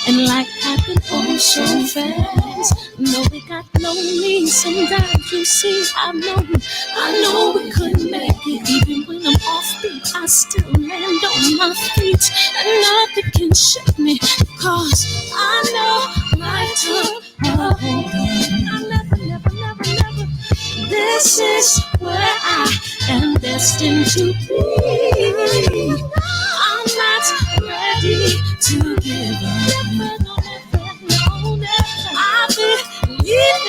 And life happened all so fast. No, it got lonely. Sometimes you see, I know we couldn't make it. Even when I'm off beat, I still land on my feet. And nothing can shake me, cause I know life took a hold on me. I never. This is where I am destined to be. I'm not ready to give up. I believe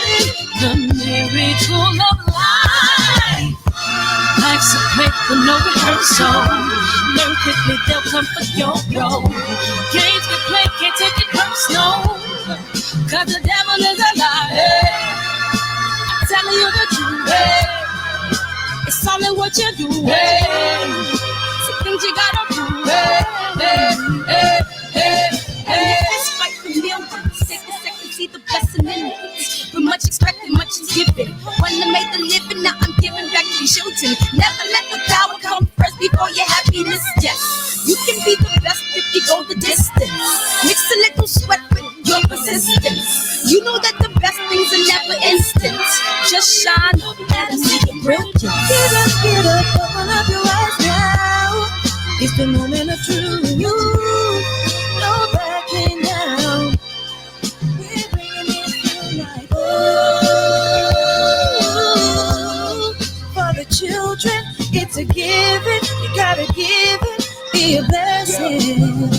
in the miracle of life. Life's a play with no rehearsal. Learn quickly, they'll come for your role. Games we play, can't take it personal. Cause the devil is a liar. I'm telling you the truth. It's all in what you do. Some things you gotta do. Let's fight for millions. Take a second, see the blessing in it. But much expected, much is given. When I made the living, now I'm giving back to children. Never let the power come first before your happiness. Yes, you can be the best if you go the distance. Mix a little sweat with your persistence. You know that the best things are never instant. Just shine and see the brilliance. Get up, open up your eyes now. It's the moment of truth. No backing down. We're bringing it to life. Ooh, for the children, it's a given. You gotta give it, be a blessing.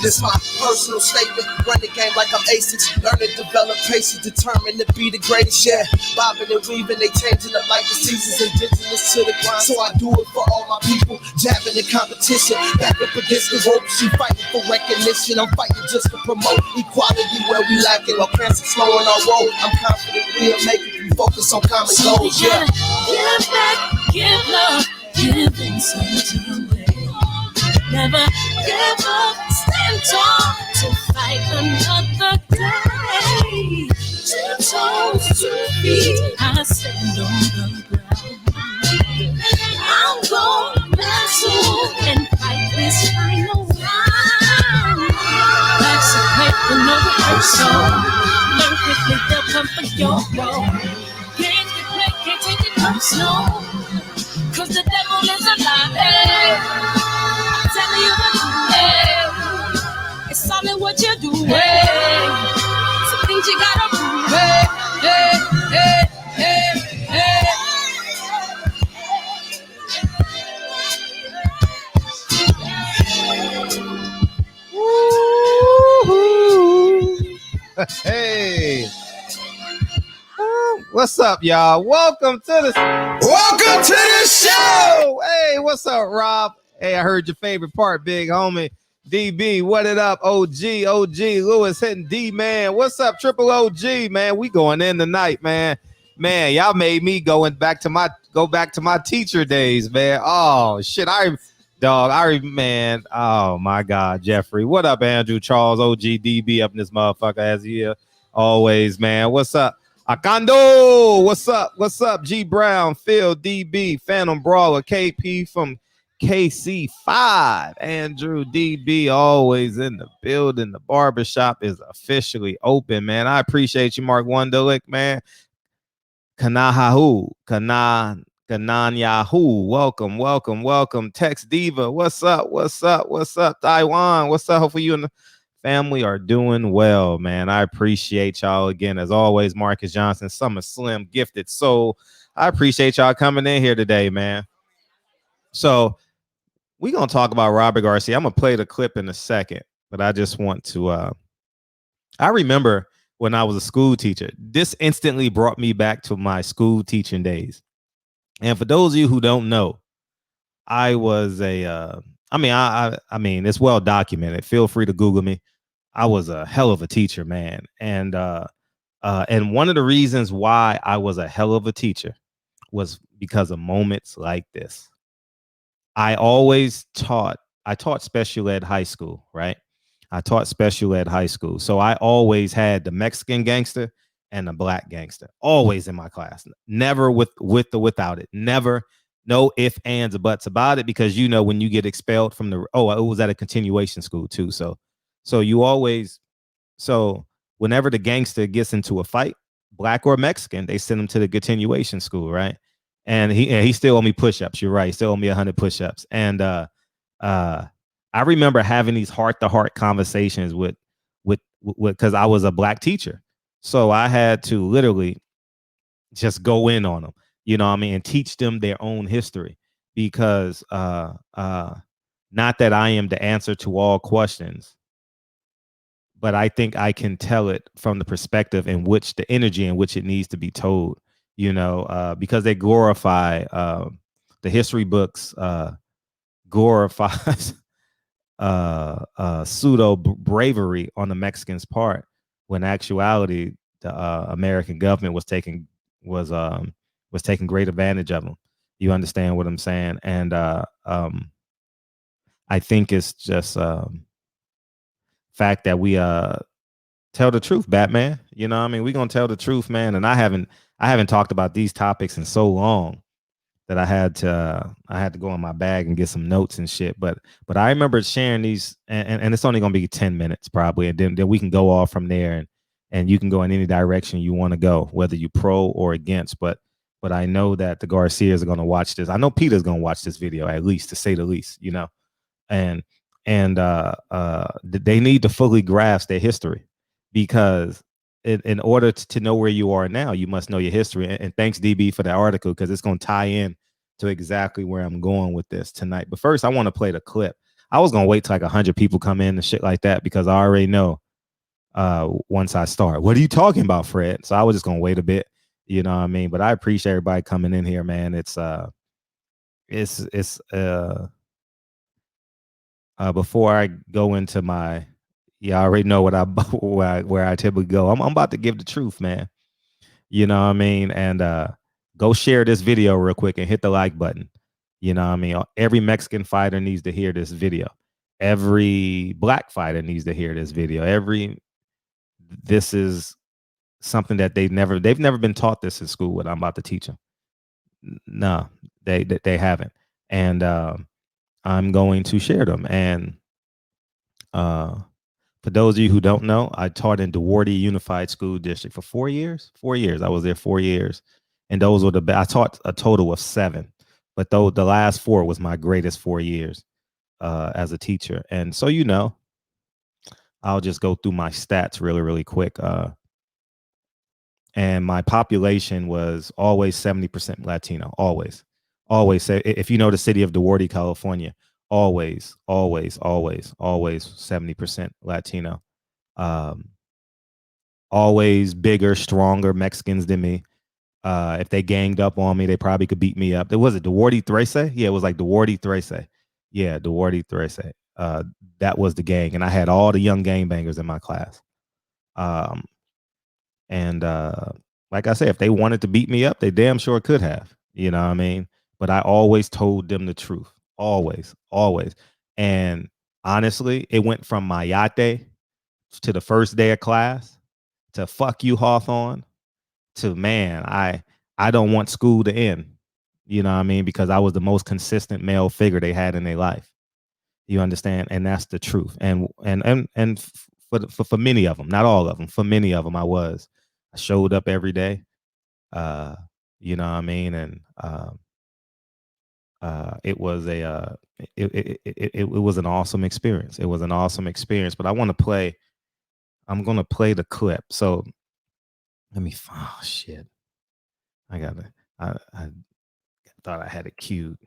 This my personal statement. Run the game like I'm ASICs. Learn to develop patience, determined to be the greatest. Yeah, bobbing and weaving, they changing up like the seasons. Indigenous to the grind, so I do it for all my people. Jabbing the competition, back up against the ropes. She fighting for recognition. I'm fighting just to promote equality where we lacking. While cancer slowing our road, I'm confident we'll make it. We focus on common goals. Yeah. Give back, give love, give something away. Never give up, stand tall to fight another day. 2 toes, 2 feet, I stand on the ground. I'm gonna wrestle and fight this final round. Life's a play for no rehearsal. Learn quickly, they'll come for your role. Games we play, can't take it personal. Cause the devil is a liar. Telling you the truth, it's all in what you do. Some things you gotta do. Hey, what's up, y'all? Welcome to the show. Hey, what's up, Rob? Hey, I heard your favorite part, big homie. DB, what it up? OG, Lewis hitting D-Man. What's up, Triple OG, man? We going in tonight, man. Man, y'all made me go back to my teacher days, man. Oh, shit. Man. Oh, my God, Jeffrey. What up, Andrew, Charles, OG, DB up in this motherfucker as here always, man. What's up? Akando, what's up? What's up? G Brown, Phil, DB, Phantom Brawler, KP from KC5, Andrew DB, always in the building. The barbershop is officially open, man. I appreciate you, Mark Wunderlich, man. Kanahahu, Kananyahu, welcome. Tex Diva, what's up? Taiwan, what's up? Hopefully you and the family are doing well, man. I appreciate y'all again, as always. Marcus Johnson, Summer Slim, Gifted Soul. I appreciate y'all coming in here today, man. So we're going to talk about Robert Garcia. I'm going to play the clip in a second, but I just want to, I remember when I was a school teacher, this instantly brought me back to my school teaching days. And for those of you who don't know, I was I mean, it's well documented. Feel free to Google me. I was a hell of a teacher, man. And one of the reasons why I was a hell of a teacher was because of moments like this. I taught special ed high school, right? I taught special ed high school. So I always had the Mexican gangster and the black gangster always in my class. Never with or without it. Never, no ifs, ands, or buts about it, because, you know, when you get expelled from it was at a continuation school too. So So you always so whenever the gangster gets into a fight, black or Mexican, they send him to the continuation school, right? And he still owe me push-ups. You're right. He still owe me 100 push-ups. And uh I remember having these heart-to-heart conversations with because I was a black teacher. So I had to literally just go in on them, you know what I mean, and teach them their own history because not that I am the answer to all questions, but I think I can tell it from the perspective in which the energy in which it needs to be told, because they glorify the history books glorifies pseudo bravery on the Mexicans' part, when actuality the American government was taking great advantage of them. You understand what I'm saying? And I think it's just fact that we tell the truth, Batman. You know what I mean? We're gonna tell the truth, man. And I haven't talked about these topics in so long that I had to go in my bag and get some notes and shit. But I remember sharing these, and it's only gonna be 10 minutes probably, and then we can go off from there, and you can go in any direction you want to go, whether you pro or against. But I know that the Garcias are gonna watch this. I know Peter's gonna watch this video, at least, to say the least, and they need to fully grasp their history, because in order to know where you are now, you must know your history. And thanks, DB, for that article, because it's going to tie in to exactly where I'm going with this tonight. But first, I want to play the clip. I was going to wait till like 100 people come in and shit like that, because I already know once I start, what are you talking about, Fred? So I was just going to wait a bit, you know what I mean? But I appreciate everybody coming in here, man. It's before I go into my, I already know what I where I typically go. I'm about to give the truth, man. You know what I mean? And go share this video real quick and hit the like button. You know what I mean? Every Mexican fighter needs to hear this video. Every black fighter needs to hear this video. This is something that they've never been taught this in school. What I'm about to teach them. No, they haven't. And I'm going to share them. And for those of you who don't know, I taught in Duarte Unified School District for 4 years. 4 years. I was there 4 years. And those were I taught a total of 7. But though the last 4 was my greatest 4 years as a teacher. And so, I'll just go through my stats really, really quick. And my population was always 70% Latino. Always. Always. If you know the city of Duarte, California, always 70% Latino. Always bigger, stronger Mexicans than me. If they ganged up on me, they probably could beat me up. Was it Duarte Trece? Yeah, it was like Duarte Trece. Yeah, Duarte Trece. That was the gang, and I had all the young gangbangers in my class. And like I said, if they wanted to beat me up, they damn sure could have. You know what I mean? But I always told them the truth. Always. And honestly, it went from Mayate to the first day of class to fuck you, Hawthorne, to man, I don't want school to end. You know what I mean? Because I was the most consistent male figure they had in their life. You understand? And that's the truth. And for many of them, not all of them, for many of them, I showed up every day. You know what I mean? And it was it was an awesome experience. It was an awesome experience. But I'm gonna play the clip. So let me. Oh shit! I thought I had it queued.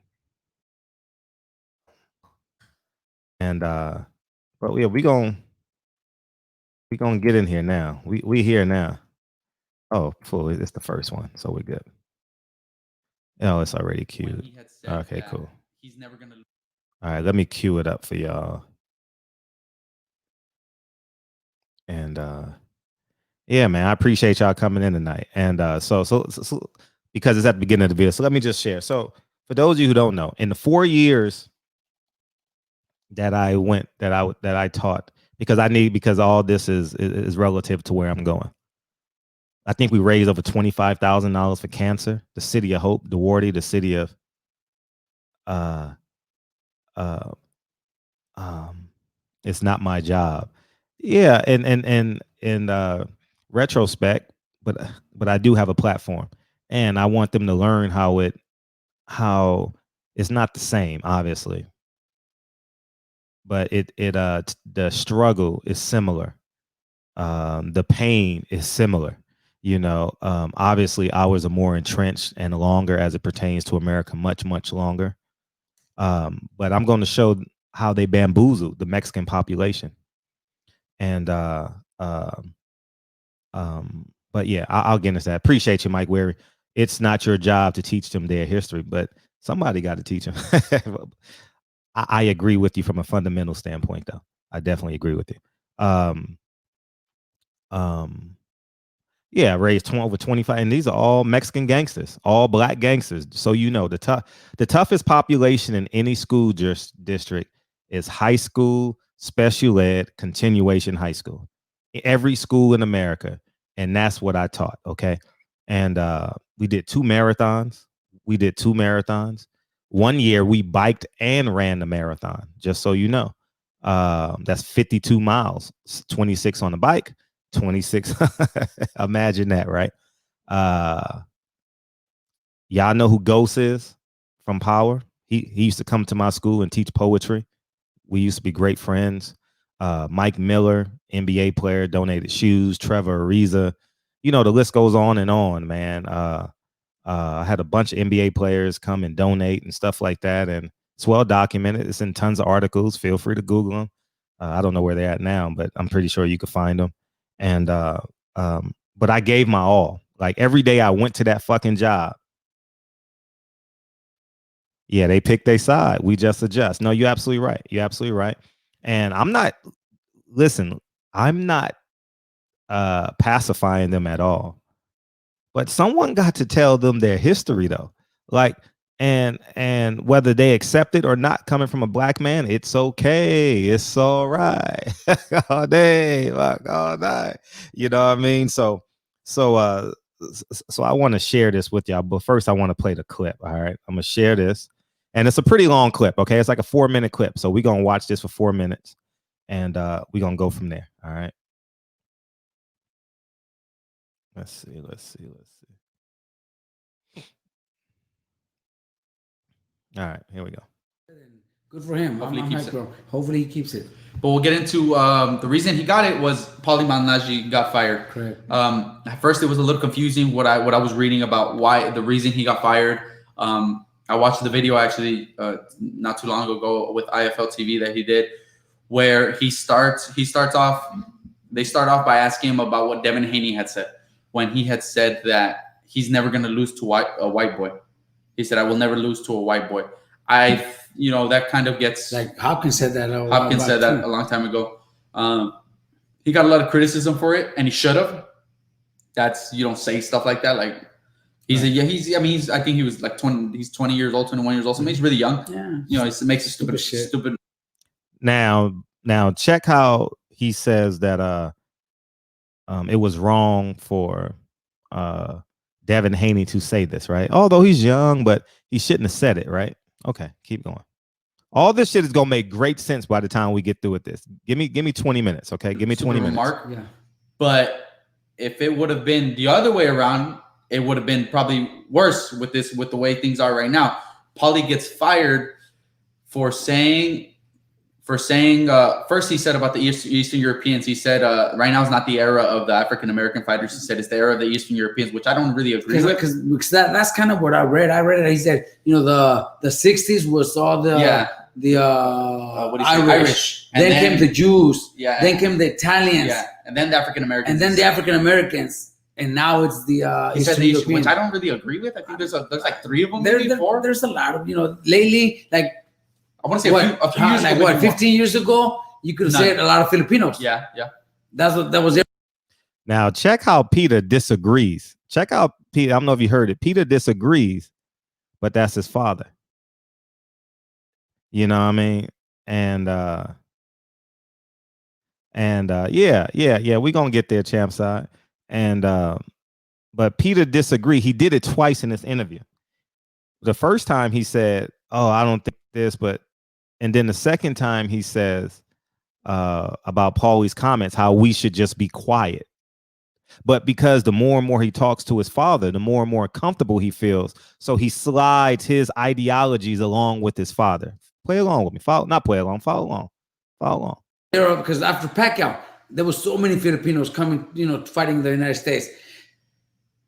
And but yeah, we gonna get in here now. We here now. Oh, fully. It's the first one, so we're good. Oh, it's already queued. Okay, cool. He's never gonna. All right, let me cue it up for y'all. And yeah, man, I appreciate y'all coming in tonight. And so because it's at the beginning of the video, so let me just share. So for those of you who don't know, in the 4 years that I taught, because all this is relative to where I'm going. I think we raised over $25,000 for cancer. The City of Hope, Duarte, the city of it's not my job. Yeah, and in retrospect, but I do have a platform, and I want them to learn how it's not the same, obviously, but the struggle is similar. The pain is similar. Obviously, ours are more entrenched and longer as it pertains to America, much longer. But I'm going to show how they bamboozled the Mexican population, and but yeah, I'll get into that. Appreciate you, Mike Weary. It's not your job to teach them their history, but somebody got to teach them. I agree with you from a fundamental standpoint, though. I definitely agree with you. Um, Yeah, raised over 25, and these are all Mexican gangsters, all black gangsters. So the toughest population in any school district is high school, special ed, continuation high school. Every school in America, and that's what I taught. Okay, and we did two marathons. We did two marathons. One year we biked and ran the marathon. Just so you know, that's 52 miles, 26 on the bike. 26. Imagine that, right? Y'all know who Ghost is from Power? He used to come to my school and teach poetry. We used to be great friends. Mike Miller, NBA player, donated shoes. Trevor Ariza, the list goes on and on, man. I had a bunch of NBA players come and donate and stuff like that, and it's well documented. It's in tons of articles. Feel free to Google them. I don't know where they're at now, but I'm pretty sure you could find them. And but I gave my all. Like every day I went to that fucking job. Yeah, they picked their side. We just adjust. No, you're absolutely right. You're absolutely right. And I'm not pacifying them at all. But someone got to tell them their history though. Like and whether they accept it or not, coming from a black man, it's okay. It's all right. All day, like all night. You know what I mean? So so I want to share this with y'all, but first I want to play the clip. All right. I'm gonna share this. And it's a pretty long clip, okay? It's like a 4-minute clip. So we're gonna watch this for 4 minutes and we're gonna go from there. All right. Let's see. All right, here we go. Good for him. Hopefully he keeps it. Hopefully he keeps it. But we'll get into the reason he got it was Paulie Malignaggi got fired. Correct. At first, it was a little confusing what I was reading about why the reason he got fired. I watched the video actually not too long ago with IFL TV that he did, where he starts off. They start off by asking him about what Devin Haney had said when he had said that he's never going to lose to a white boy. He said, "I will never lose to a white boy." That kind of gets like Hopkins said that. Hopkins said that a long time ago. He got a lot of criticism for it, and he should have. That's you don't say stuff like that. Like I think he was like 20. He's 20 years old, 21 years old. So he's really young. Yeah. He makes a stupid. Now check how he says that it was wrong for Devin Haney to say this, right? Although he's young, but he shouldn't have said it, right? Okay, keep going. All this shit is gonna make great sense by the time we get through with this. Give me 20 minutes, okay? Give me 20 minutes. Yeah. But if it would have been the other way around, it would have been probably worse with the way things are right now. Paulie gets fired for saying first he said about the Eastern Europeans, he said right now is not the era of the African American fighters. He said it's the era of the Eastern Europeans, which I don't really agree with. Because that's kind of what I read. I read it. He said, the 60s was all the Irish. Then came the Jews. Yeah. Then came the Italians. Yeah. And then the African Americans. And then the African Americans. And now it's the Eastern Europeans, which I don't really agree with. I think there's like 3 of them. There's a lot of lately, like I want to say a few years ago, 15 years ago, you could have said a lot of Filipinos. Yeah. That was it. Now check how Peter disagrees. Check out Peter. I don't know if you heard it. Peter disagrees, but that's his father. You know what I mean? And yeah, we're gonna get there, champ side. And but Peter disagreed. He did it twice in this interview. The first time he said, "Oh, I don't think this," and then the second time he says, Paulie's comments, how we should just be quiet. But because the more and more he talks to his father, the more and more comfortable he feels. So he slides his ideologies along with his father. Play along with me. Follow along. Follow along. Because after Pacquiao, there was so many Filipinos coming, fighting the United States.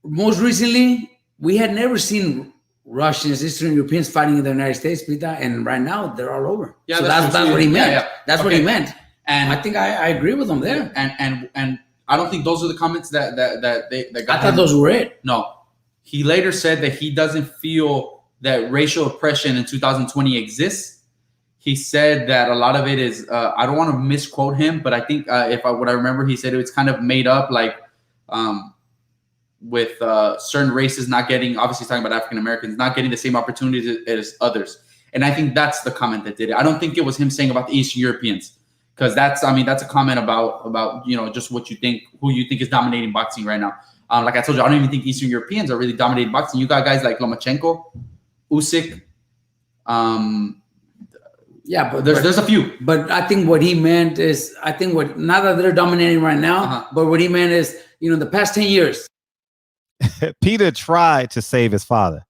Most recently, we had never seen Russians, Eastern Europeans fighting in the United States, and right now they're all over. Yeah, so that's what he meant. Yeah. That's what he meant. And I think I agree with him there. And I don't think those are the comments that got I thought those were it. No. He later said that he doesn't feel that racial oppression in 2020 exists. He said that a lot of it is, I don't want to misquote him, but I think what I remember, he said it's kind of made up with certain races not getting, obviously he's talking about African Americans, not getting the same opportunities as others. And I think that's the comment that did it. I don't think it was him saying about the Eastern Europeans. Because that's a comment about just what you think, who you think is dominating boxing right now. Like I told you, I don't even think Eastern Europeans are really dominating boxing. You got guys like Lomachenko, Usyk. Yeah, but there's a few. But I think what he meant is, not that they're dominating right now, but what he meant is, the past 10 years. Peter tried to save his father.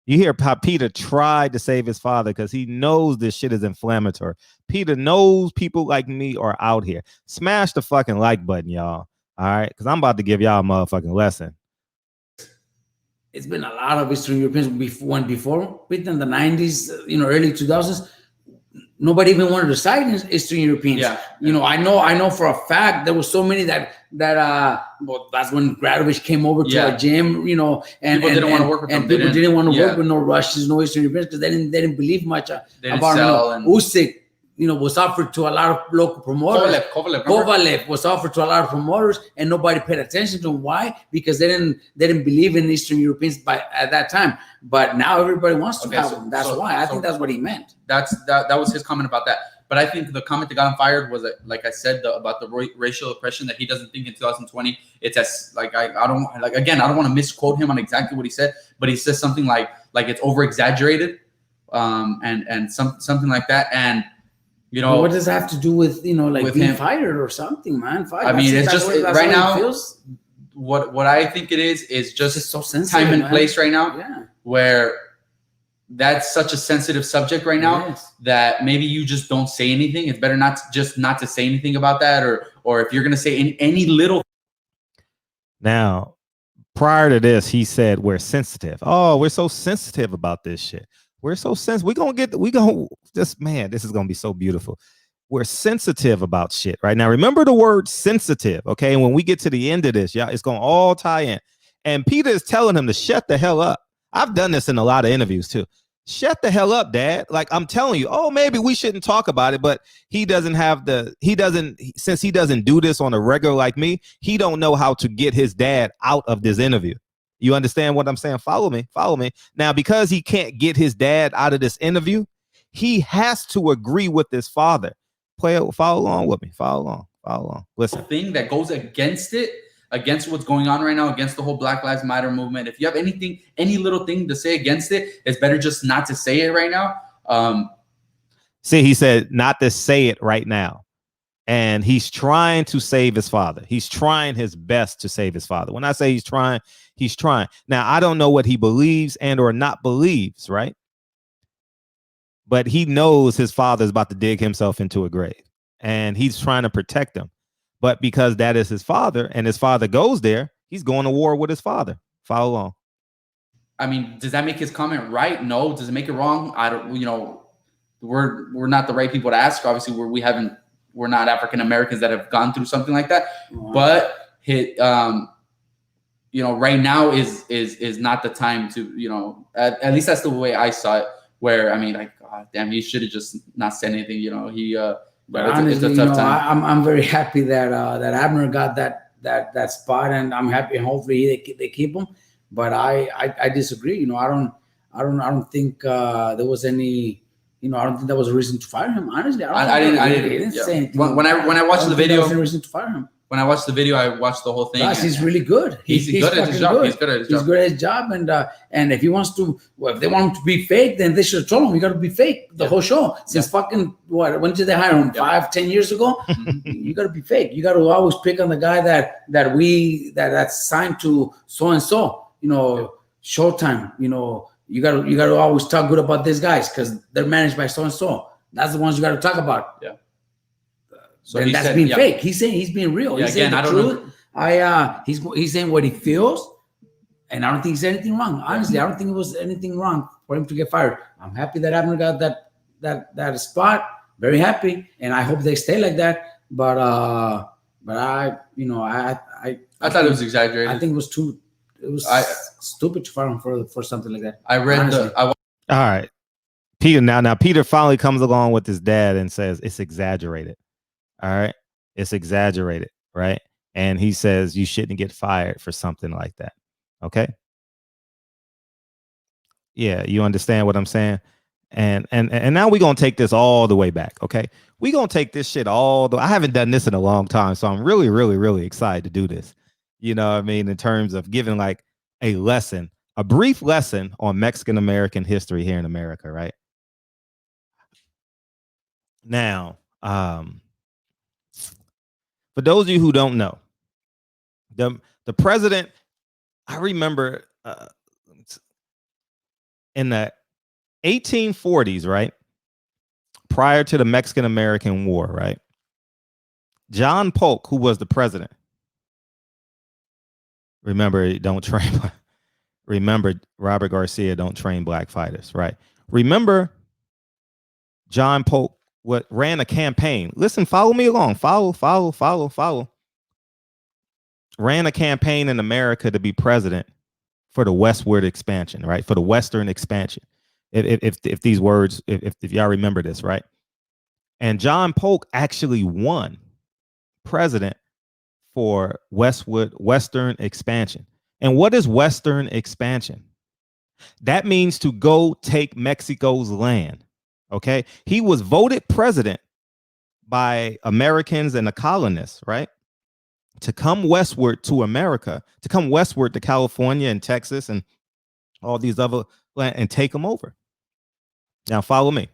You hear how Peter tried to save his father because he knows this shit is inflammatory. Peter knows people like me are out here. Smash the fucking like button, y'all. All right? Because I'm about to give y'all a motherfucking lesson. It's been a lot of Eastern Europeans before, within the 90s, early 2000s. Nobody even wanted to fight Eastern Europeans. Yeah. I know for a fact there were so many that that's when Gradovich came over to our gym, and people didn't want to work with them. People didn't want to work with no Russians, no Eastern Europeans, because they didn't believe much about him. Usyk, was offered to a lot of local promoters. Kovalev was offered to a lot of promoters, and nobody paid attention to him. Why? Because they didn't believe in Eastern Europeans at that time. But now everybody wants to have him. That's why. I think that's what he meant. That was his comment about that. But I think the comment that got him fired was like I said about the racial oppression, that he doesn't think in 2020 it's as I don't want to misquote him on exactly what he said, but he says something like it's over exaggerated, and something like that. And what does that have to do with with being fired or something, man? I mean, it's just right now. What I think it is just so sensitive, time and place right now. Yeah. Where that's such a sensitive subject right now that maybe you just don't say anything. It's better not to say anything about that, or if you're gonna say any little. Now, prior to this, he said we're sensitive. Oh, we're so sensitive about this shit. We're so sensitive. This is gonna be so beautiful. We're sensitive about shit right now. Remember the word sensitive, okay? And when we get to the end of this, it's gonna all tie in. And Peter is telling him to shut the hell up. I've done this in a lot of interviews too. Shut the hell up, Dad. Like, I'm telling you, maybe we shouldn't talk about it, but since he doesn't do this on a regular like me, he don't know how to get his dad out of this interview. You understand what I'm saying? Follow me. Now, because he can't get his dad out of this interview, he has to agree with his father. Follow along with me. Follow along. Listen. Thing that goes against what's going on right now, against the whole Black Lives Matter movement. If you have any little thing to say against it, it's better just not to say it right now. See, he said not to say it right now. And he's trying to save his father. He's trying his best to save his father. When I say he's trying. Now, I don't know what he believes and or not believes, right? But he knows his father is about to dig himself into a grave. And he's trying to protect him. But because that is his father and his father goes there, he's going to war with his father. Follow along. I mean, does that make his comment right? No. Does it make it wrong? I don't, we're not the right people to ask. Obviously, we're not African Americans that have gone through something like that. Wow. But right now is not the time to, at least that's the way I saw it, where, I mean, God damn, he should have just not said anything, But honestly, it's a tough time. I'm very happy that Abner got that spot, and I'm happy. Hopefully they keep him. But I disagree. I don't think there was any. I don't think that was a reason to fire him. Honestly, I didn't say anything. When I watched the video, there was a reason to fire him. when I watched the video, I watched the whole thing. Gosh, he's really good. He's good at his job. He's good at his job. He's good at his job, and if he wants to, if they want him to be fake, then they should have told him you got to be fake the whole show. Since fucking when did they hire him? 5-10 years ago. You got to be fake. You got to always pick on the guy that's signed to so and so. Showtime. You got to always talk good about these guys because they're managed by so and so. That's the ones you got to talk about. Yeah. So that's being fake. He's saying he's being real. Yeah, he's saying again, the I don't truth. He's saying what he feels, and I don't think he said anything wrong. Honestly, I don't think it was anything wrong for him to get fired. I'm happy that Abner got that spot. Very happy, and I hope they stay like that. But I thought it was exaggerated. I think it was stupid to fire him for something like that. I read all right, Peter. Now Peter finally comes along with his dad and says it's exaggerated. All right, it's exaggerated, right? And he says you shouldn't get fired for something like that. Okay. Yeah, you understand what I'm saying? And now we're gonna take this all the way back. Okay, we're gonna take this shit I haven't done this in a long time, so I'm really, really, really excited to do this. You know what I mean? In terms of giving like a brief lesson on Mexican American history here in America, right? Now, for those of you who don't know, the president, I remember in the 1840s, right? Prior to the Mexican-American War, right? John Polk, who was the president. Remember, Robert Garcia don't train black fighters, right? Remember, John Polk ran a campaign. Listen, follow me along. Follow. Ran a campaign in America to be president for the westward expansion, right? For the Western expansion. If these words, if y'all remember this, right? And John Polk actually won president for Western expansion. And what is Western expansion? That means to go take Mexico's land. Okay. He was voted president by Americans and the colonists, right? To come westward to America, to come westward to California and Texas and all these other land and take them over. Now follow me.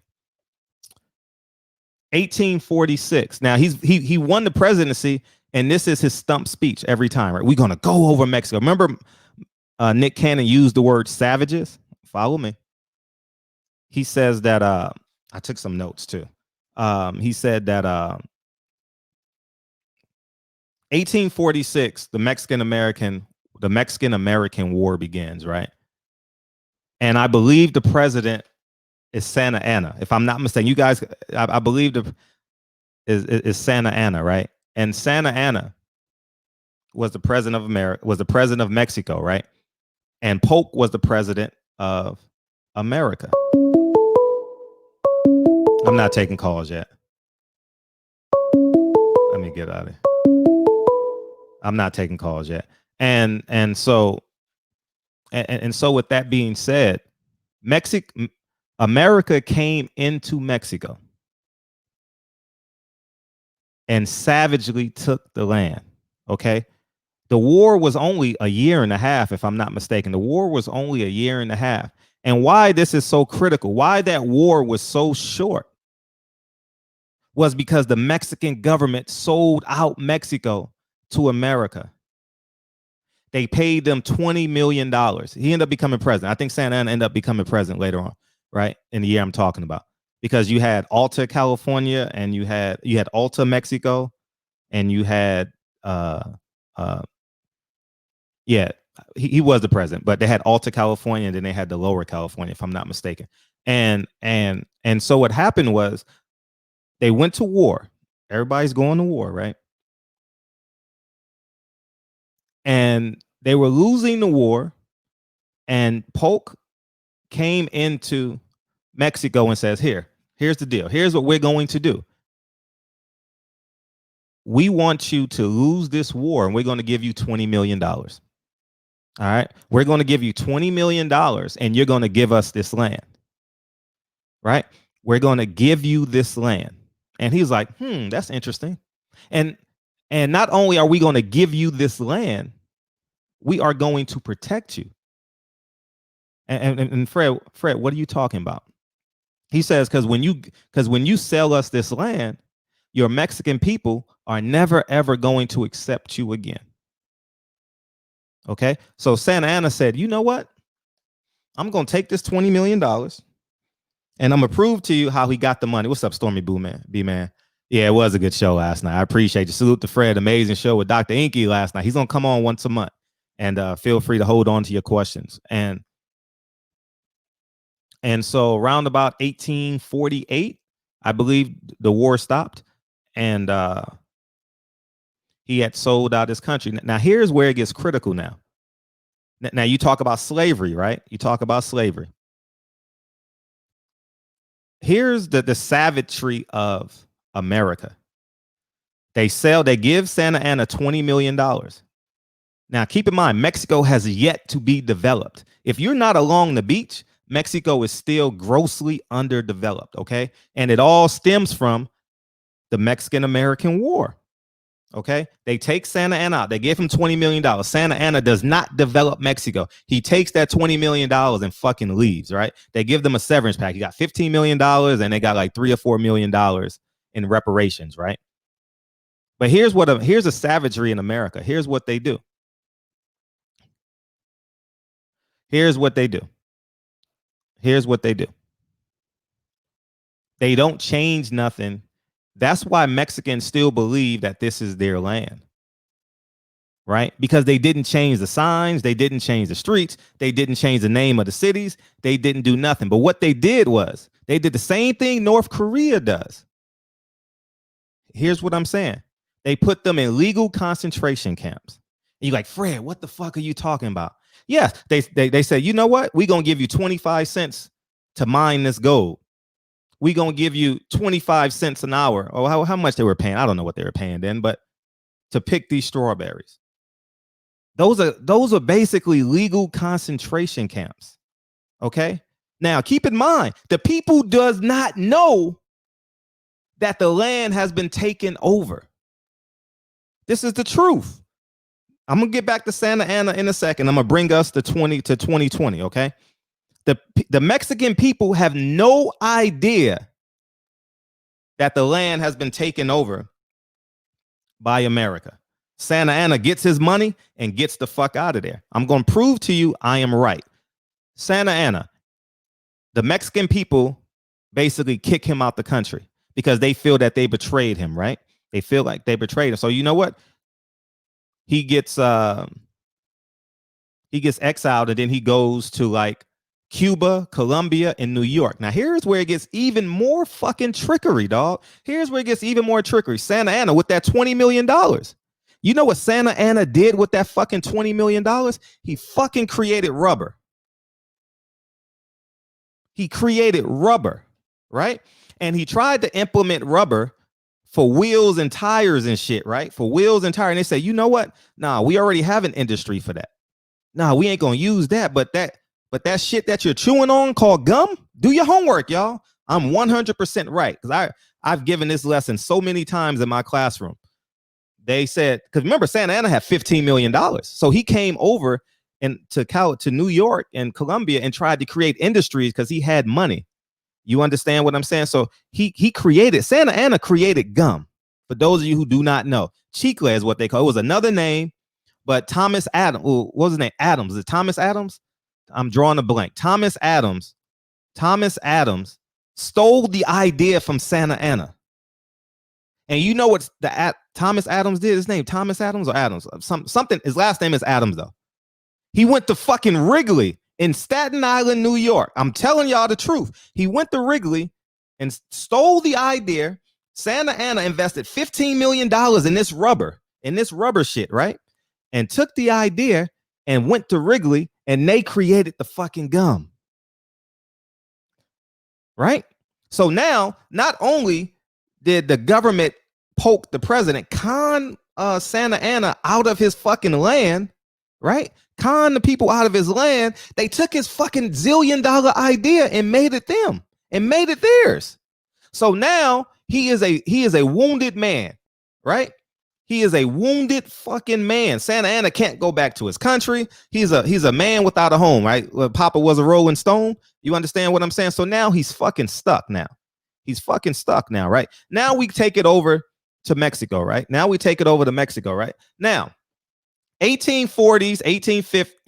1846. Now he won the presidency, and this is his stump speech every time, right? We're gonna go over Mexico. Remember, Nick Cannon used the word savages. Follow me. He says that I took some notes too. He said that 1846, the Mexican American War begins, right? And I believe the president is Santa Anna, if I'm not mistaken. You guys, I believe is Santa Anna, right? And Santa Anna was the president of America, was the president of Mexico, right? And Polk was the president of America. I'm not taking calls yet. Let me get out of here. I'm not taking calls yet. And so with that being said, America came into Mexico and savagely took the land. Okay. The war was only a year and a half, if I'm not mistaken. The war was only a year and a half. And why this is so critical, why that war was so short, was because the Mexican government sold out Mexico to America. They paid them $20 million. He ended up becoming president. I think Santa Anna ended up becoming president later on, right? In the year I'm talking about. Because you had Alta, California, and you had Alta, Mexico, and you had he was the president, but they had Alta, California, and then they had the Lower California, if I'm not mistaken. And so what happened was they went to war. Everybody's going to war, right? And they were losing the war, and Polk came into Mexico and says, here's the deal. Here's what we're going to do. We want you to lose this war, and we're going to give you $20 million. All right. We're going to give you $20 million, and you're going to give us this land. Right. We're going to give you this land. And he's like, that's interesting. And And not only are we going to give you this land, we are going to protect you. And Fred, what are you talking about? He says, because when you sell us this land, your Mexican people are never, ever going to accept you again. Okay. So Santa Anna said, you know what? I'm going to take this $20 million and I'm going to prove to you how he got the money. What's up, Stormy B-Man? Yeah, it was a good show last night. I appreciate you. Salute to Fred. Amazing show with Dr. Inky last night. He's going to come on once a month. And feel free to hold on to your questions. And so around about 1848, I believe the war stopped. And he had sold out his country. Now, here's where it gets critical now. Now, you talk about slavery, right? You talk about slavery. Here's the savagery of America. They give Santa Anna $20 million. Now, keep in mind, Mexico has yet to be developed. If you're not along the beach, Mexico is still grossly underdeveloped, okay? And it all stems from the Mexican-American War, okay? They take Santa Anna out. They give him $20 million. Santa Anna does not develop Mexico. He takes that $20 million and fucking leaves, right? They give them a severance pack. He got $15 million and they got like $3 or $4 million in reparations, right? But here's a savagery in America. Here's what they do. Here's what they do. They don't change nothing. That's why Mexicans still believe that this is their land, right? Because they didn't change the signs. They didn't change the streets. They didn't change the name of the cities. They didn't do nothing. But what they did was they did the same thing North Korea does. Here's what I'm saying. They put them in legal concentration camps. And you're like, Fred, what the fuck are you talking about? Yes, they say, you know what? We're going to give you 25 cents to mine this gold. We're going to give you 25 cents an hour. Or how much they were paying. I don't know what they were paying then, but to pick these strawberries. Those are basically legal concentration camps. Okay? Now, keep in mind, the people does not know that the land has been taken over. This is the truth. I'm going to get back to Santa Anna in a second. I'm going to bring us to 2020, okay? The Mexican people have no idea that the land has been taken over by America. Santa Anna gets his money and gets the fuck out of there. I'm going to prove to you I am right. Santa Anna, the Mexican people basically kick him out the country because they feel that they betrayed him, right? They feel like they betrayed him. So you know what? He gets exiled and then he goes to like Cuba, Colombia, and New York. Now, here's where it gets even more fucking trickery, dog. Here's where it gets even more trickery. Santa Anna with that $20 million. You know what Santa Anna did with that fucking $20 million? He fucking created rubber. He created rubber, right? And he tried to implement rubber for wheels and tires and shit, right? For wheels and tires. And they say, you know what? Nah, we already have an industry for that. Nah, we ain't gonna use that. But that shit that you're chewing on called gum, do your homework, y'all. I'm 100% right. Because I've given this lesson so many times in my classroom. They said, because remember, Santa Anna had $15 million. So he came over to New York and Colombia and tried to create industries because he had money. You understand what I'm saying? So Santa Anna created gum. For those of you who do not know, chicle is what they call it. It was another name, but Thomas Adams, what was his name? Adams. Is it Thomas Adams? I'm drawing a blank. Thomas Adams stole the idea from Santa Anna. And you know what Thomas Adams did? His name, Thomas Adams or Adams? Something. His last name is Adams, though. He went to fucking Wrigley in Staten Island, New York. I'm telling y'all the truth. He went to Wrigley and stole the idea. Santa Anna invested $15 million in this rubber shit, right? And took the idea and went to Wrigley and they created the fucking gum. Right? So now, not only did the government poke the president, con Santa Anna out of his fucking land, right? Con the people out of his land. They took his fucking $1 zillion idea and made it them and made it theirs. So now he is a wounded man, right? He is a wounded fucking man. Santa Anna can't go back to his country. He's a man without a home, right? Papa was a Rolling Stone. You understand what I'm saying? So now he's fucking stuck now. He's fucking stuck now, right? Now we take it over to Mexico, right? Now we take it over to Mexico, right? Now, 1840s,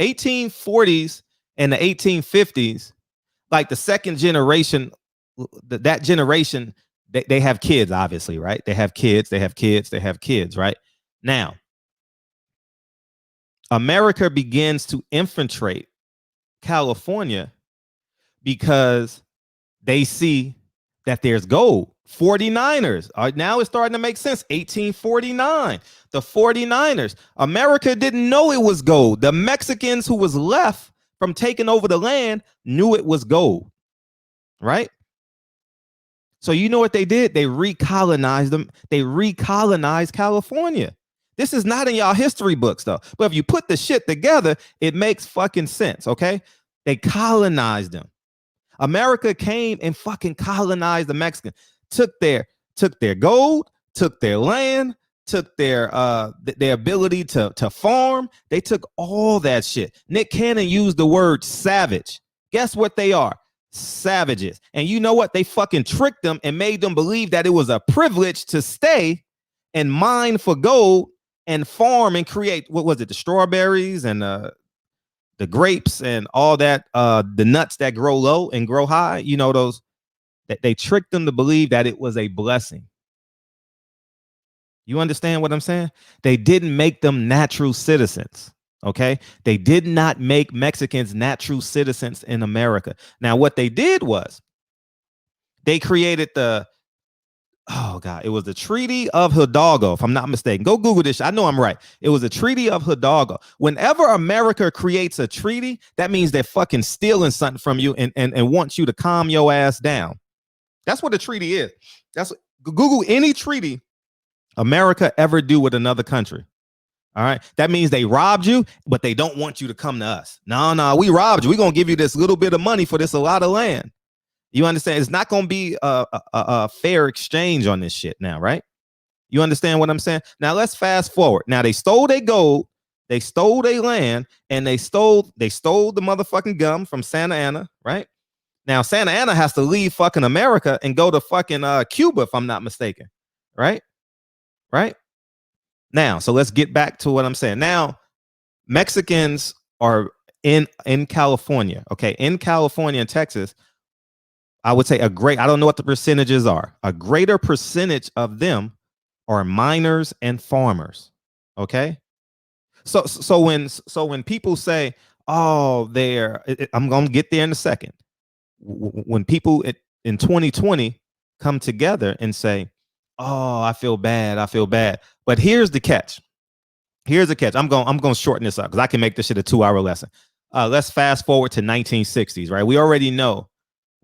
1840s, and the 1850s, like the second generation, that generation, they have kids, obviously, right? They have kids, right? Now, America begins to infiltrate California because they see that there's gold. 49ers. Now it's starting to make sense. 1849. The 49ers. America didn't know it was gold. The Mexicans who was left from taking over the land knew it was gold. Right? So you know what they did? They recolonized them. They recolonized California. This is not in y'all history books, though. But if you put the shit together, it makes fucking sense, okay? They colonized them. America came and fucking colonized the Mexicans. Took their gold, took their land, took their ability to farm. They took all that shit. Nick Cannon used the word savage. Guess what they are? Savages. And you know what? They fucking tricked them and made them believe that it was a privilege to stay and mine for gold and farm and create, what was it, the strawberries and the grapes and all that, the nuts that grow low and grow high, you know, those, that they tricked them to believe that it was a blessing. You understand what I'm saying? They didn't make them natural citizens. Okay, they did not make Mexicans natural citizens in America. Now, what they did was they created it was the Treaty of Hidalgo, if I'm not mistaken. Go Google this. I know I'm right. It was the Treaty of Hidalgo. Whenever America creates a treaty, that means they're fucking stealing something from you and wants you to calm your ass down. That's what a treaty is. Google any treaty America ever do with another country. All right. That means they robbed you, but they don't want you to come to us. No, we robbed you. We're going to give you this little bit of money for this a lot of land. You understand? It's not going to be a fair exchange on this shit now, right? You understand what I'm saying? Now let's fast forward. Now they stole their gold, they stole their land, and they stole the motherfucking gum from Santa Anna, right? Now Santa Anna has to leave fucking America and go to fucking Cuba, if I'm not mistaken, right? Right? Now, so let's get back to what I'm saying. Now, Mexicans are in California, okay? In California and Texas, I would say I don't know what the percentages are. A greater percentage of them are miners and farmers, okay? So when people say, "Oh, I'm going to get there in a second." When people in 2020 come together and say, "Oh, I feel bad." But here's the catch. I'm going to shorten this up because I can make this shit a 2-hour lesson. Let's fast forward to 1960s, right? We already know.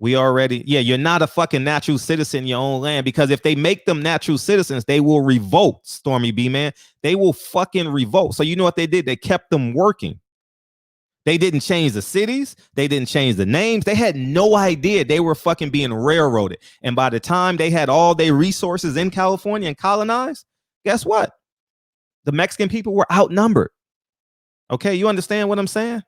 You're not a fucking natural citizen in your own land, because if they make them natural citizens, they will revolt, Stormy B, man. They will fucking revolt. So you know what they did? They kept them working. They didn't change the cities. They didn't change the names. They had no idea they were fucking being railroaded. And by the time they had all their resources in California and colonized, guess what? The Mexican people were outnumbered. Okay, you understand what I'm saying?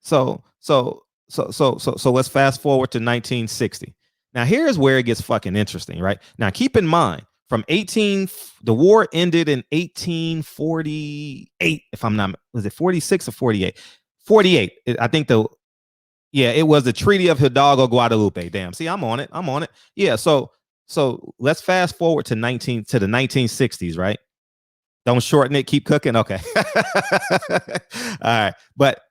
So let's fast forward to 1960. Now here's where it gets fucking interesting, right? Now keep in mind, the war ended in 1848, if I'm not, was it 46 or 48? 48. I think it was the Treaty of Hidalgo, Guadalupe. Damn. See, I'm on it. Yeah. So let's fast forward to the 1960s, right? Don't shorten it. Keep cooking. Okay. All right. But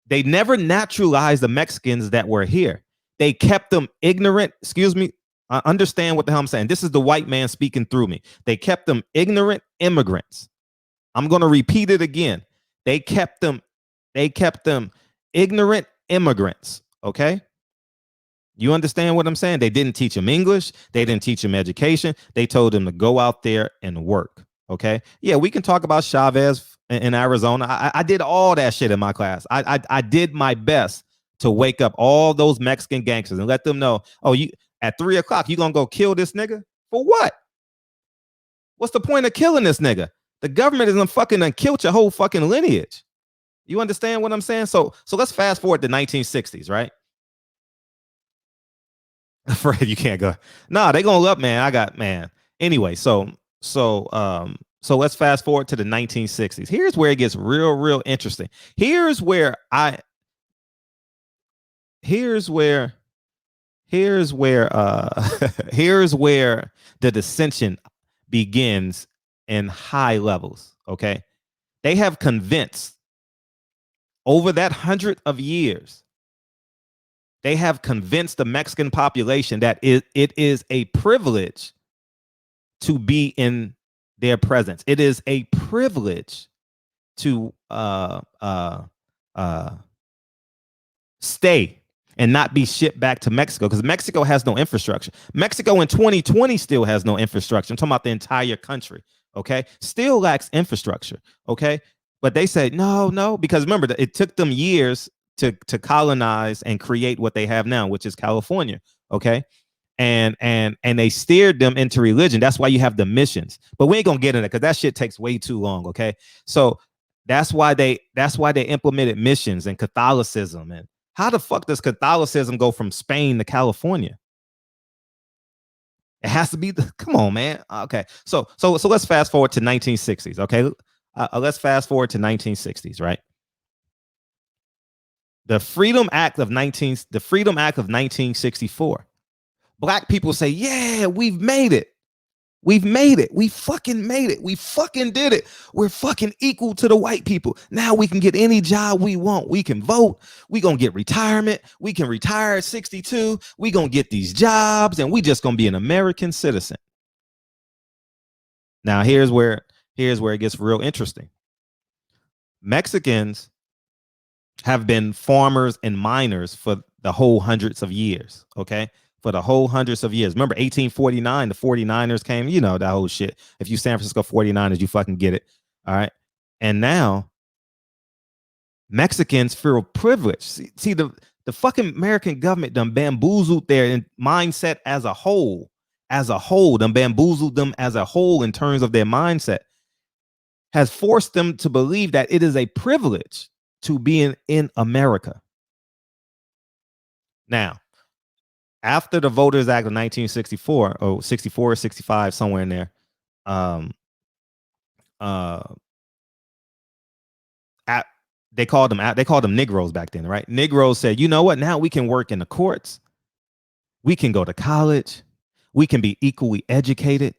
they never naturalized the Mexicans that were here. They kept them ignorant. Excuse me. I understand what the hell I'm saying. This is the white man speaking through me. They kept them ignorant immigrants. I'm going to repeat it again. They kept them ignorant immigrants. Okay. You understand what I'm saying? They didn't teach them English. They didn't teach them education. They told them to go out there and work. Okay. Yeah, we can talk about Chavez in Arizona. I did all that shit in my class. I did my best to wake up all those Mexican gangsters and let them know, oh, you at 3 o'clock, you gonna go kill this nigga? For what? What's the point of killing this nigga? The government isn't fucking and killed your whole fucking lineage. You understand what I'm saying? So let's fast forward to 1960s, right? Fred, you can't go. Nah, they gonna up, man. Anyway, so let's fast forward to the 1960s. Here's where it gets real interesting. Here's where here's where the dissension begins in high levels. Okay, they have convinced over that 100 of years. They have convinced the Mexican population that it is a privilege to be in their presence. It is a privilege to stay and not be shipped back to Mexico, because Mexico has no infrastructure. Mexico in 2020 still has no infrastructure. I'm talking about the entire country. Okay, still lacks infrastructure. Okay, but they said no, because remember that it took them years to colonize and create what they have now, which is California. Okay, and they steered them into religion. That's why you have the missions. But we ain't gonna get in it because that shit takes way too long. Okay, so that's why they implemented missions and Catholicism. And how the fuck does Catholicism go from Spain to California? It has to be come on, man. Okay, so let's fast forward to 1960s. Okay, let's fast forward to 1960s, right? The Freedom Act of 1964. Black people say, yeah, we've made it. We've made it. We fucking made it. We fucking did it. We're fucking equal to the white people. Now we can get any job we want. We can vote. We gonna get retirement. We can retire at 62. We gonna get these jobs, and we just gonna be an American citizen. Now here's where it gets real interesting. Mexicans have been farmers and miners for the whole hundreds of years. Okay. For the whole hundreds of years. Remember 1849, the 49ers came, you know, that whole shit. If you San Francisco 49ers, you fucking get it. All right. And now Mexicans feel privileged. See the fucking American government done bamboozled their mindset as a whole, done bamboozled them as a whole in terms of their mindset, has forced them to believe that it is a privilege to be in America. Now, after the Voters Act of 1964, or 64 or 65, somewhere in there, they called them Negroes back then, right? Negroes said, you know what? Now we can work in the courts. We can go to college. We can be equally educated.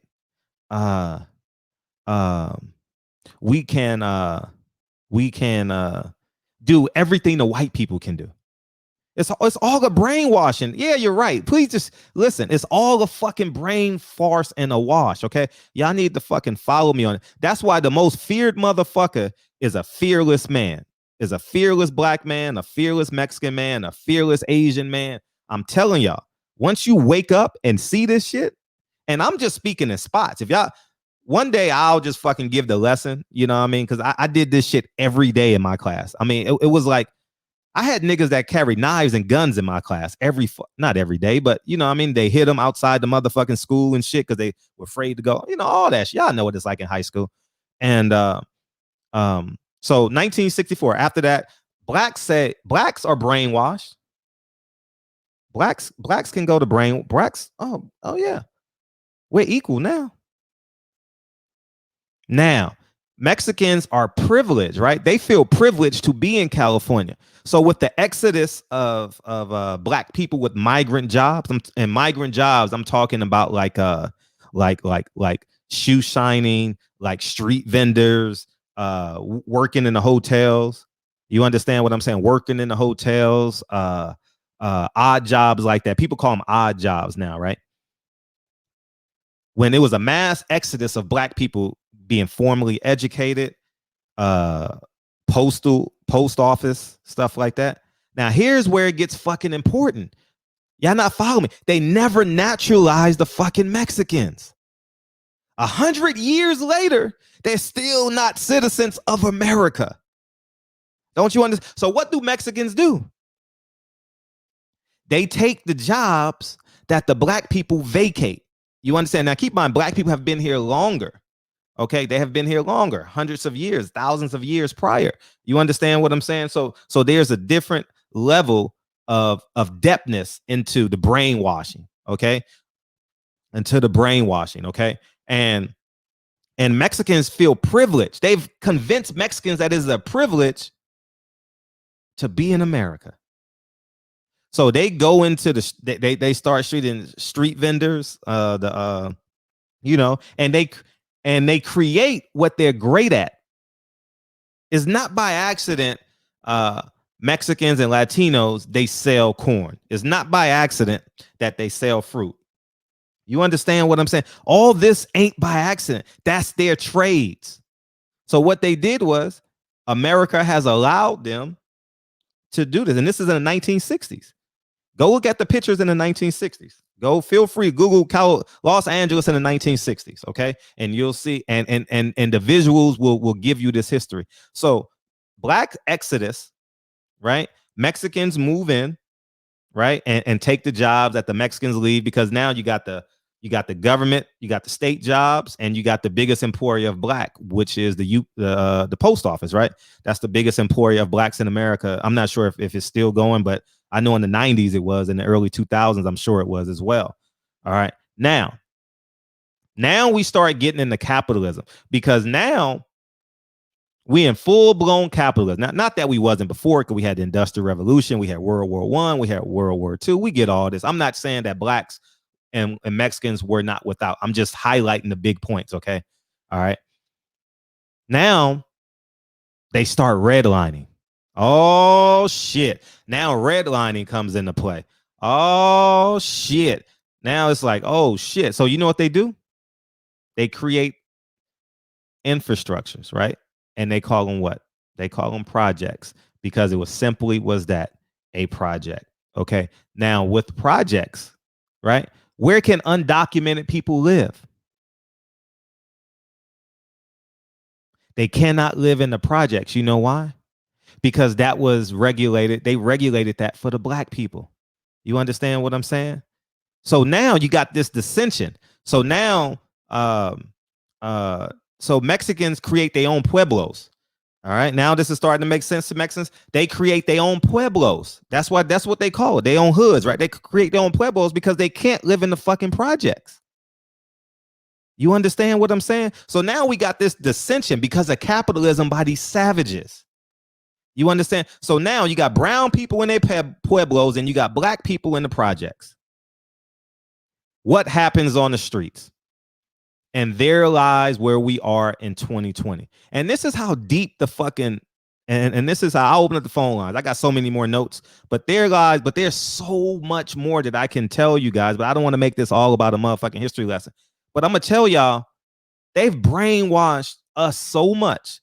We can do everything the white people can do. It's all a brainwashing. Yeah, you're right. Please just listen. It's all a fucking brain farce and a wash. Okay, y'all need to fucking follow me on it. That's why the most feared motherfucker is a fearless man. Is a fearless black man, a fearless Mexican man, a fearless Asian man. I'm telling y'all, once you wake up and see this shit, and I'm just speaking in spots. If y'all one day I'll just fucking give the lesson, you know what I mean? Because I did this shit every day in my class. I mean, it was like I had niggas that carried knives and guns in my class not every day, but you know what I mean? They hit them outside the motherfucking school and shit because they were afraid to go, you know, all that shit. Y'all know what it's like in high school. And so 1964, after that, blacks are brainwashed. Blacks can go to blacks. Oh yeah. We're equal now. Now, Mexicans are privileged, right? They feel privileged to be in California. So with the exodus of black people with migrant jobs, I'm talking about like shoe shining, like street vendors, working in the hotels. You understand what I'm saying? Working in the hotels, odd jobs like that. People call them odd jobs now, right? When it was a mass exodus of black people being formally educated, post office, stuff like that. Now, here's where it gets fucking important. Y'all not following me. They never naturalized the fucking Mexicans. 100 years later, they're still not citizens of America. Don't you understand? So what do Mexicans do? They take the jobs that the black people vacate. You understand? Now, keep in mind, black people have been here longer. Okay, they have been here longer, hundreds of years, thousands of years prior. You understand what I'm saying? So there's a different level of depthness into the brainwashing. Okay, into the brainwashing. Okay, and Mexicans feel privileged. They've convinced Mexicans that it is a privilege to be in America. So they go into they start shooting street vendors, you know, and they create what they're great at. It's not by accident. Mexicans and Latinos, they sell corn. It's not by accident that they sell fruit. You understand what I'm saying? All this ain't by accident. That's their trades. So what they did was America has allowed them to do this. And this is in the 1960s. Go look at the pictures in the 1960s. Go, feel free, Google Los Angeles in the 1960s, okay? And you'll see, and the visuals will give you this history. So Black exodus, right? Mexicans move in, right? And take the jobs that the Mexicans leave, because now you got the government, you got the state jobs, and you got the biggest employer of Black, which is the post office, right? That's the biggest employer of Blacks in America. I'm not sure if it's still going, but I know in the 90s it was. In the early 2000s, I'm sure it was as well. All right. Now we start getting into capitalism, because now we in full-blown capitalism. Not that we wasn't before, because we had the Industrial Revolution, we had World War I, we had World War II. We get all this. I'm not saying that Blacks and Mexicans were not without. I'm just highlighting the big points, okay? All right. Now they start redlining. Oh, shit. Now redlining comes into play. Oh, shit. Now it's like, oh, shit. So you know what they do? They create infrastructures, right? And they call them what? They call them projects, because it was that, a project. Okay. Now with projects, right? Where can undocumented people live? They cannot live in the projects. You know why? Because that was regulated. They regulated that for the Black people. You understand what I'm saying? So now you got this dissension. So now, so Mexicans create their own pueblos. All right. Now this is starting to make sense to Mexicans. They create their own pueblos. That's what they call it. Their own hoods, right? They create their own pueblos because they can't live in the fucking projects. You understand what I'm saying? So now we got this dissension because of capitalism by these savages. You understand? So now you got brown people in their pueblos and you got Black people in the projects. What happens on the streets? And there lies where we are in 2020. And this is how deep the fucking, and this is how I open up the phone lines. I got so many more notes, but there's so much more that I can tell you guys, but I don't want to make this all about a motherfucking history lesson. But I'm going to tell y'all, they've brainwashed us so much.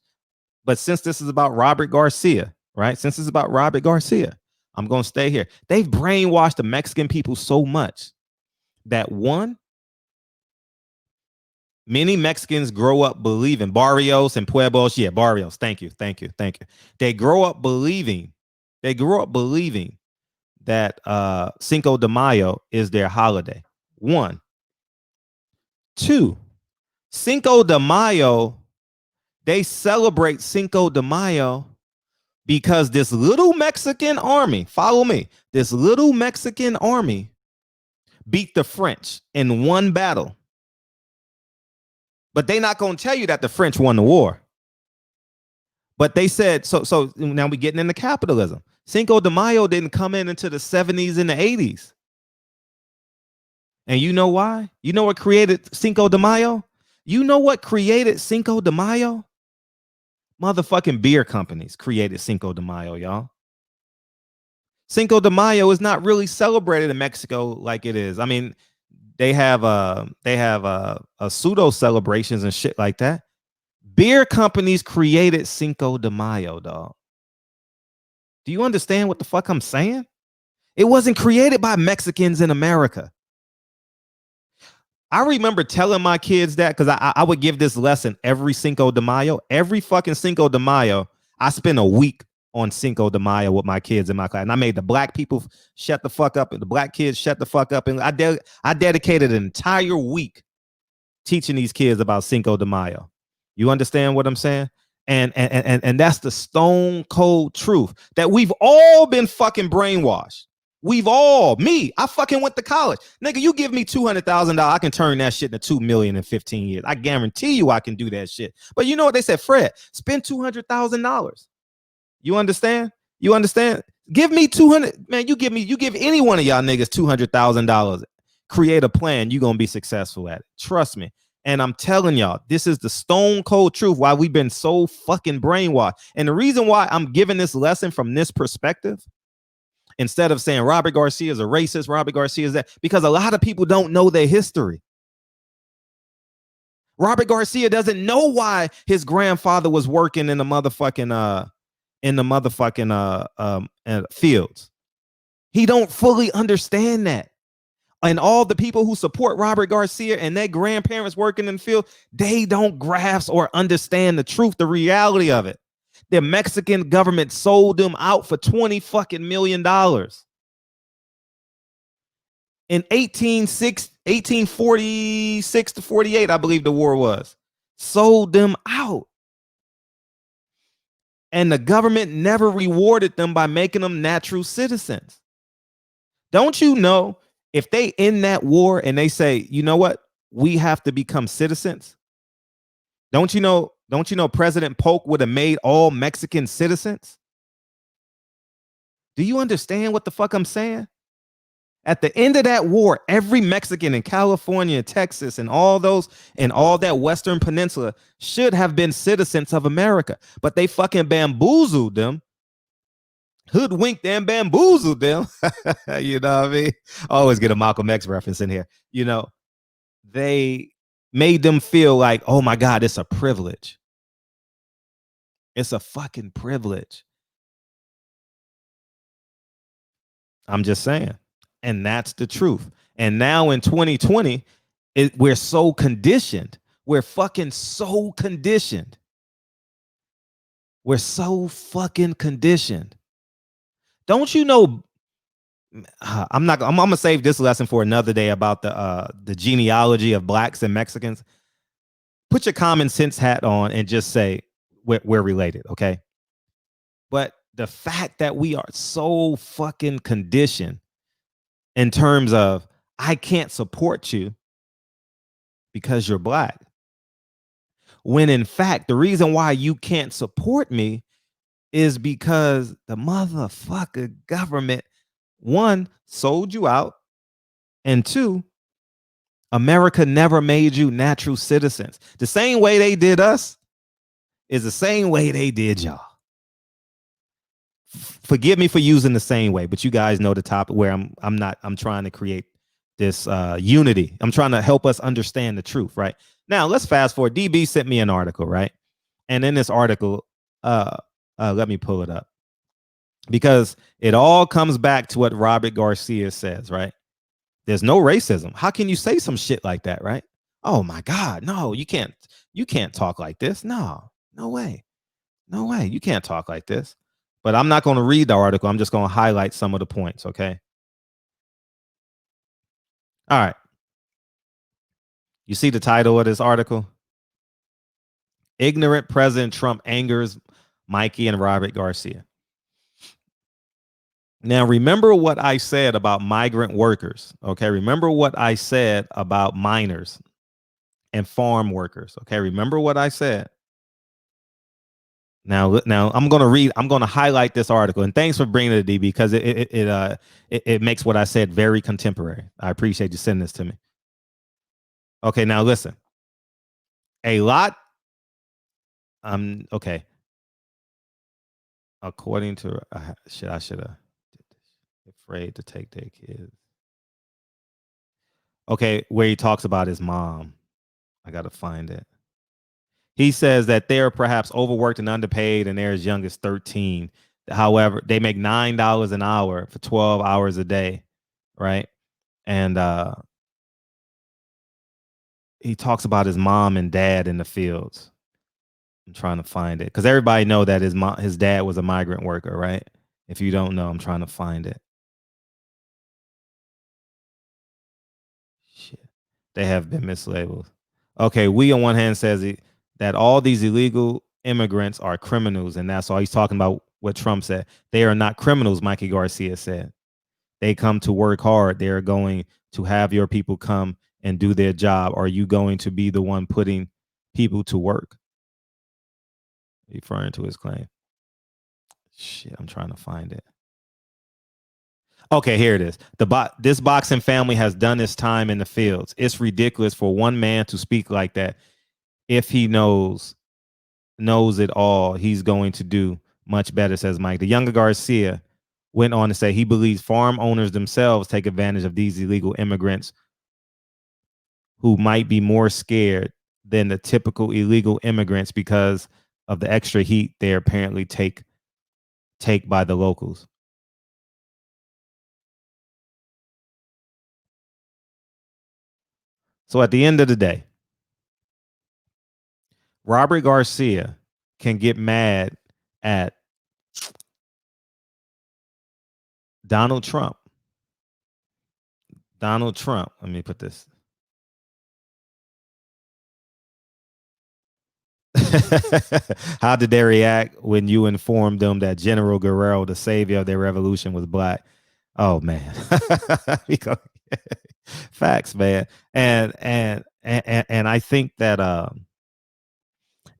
But since this is about Robert Garcia, right? Since it's about Robert Garcia, I'm going to stay here. They've brainwashed the Mexican people so much that many Mexicans grow up believing barrios and pueblos. Yeah, barrios. Thank you. They grow up believing that Cinco de Mayo is their holiday. 1. 2, Cinco de Mayo, they celebrate Cinco de Mayo because this little Mexican army, follow me, this little Mexican army beat the French in one battle. But they're not going to tell you that the French won the war. But they said, so now we're getting into capitalism. Cinco de Mayo didn't come into the 70s and the 80s. And you know why? You know what created Cinco de Mayo? You know what created Cinco de Mayo? Motherfucking beer companies created Cinco de Mayo, y'all. Cinco de Mayo is not really celebrated in Mexico like it is. I mean, they have a pseudo celebrations and shit like that. Beer companies created Cinco de Mayo, dog. Do you understand what the fuck I'm saying? It wasn't created by Mexicans in America. I remember telling my kids that, because I would give this lesson every Cinco de Mayo. Every fucking Cinco de Mayo, I spent a week on Cinco de Mayo with my kids in my class. And I made the Black people shut the fuck up and the Black kids shut the fuck up. And I dedicated an entire week teaching these kids about Cinco de Mayo. You understand what I'm saying? And that's the stone cold truth that we've all been fucking brainwashed. I fucking went to college. Nigga, you give me $200,000, I can turn that shit into $2 million in 15 years. I guarantee you I can do that shit. But you know what they said, Fred, spend $200,000. You understand? You understand? Give me 200, man. You give any one of y'all niggas $200,000. Create a plan. You're gonna be successful at it. Trust me. And I'm telling y'all, this is the stone cold truth why we've been so fucking brainwashed. And the reason why I'm giving this lesson from this perspective, instead of saying Robert Garcia is a racist, Robert Garcia is that, because a lot of people don't know their history. Robert Garcia doesn't know why his grandfather was working in the motherfucking fields. He don't fully understand that. And all the people who support Robert Garcia and their grandparents working in the field, they don't grasp or understand the truth, the reality of it. The Mexican government sold them out for $20 million. In 1846 to 48, I believe the war was. Sold them out. And the government never rewarded them by making them natural citizens. Don't you know, if they end that war and they say, you know what, we have to become citizens. Don't you know President Polk would have made all Mexican citizens? Do you understand what the fuck I'm saying? At the end of that war, every Mexican in California, Texas, and all that Western Peninsula should have been citizens of America, but they fucking bamboozled them. Hoodwinked and bamboozled them. You know what I mean? I always get a Malcolm X reference in here. You know, they made them feel like, oh my God, it's a privilege. It's a fucking privilege. I'm just saying. And that's the truth. And now in 2020, we're so conditioned. We're fucking so conditioned. We're so fucking conditioned. Don't you know? I'm gonna save this lesson for another day about the genealogy of blacks and Mexicans. Put your common sense hat on and just say we're related, okay? But the fact that we are so fucking conditioned in terms of I can't support you because you're black, when in fact the reason why you can't support me is because the motherfucker government, one, sold you out, and two, America never made you natural citizens. The same way they did us is the same way they did y'all. Forgive me for using the same way, but you guys know the topic where I'm trying to create this unity. I'm trying to help us understand the truth, right? Now, let's fast forward. DB sent me an article, right? And in this article, let me pull it up, because it all comes back to what Robert Garcia says, right? There's no racism. How can you say some shit like that, right? Oh my God, no, you can't talk like this. No way. You can't talk like this. But I'm not going to read the article. I'm just going to highlight some of the points, okay? All right. You see the title of this article? Ignorant President Trump angers Mikey and Robert Garcia. Now, remember what I said about migrant workers, okay? Remember what I said about miners and farm workers, okay? Remember what I said. Now I'm going to highlight this article, and thanks for bringing it to DB, because it makes what I said very contemporary. I appreciate you sending this to me. Okay, now listen. Okay. According to I should have afraid to take their kids. Okay, where he talks about his mom. I got to find it. He says that they're perhaps overworked and underpaid, and they're as young as 13. However, they make $9 an hour for 12 hours a day, right? And he talks about his mom and dad in the fields. I'm trying to find it, because everybody know that his dad was a migrant worker, right? If you don't know, I'm trying to find it. Shit, they have been mislabeled. Okay, we on one hand says that all these illegal immigrants are criminals, and that's all he's talking about. What Trump said, they are not criminals. Mikey Garcia said they come to work hard. They are going to have your people come and do their job. Are you going to be the one putting people to work? Referring to his claim. Shit, I'm trying to find it. Okay, here it is. This boxing family has done its time in the fields. It's ridiculous for one man to speak like that. If he knows it all, he's going to do much better, says Mike. The younger Garcia went on to say he believes farm owners themselves take advantage of these illegal immigrants who might be more scared than the typical illegal immigrants because of the extra heat they apparently take by the locals. So at the end of the day, Robert Garcia can get mad at Donald Trump. Let me put this. How did they react when you informed them that General Guerrero, the savior of their revolution, was black? Oh man. Facts, man. And I think that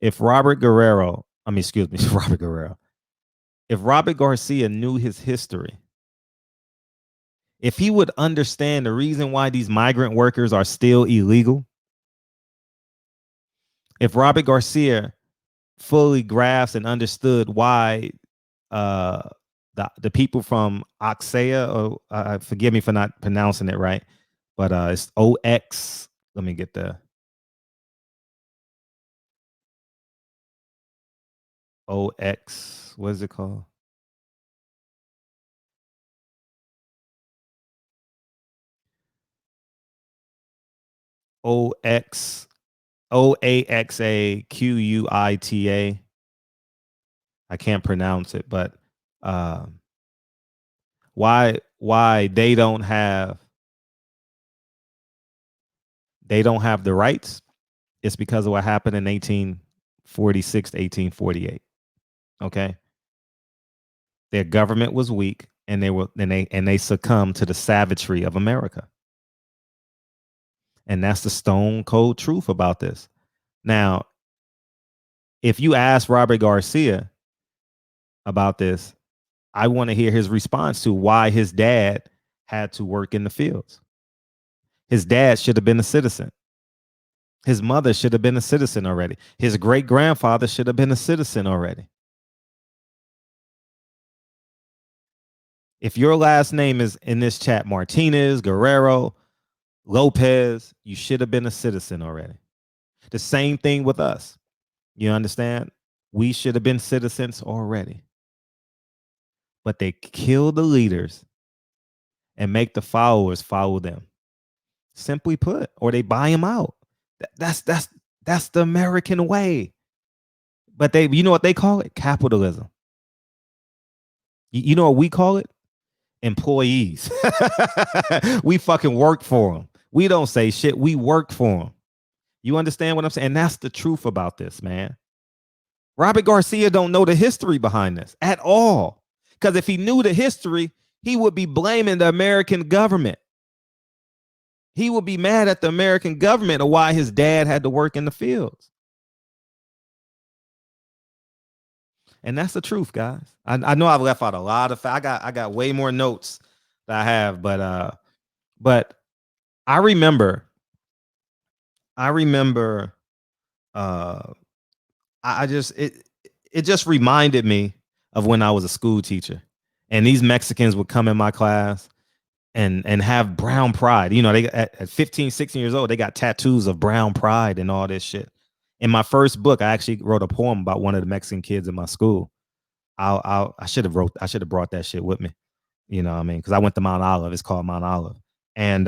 if Robert Garcia knew his history, if he would understand the reason why these migrant workers are still illegal, if Robert Garcia fully grasped and understood why the people from Oxea, or forgive me for not pronouncing it right, but it's OX. Let me get the OX. What is it called? OAXAQUITA. I can't pronounce it, but why they don't have the rights? It's because of what happened in 1846 to 1848. Okay, their government was weak, and they succumbed to the savagery of America. And that's the stone cold truth about this. Now, if you ask Robert Garcia about this, I want to hear his response to why his dad had to work in the fields. His dad should have been a citizen. His mother should have been a citizen already. His great grandfather should have been a citizen already. If your last name is in this chat, Martinez, Guerrero, Lopez, you should have been a citizen already. The same thing with us. You understand? We should have been citizens already. But they kill the leaders and make the followers follow them. Simply put, or they buy them out. That's the American way. But you know what they call it? Capitalism. You know what we call it? Employees. We fucking work for them. We don't say shit. We work for them. You understand what I'm saying? And that's the truth about this, man. Robert Garcia don't know the history behind this at all. Because if he knew the history, he would be blaming the American government. He would be mad at the American government of why his dad had to work in the fields. And that's the truth, guys. I know I've left out a lot of I got way more notes that I have, but I remember it just reminded me of when I was a school teacher, and these Mexicans would come in my class and have brown pride. You know, they at 15, 16 years old, they got tattoos of brown pride and all this shit. In my first book, I actually wrote a poem about one of the Mexican kids in my school. I should have brought that shit with me. You know what I mean? Because I went to Mount Olive. It's called Mount Olive. And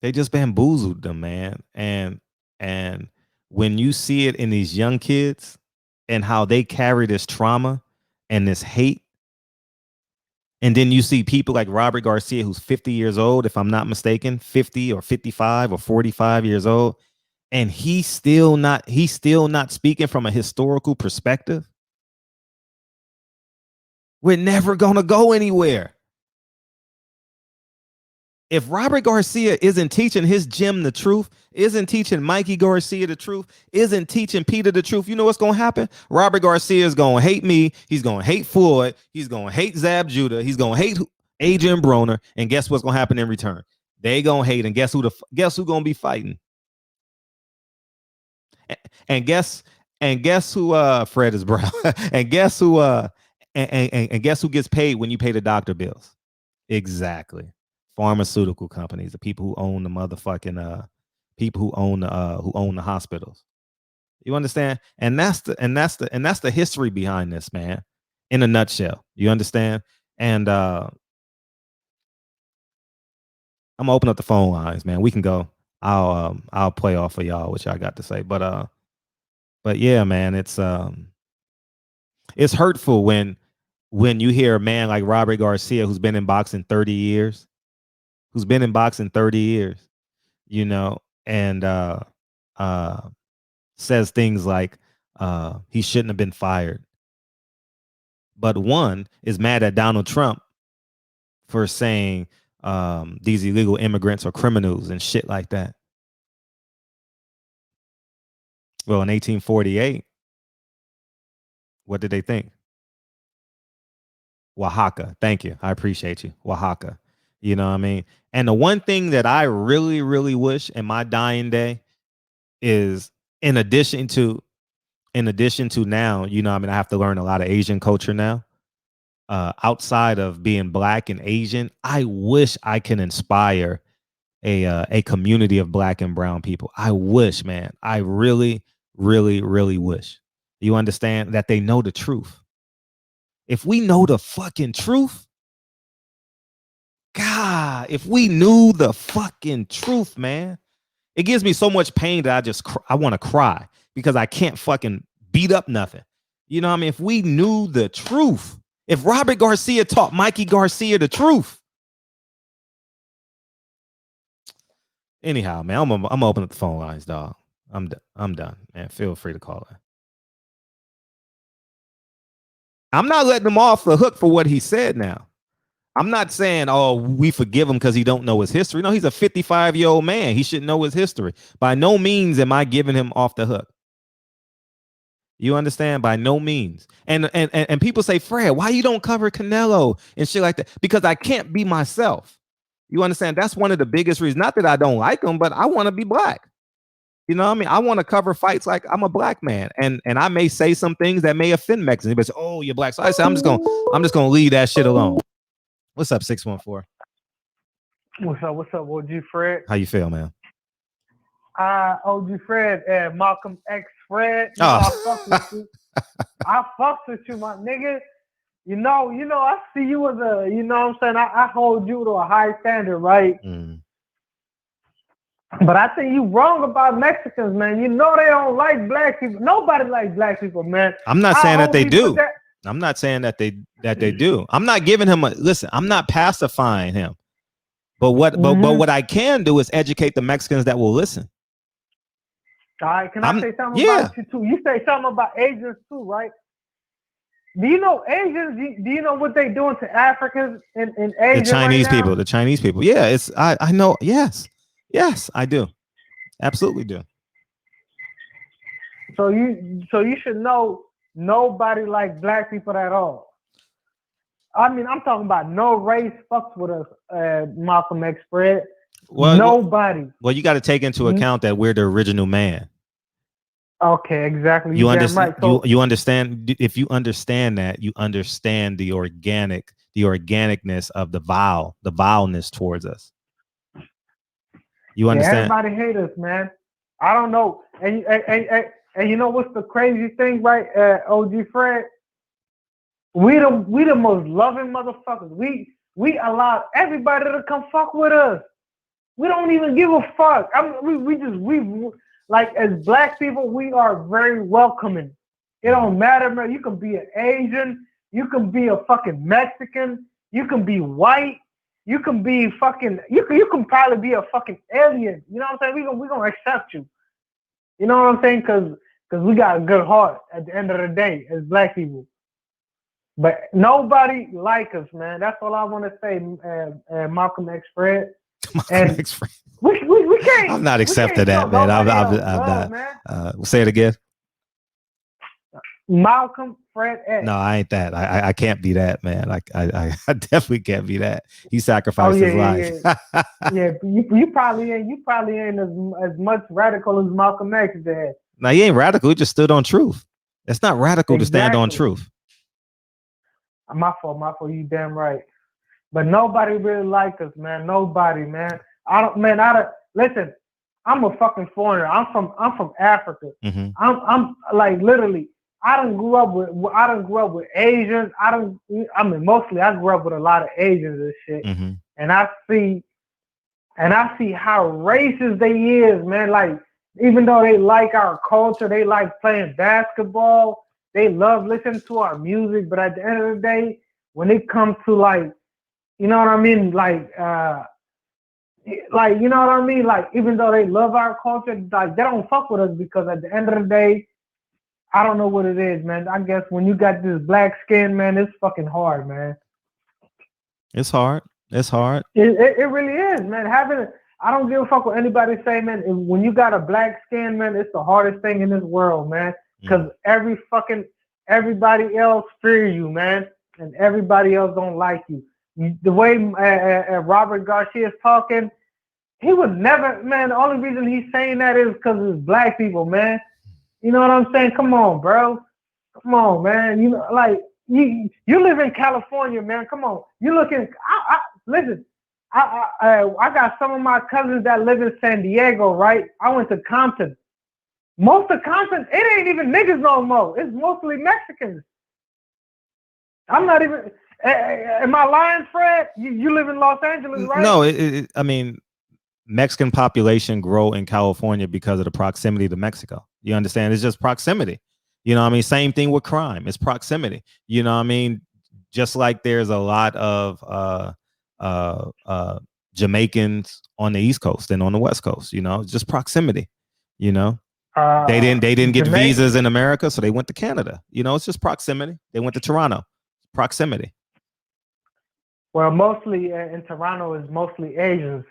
they just bamboozled them, man. And when you see it in these young kids and how they carry this trauma and this hate, And then you see people like Robert Garcia, who's 50 years old, if I'm not mistaken, 50 or 55 or 45 years old. And he's still not speaking from a historical perspective. We're never going to go anywhere. If Robert Garcia isn't teaching his gym the truth, isn't teaching Mikey Garcia the truth, isn't teaching Peter the truth, you know what's going to happen? Robert Garcia is going to hate me. He's going to hate Floyd. He's going to hate Zab Judah. He's going to hate Adrian Broner. And guess what's going to happen in return? They going to hate. And guess who going to be fighting? And guess who Fred is brown. And guess who and guess who gets paid when you pay the doctor bills? Exactly. Pharmaceutical companies, the people who own the motherfucking people who own the hospitals. You understand? And that's the history behind this, man. In a nutshell. You understand? And I'm gonna open up the phone lines, man. We can go. I'll play off of y'all what y'all got to say. But yeah, man, it's hurtful when you hear a man like Robert Garcia, who's been in boxing 30 years, you know, and says things like he shouldn't have been fired. But one is mad at Donald Trump for saying these illegal immigrants are criminals and shit like that. Well, in 1848, what did they think? Oaxaca. Thank you. I appreciate you. Oaxaca. You know what I mean? And the one thing that I really, really wish in my dying day is, in addition to now, you know, I mean, I have to learn a lot of Asian culture now. Outside of being Black and Asian, I wish I can inspire a community of Black and brown people. I wish, man. I really, really, really wish. You understand that they know the truth. If we know the fucking truth, God, if we knew the fucking truth, man, it gives me so much pain that I want to cry because I can't fucking beat up nothing. You know what I mean? If we knew the truth, if Robert Garcia taught Mikey Garcia the truth. Anyhow, man, I'm gonna open up the phone lines, dog. I'm done, man. Feel free to call in. I'm not letting him off the hook for what he said now. I'm not saying, oh, we forgive him because he don't know his history. No, he's a 55-year-old man. He should know his history. By no means am I giving him off the hook. You understand? By no means. And people say, Fred, why you don't cover Canelo and shit like that? Because I can't be myself. You understand? That's one of the biggest reasons. Not that I don't like him, but I want to be Black. You know what I mean? I want to cover fights like I'm a Black man, and I may say some things that may offend Mexicans. But say, oh, you're Black. So I say I'm just gonna leave that shit alone. What's up, 614? What's up, OG Fred? How you feel, man? OG Fred, Malcolm X Fred. I fucks with you, my nigga. You know, I see you as a, you know what I'm saying? I hold you to a high standard, right? Mm. But I think you wrong about Mexicans, man. You know they don't like Black people. Nobody likes Black people, man. I'm not saying that they do. I'm not saying that they do. I'm not giving him listen, I'm not pacifying him. But what I can do is educate the Mexicans that will listen. All right, can I say something about you too? You say something about Asians too, right? Do you know Asians? Do you know what they doing to Africans in Asia? The Chinese people. Yeah, I know. Yes, I do. Absolutely do. So you should know nobody likes Black people at all. I mean, I'm talking about no race fucks with us, Malcolm X Fred. Well, nobody. Well, you got to take into account that we're the original man. Okay, exactly. You understand? Right. So, you understand? If you understand that, you understand the organicness of the vileness towards us. You understand? Everybody hate us, man. I don't know. And you know what's the crazy thing, right? OG Fred, we the most loving motherfuckers. We allowed everybody to come fuck with us. We don't even give a fuck. I mean, we like, as Black people, we are very welcoming. It don't matter, man. You can be an Asian, you can be a fucking Mexican, You can be white. You can be fucking. You can probably be a fucking alien. You know what I'm saying? We gonna accept you. You know what I'm saying? Because we got a good heart at the end of the day as black people. But nobody like us, man. That's all I want to say, Malcolm X Fred. Malcolm X Fred. We can't. I'm not accepting that, man. I'm not. Man. Say it again. Malcolm Fred X. No, I ain't that. I can't be that, man. I definitely can't be that. He sacrificed his life. Yeah, you probably ain't. You probably ain't as much radical as Malcolm X did. No, he ain't radical. He just stood on truth. It's not radical to stand on truth. My fault. You damn right. But nobody really like us, man. Nobody, man. Listen, I'm a fucking foreigner. I'm from Africa. Mm-hmm. I'm like literally. I done grew up with Asians. Mostly I grew up with a lot of Asians and shit. Mm-hmm. And I see how racist they is, man. Like, even though they like our culture, they like playing basketball, they love listening to our music, but at the end of the day, when it comes to like, you know what I mean? Like, you know what I mean? Like, even though they love our culture, like they don't fuck with us because at the end of the day, I don't know what it is, man. I guess when you got this black skin, man, it's fucking hard, man. It's hard. It's hard. It really is, man. I don't give a fuck what anybody say, man. When you got a black skin, man, it's the hardest thing in this world, man. Because everybody else fear you, man, and everybody else don't like you. The way Robert Garcia is talking, he would never, man. The only reason he's saying that is because it's black people, man. You know what I'm saying? Come on, bro. Come on, man. You know, like you live in California, man. Come on. You looking? Listen. I got some of my cousins that live in San Diego, right? I went to Compton. Most of Compton, it ain't even niggas no more. It's mostly Mexicans. I'm not even. Am I lying, Fred? You live in Los Angeles, right? No, I mean, Mexican population grow in California because of the proximity to Mexico. You understand? It's just proximity. You know what I mean? Same thing with crime. It's proximity. You know what I mean? Just like there's a lot of Jamaicans on the East Coast and on the West Coast, you know, just proximity. You know, they didn't get visas in America, so they went to Canada. You know, it's just proximity. They went to Toronto. Proximity. Well, mostly in Toronto is mostly Asians.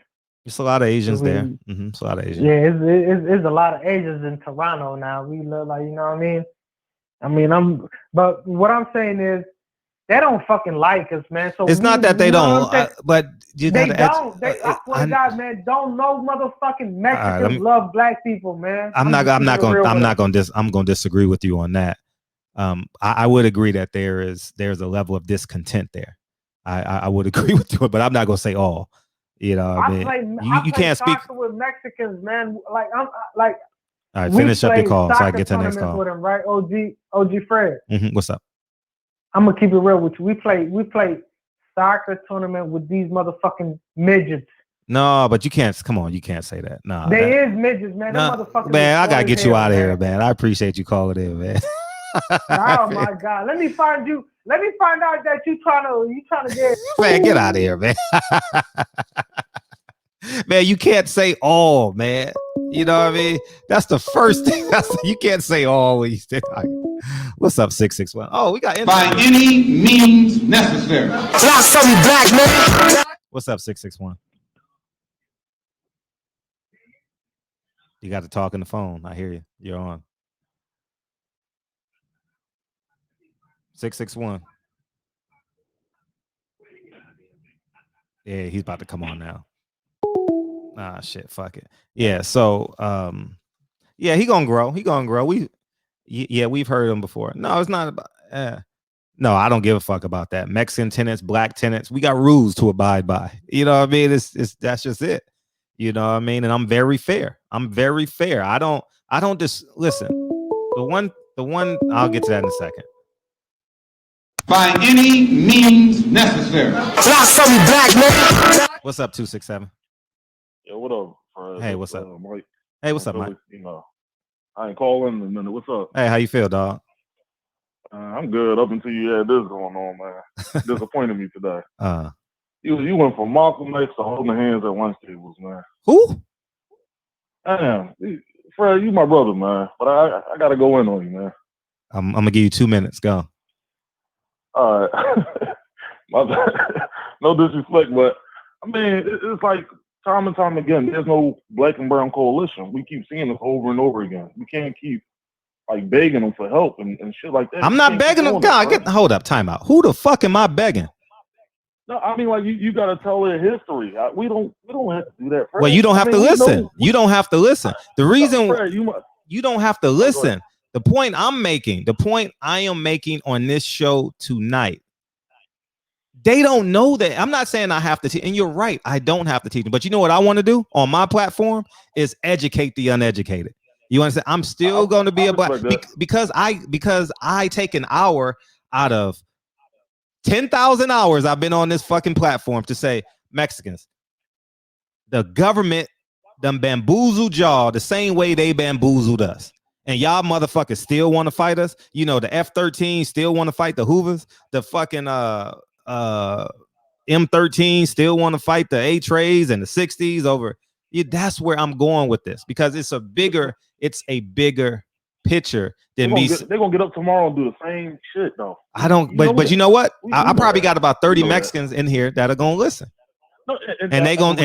It's a lot of Asians there. Mm-hmm. It's a lot of Asians. Yeah, it's a lot of Asians in Toronto now. We look like, you know what I mean? But what I'm saying is, they don't fucking like us, man. So it's not that they don't, but you they don't. I swear to God, man, don't know motherfucking Mexicans love black people, man. I'm gonna disagree with you on that. I would agree that there's a level of discontent there. I would agree with you, but I'm not gonna say all. You know, I mean, you can't speak with Mexicans, man. Like I'm like. All right, finish up your call so I get to the next call. With him, right? OG Fred. Mm-hmm. What's up? I'm gonna keep it real with you. We play soccer tournament with these motherfucking midgets. No, but you can't. Come on, you can't say that. No, they is midgets, man. Them motherfuckers. Man, I gotta get you out of here, man. I appreciate you calling in, man. Oh my God! Let me find out that you trying to get. Man, get out of here, man. Man, you can't say all, man. You know what I mean? That's the first thing. You can't say all when you say. What's up, 661? Oh, we got by any means necessary. Not some black man. What's up, 661? You got to talk on the phone. I hear you. You're on. 661. Yeah, he's about to come on now. Ah, shit, fuck it. Yeah, so yeah, he gonna grow. We've heard him before. No, it's not about no, I don't give a fuck about that. Mexican tenants, black tenants, we got rules to abide by. You know what I mean? It's that's just it. You know what I mean? And I'm very fair. I don't just listen. The one I'll get to that in a second. By any means necessary. Not some black man. What's up, 267? Yeah, what up? Hey, what's up? Mike. Hey, what's up, Mike? You know, I ain't calling in a minute. What's up? Hey, how you feel, dog? I'm good up until you had this going on, man. Disappointed me today. You went from Malcolm X to holding hands at lunch tables, man. Who? Damn, Fred, you my brother, man. But I gotta go in on you, man. I'm gonna give you 2 minutes. Go. All right. No disrespect, but I mean, it's like time and time again, there's no black and brown coalition. We keep seeing this over and over again. We can't keep like begging them for help and shit like that. I'm not begging them. God, hold up, time out. Who the fuck am I begging? No, I mean, like you gotta tell their history. We don't have to do that. Fred. Well, you don't have to listen. You don't have to listen. The reason Fred, you don't have to listen. The point I'm making, the point I am making on this show tonight, they don't know that. I'm not saying I have to teach, and you're right, I don't have to teach them. But you know what I want to do on my platform is educate the uneducated. You understand? I'm still going to be because I take an hour out of 10,000 hours I've been on this fucking platform to say, Mexicans, the government done bamboozled y'all the same way they bamboozled us. And y'all motherfuckers still want to fight us. You know, the F-13 still want to fight the Hoovers. The fucking M13 still want to fight the A-Trays and the 60s over. Yeah, that's where I'm going with this, because it's a bigger picture than me. They're gonna get up tomorrow and do the same shit though. I don't, but you know what? I probably got about 30 Mexicans in here that are gonna listen. No, and they gonna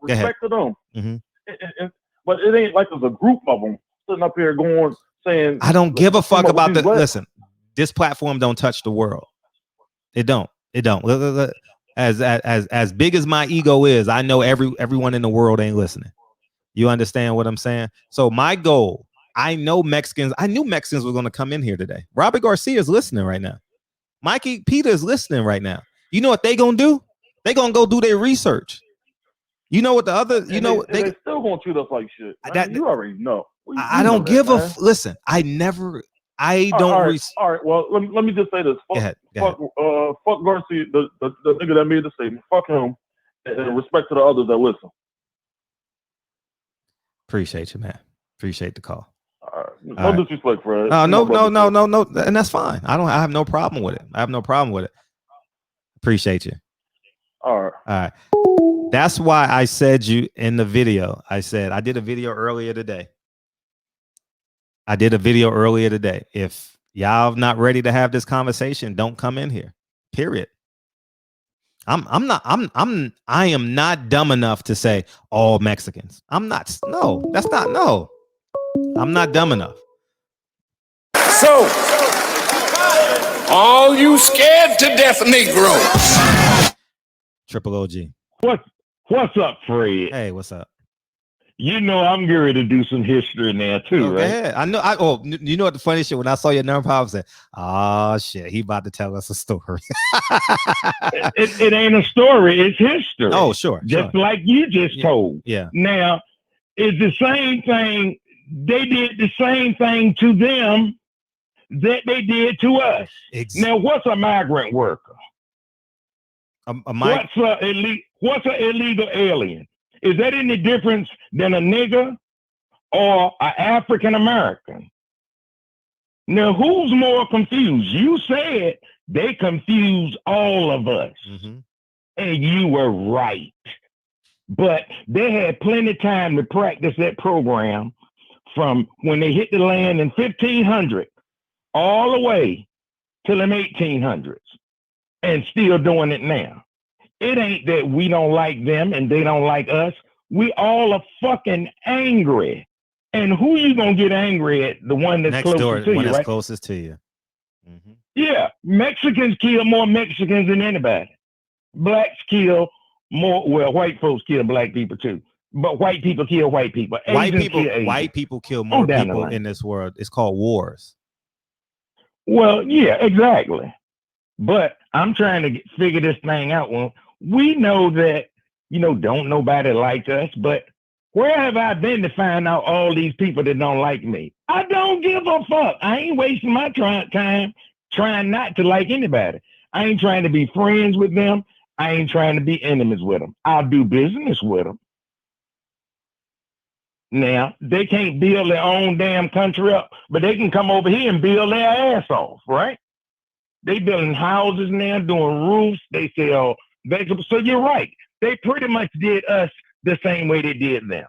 respect to them. Mm-hmm. But it ain't like there's a group of them sitting up here going saying, I don't give a fuck about the listen. This platform don't touch the world. It don't. As big as my ego is, I know everyone in the world ain't listening. You understand what I'm saying? So my goal, I knew Mexicans were going to come in here today. Robert Garcia is listening right now. Mikey Peter is listening right now. You know what they gonna do? They gonna go do their research. You know what the other, they still gonna treat us like shit. You already know. I don't give a listen. I don't. All right. Well, let me just say this. Fuck Garcia, the nigga that made the statement. Fuck him, and respect to the others that listen. Appreciate you, man. Appreciate the call. No disrespect, Fred. No, and that's fine. I have no problem with it. Appreciate you. All right. That's why I said you in the video. I said I did a video earlier today. If y'all not ready to have this conversation, don't come in here. Period. I am not dumb enough to say all Mexicans. I'm not dumb enough. So, all you scared to death Negroes. Triple OG. What's up, Fred? Hey, what's up? You know I'm going to do some history now too, right? Ahead. I know. You know what the funny shit? When I saw your number, I said, "Oh shit, he about to tell us a story." it ain't a story; it's history. Oh, sure. Just like you just told. Yeah. Now, it's the same thing. They did the same thing to them that they did to us. Now, what's a migrant worker? What's an illegal alien? Is that any difference than a nigger or an African American? Now, who's more confused? You said they confused all of us. Mm-hmm. And you were right. But they had plenty of time to practice that program from when they hit the land in 1500 all the way till the 1800s and still doing it now. It ain't that we don't like them and they don't like us. We all are fucking angry. And who you gonna get angry at? The one that's closest to you, right? Closest to you. Mm-hmm. Yeah, Mexicans kill more Mexicans than anybody. Blacks kill more. Well, white folks kill black people too, but white people kill white people. White people kill more people in this world. It's called wars. Well, yeah, exactly. But I'm trying to figure this thing out. Well, we know that, don't nobody like us, but where have I been to find out all these people that don't like me? I don't give a fuck. I ain't wasting my time trying not to like anybody. I ain't trying to be friends with them. I ain't trying to be enemies with them. I'll do business with them. Now, they can't build their own damn country up, but they can come over here and build their ass off, right? They building houses now, doing roofs. They sell vegetables. So you're right. They pretty much did us the same way they did them.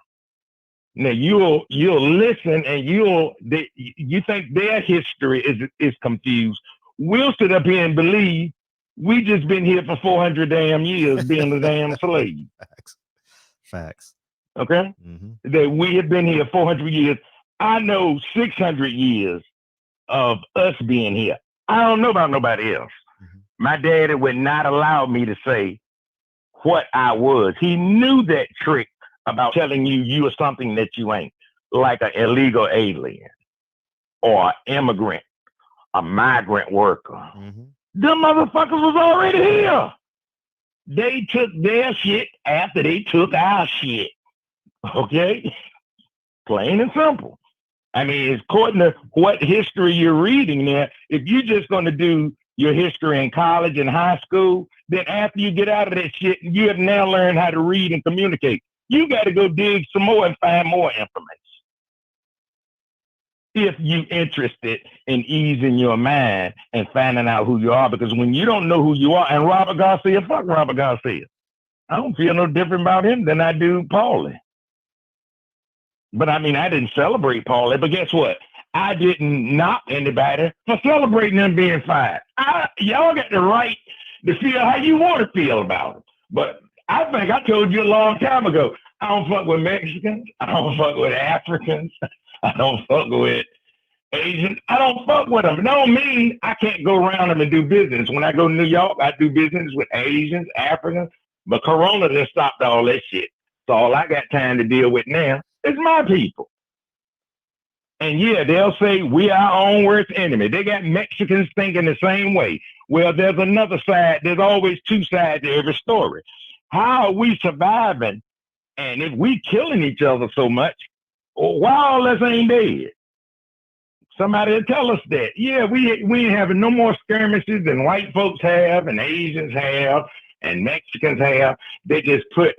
Now you'll listen and you think their history is confused. We'll sit up here and believe we just been here for 400 damn years being a damn slave. Facts. Okay? Mm-hmm. That we have been here 400 years. I know 600 years of us being here. I don't know about nobody else. Mm-hmm. My daddy would not allow me to say what I was. He knew that trick about telling you are something that you ain't, like an illegal alien or an immigrant, a migrant worker. Mm-hmm. Them motherfuckers was already here. They took their shit after they took our shit. Okay? Plain and simple. I mean, it's according to what history you're reading there. If you're just going to do your history in college and high school, then after you get out of that shit, you have now learned how to read and communicate. You got to go dig some more and find more information. If you're interested in easing your mind and finding out who you are, because when you don't know who you are, and Robert Garcia, fuck Robert Garcia. I don't feel no different about him than I do Paulie. But I mean, I didn't celebrate Paulie, but guess what? I didn't knock anybody for celebrating them being fired. Y'all got the right to feel how you want to feel about it. But I think I told you a long time ago, I don't fuck with Mexicans. I don't fuck with Africans. I don't fuck with Asians. I don't fuck with them. It don't mean I can't go around them and do business. When I go to New York, I do business with Asians, Africans. But Corona just stopped all that shit. So all I got time to deal with now is my people. And yeah, they'll say we are our own worst enemy. They got Mexicans thinking the same way. Well, there's another side. There's always two sides to every story. How are we surviving? And if we killing each other so much, why all us ain't dead? Somebody will tell us that. Yeah, we ain't having no more skirmishes than white folks have and Asians have and Mexicans have. They just put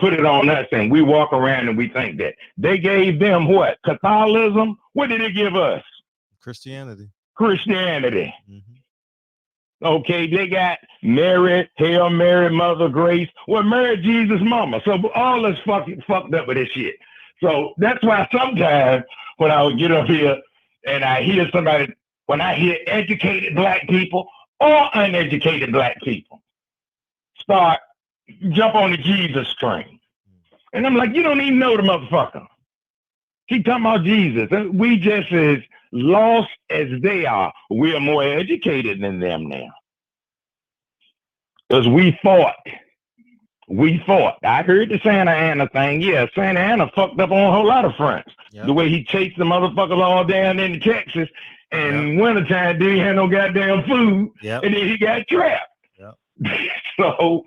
it on us and we walk around and we think that. They gave them what? Catholicism? What did they give us? Christianity. Mm-hmm. Okay, they got Mary, Hail Mary, Mother Grace. Well, Mary, Jesus, Mama. So all us fucked up with this shit. So that's why sometimes when I would get up here and I hear somebody, when I hear educated black people or uneducated black people jump on the Jesus train. And I'm like, you don't even know the motherfucker. Keep talking about Jesus. We just as lost as they are. We are more educated than them now. Because we fought. I heard the Santa Ana thing. Yeah, Santa Ana fucked up on a whole lot of fronts. Yep. The way he chased the motherfuckers all down into Texas. And wintertime, didn't have no goddamn food. Yep. And then he got trapped. Yep. So,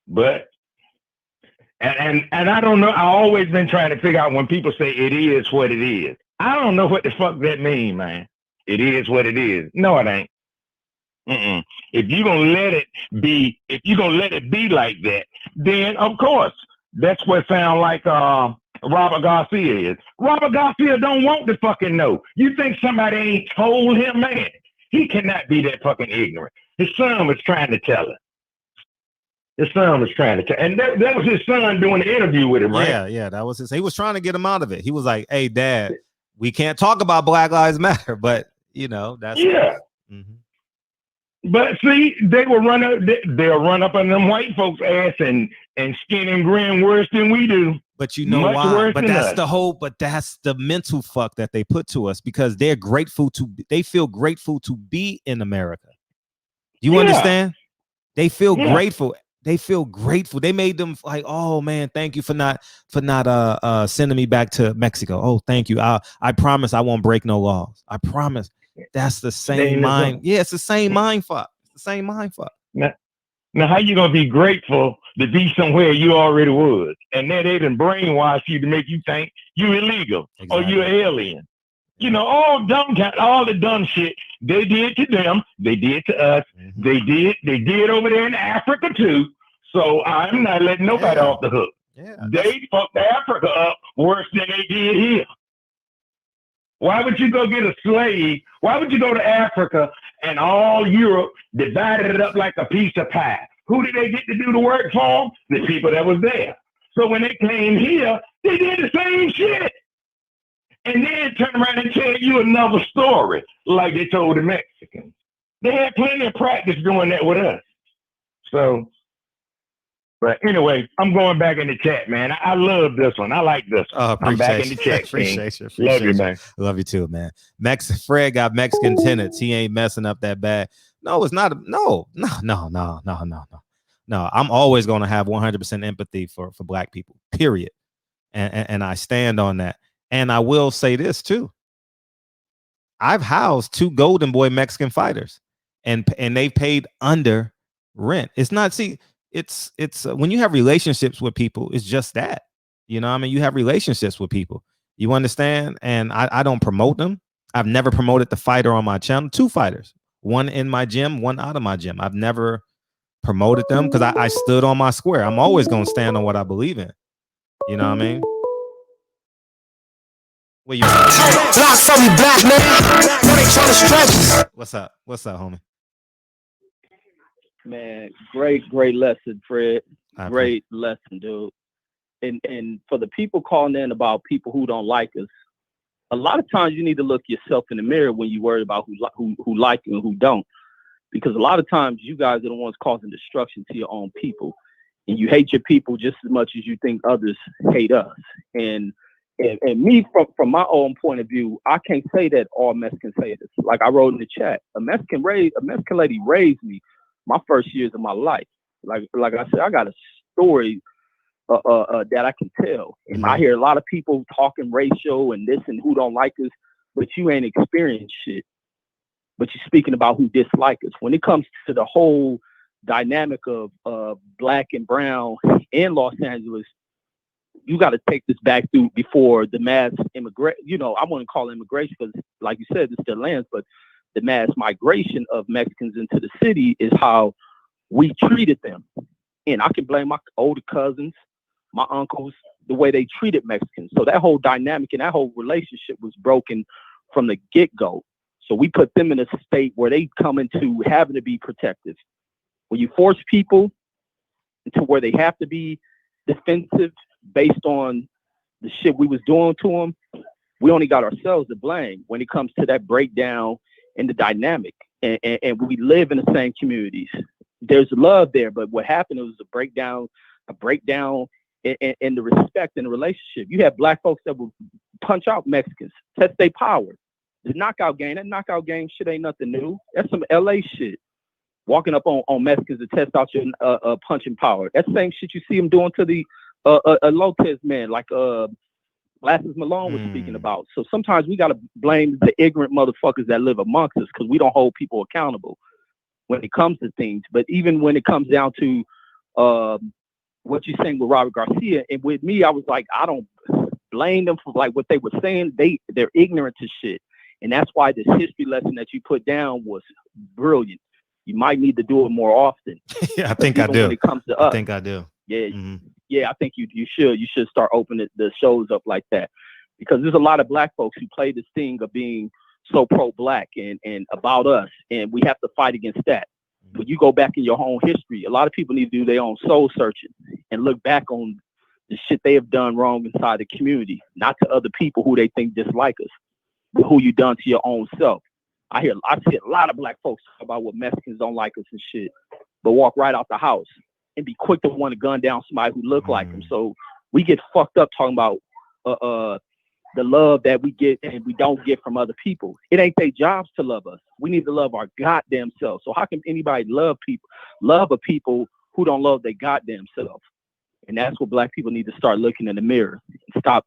but, and I don't know. I've always been trying to figure out when people say it is what it is. I don't know what the fuck that mean, man. It is what it is. No, it ain't. If you're gonna let it be like that, then of course that's what sound like Robert Garcia is. Robert Garcia don't want to fucking know. You think somebody ain't told him, man? He cannot be that fucking ignorant. His son was trying to tell him. And that was his son doing the interview with him, right? Yeah, that was his. He was trying to get him out of it. He was like, "Hey, Dad, we can't talk about Black Lives Matter," but you know that's Mm-hmm. But see, they'll run up on them white folks' ass and skin and grin worse than we do. But you know why? But that's the mental fuck that they put to us because they feel grateful to be in America. You understand? They feel grateful. They feel grateful. They made them like, oh man, thank you for not sending me back to Mexico. Oh, thank you. I promise I won't break no laws. I promise. That's the same mind. Yeah, it's the same mind fuck. It's the same mind fuck. Now how you gonna be grateful to be somewhere you already was? And then they done brainwash you to make you think you illegal or you an alien. You know, all the dumb shit they did to them, they did to us. Mm-hmm. They did over there in Africa too. So I'm not letting nobody off the hook. Yeah, they fucked Africa up worse than they did here. Why would you go get a slave? Why would you go to Africa and all Europe divided it up like a piece of pie? Who did they get to do the work for? The people that was there. So when they came here, they did the same shit. And then turn around and tell you another story like they told the Mexicans. They had plenty of practice doing that with us. So, but anyway, I'm going back in the chat, man. I love this one. I like this one. I'm back in the chat. Appreciate you. Love you, man. Love you too, man. Fred got Mexican tenants. He ain't messing up that bad. No, it's not. No. I'm always going to have 100% empathy for black people, period. And I stand on that. And I will say this too. I've housed 2 Golden Boy Mexican fighters and they paid under rent. It's not, see, it's when you have relationships with people, it's just that, you know what I mean? You have relationships with people, you understand? And I don't promote them. I've never promoted the fighter on my channel. 2 fighters, one in my gym, one out of my gym. I've never promoted them because I stood on my square. I'm always going to stand on what I believe in. You know what I mean? Where you black man. What's up? What's up, homie? Man, great lesson, Fred. Great lesson, dude. And for the people calling in about people who don't like us, a lot of times you need to look yourself in the mirror when you worry about who like you and who don't. Because a lot of times you guys are the ones causing destruction to your own people. And you hate your people just as much as you think others hate us. And me, from my own point of view, I can't say that all Mexicans say this. Like I wrote in the chat, a Mexican lady raised me my first years of my life. Like I said, I got a story that I can tell. And I hear a lot of people talking racial and this and who don't like us, but you ain't experienced shit. But you're speaking about who dislike us. When it comes to the whole dynamic of black and brown in Los Angeles, you got to take this back through before the mass immigration. You know, I wouldn't call it immigration because, like you said, it's still lands, but the mass migration of Mexicans into the city is how we treated them. And I can blame my older cousins, my uncles, the way they treated Mexicans. So that whole dynamic and that whole relationship was broken from the get-go. So we put them in a state where they come into having to be protective. When you force people into where they have to be defensive based on the shit we was doing to them, we only got ourselves to blame when it comes to that breakdown in the dynamic. And we live in the same communities. There's love there, but what happened was a breakdown in the respect in the relationship. You have black folks that will punch out Mexicans, test their power. The knockout game, that knockout game shit ain't nothing new. That's some LA shit. Walking up on Mexicans to test out your punching power. That same shit you see them doing to the Lopez man, like Glasses Malone was speaking about. So sometimes we got to blame the ignorant motherfuckers that live amongst us because we don't hold people accountable when it comes to things. But even when it comes down to what you're saying with Robert Garcia, and with me, I was like, I don't blame them for like what they were saying. They're ignorant to shit. And that's why this history lesson that you put down was brilliant. You might need to do it more often. Yeah, I think I do. When it comes to us, I think I do. Yeah, yeah, I think you should. You should start opening the shows up like that, because there's a lot of black folks who play this thing of being so pro-black and about us, and we have to fight against that. When you go back in your own history, a lot of people need to do their own soul searching and look back on the shit they have done wrong inside the community, not to other people who they think dislike us, but who you done to your own self. I see a lot of black folks talk about what Mexicans don't like us and shit, but walk right out the house and be quick to want to gun down somebody who look like them. So we get fucked up talking about the love that we get and we don't get from other people. It ain't their jobs to love us. We need to love our goddamn selves. So how can anybody love a people who don't love their goddamn self? And that's what black people need to start looking in the mirror and stop.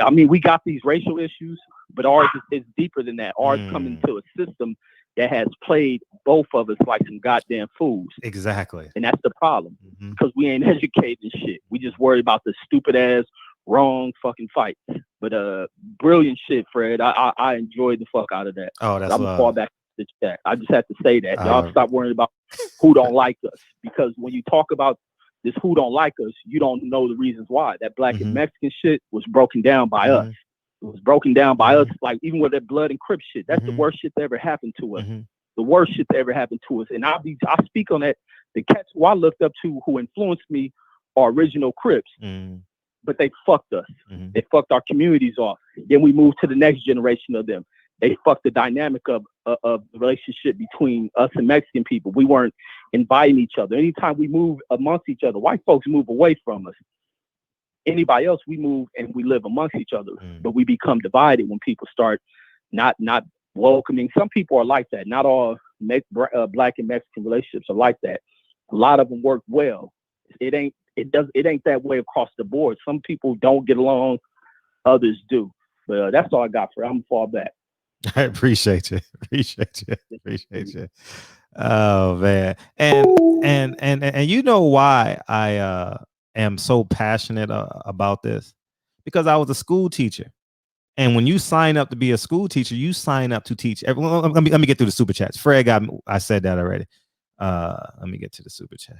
I mean, we got these racial issues, but ours is deeper than that. Ours come into a system that has played both of us like some goddamn fools. Exactly. And that's the problem, because we ain't educated and shit. We just worry about the stupid ass wrong fucking fights. But brilliant shit, Fred. I enjoyed the fuck out of that. Oh, that's I'm gonna fall back to that. I just have to say that. Y'all stop worrying about who don't like us, because when you talk about this who don't like us, you don't know the reasons why. That black and Mexican shit was broken down by us. It was broken down by us, like even with that blood and Crip shit. That's the worst shit that ever happened to us. The worst shit that ever happened to us. And I'll speak on that. The cats who I looked up to who influenced me are original Crips. But they fucked us. They fucked our communities off. Then we moved to the next generation of them. They fucked the dynamic of the relationship between us and Mexican people. We weren't inviting each other. Anytime we move amongst each other, white folks move away from us. Anybody else, we move and we live amongst each other. But we become divided when people start not welcoming. Some people are like that. Not all black and Mexican relationships are like that. A lot of them work well. It ain't that way across the board. Some people don't get along, others do. But that's all I got for it. I'm gonna fall back. I appreciate you. Oh man. And you know why I am so passionate about this? Because I was a school teacher. And when you sign up to be a school teacher, you sign up to teach everyone. Let me get through the super chats. Fred I said that already. Let me get to the super chat.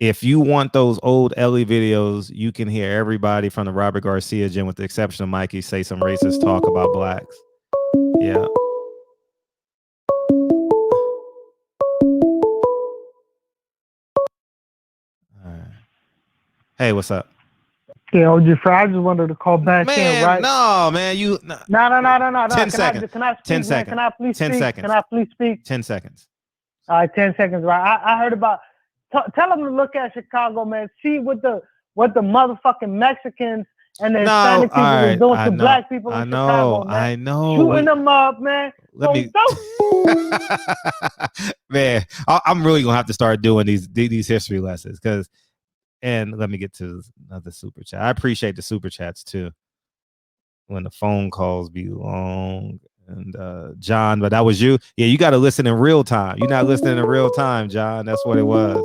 If you want those old Ellie videos, you can hear everybody from the Robert Garcia gym, with the exception of Mikey, say some racist talk about blacks. Yeah. All right. Hey, what's up? Yeah, OG Fred, I just wanted to call back in, right? No, man, you. No. 10 seconds. Can I speak, 10 man? seconds. Can I please 10 speak? seconds. Can I please speak? 10 seconds. All right, 10 seconds, right? I heard about. Tell them to look at Chicago, man. See what the motherfucking Mexicans and the Hispanic people are doing to black people in Chicago, man. I know. Shooting them up, man. Man, I'm really gonna have to start doing these history lessons and let me get to another super chat. I appreciate the super chats too. When the phone calls be long. And John, but that was you. Yeah, you got to listen in real time. You're not listening in real time, John. That's what it was.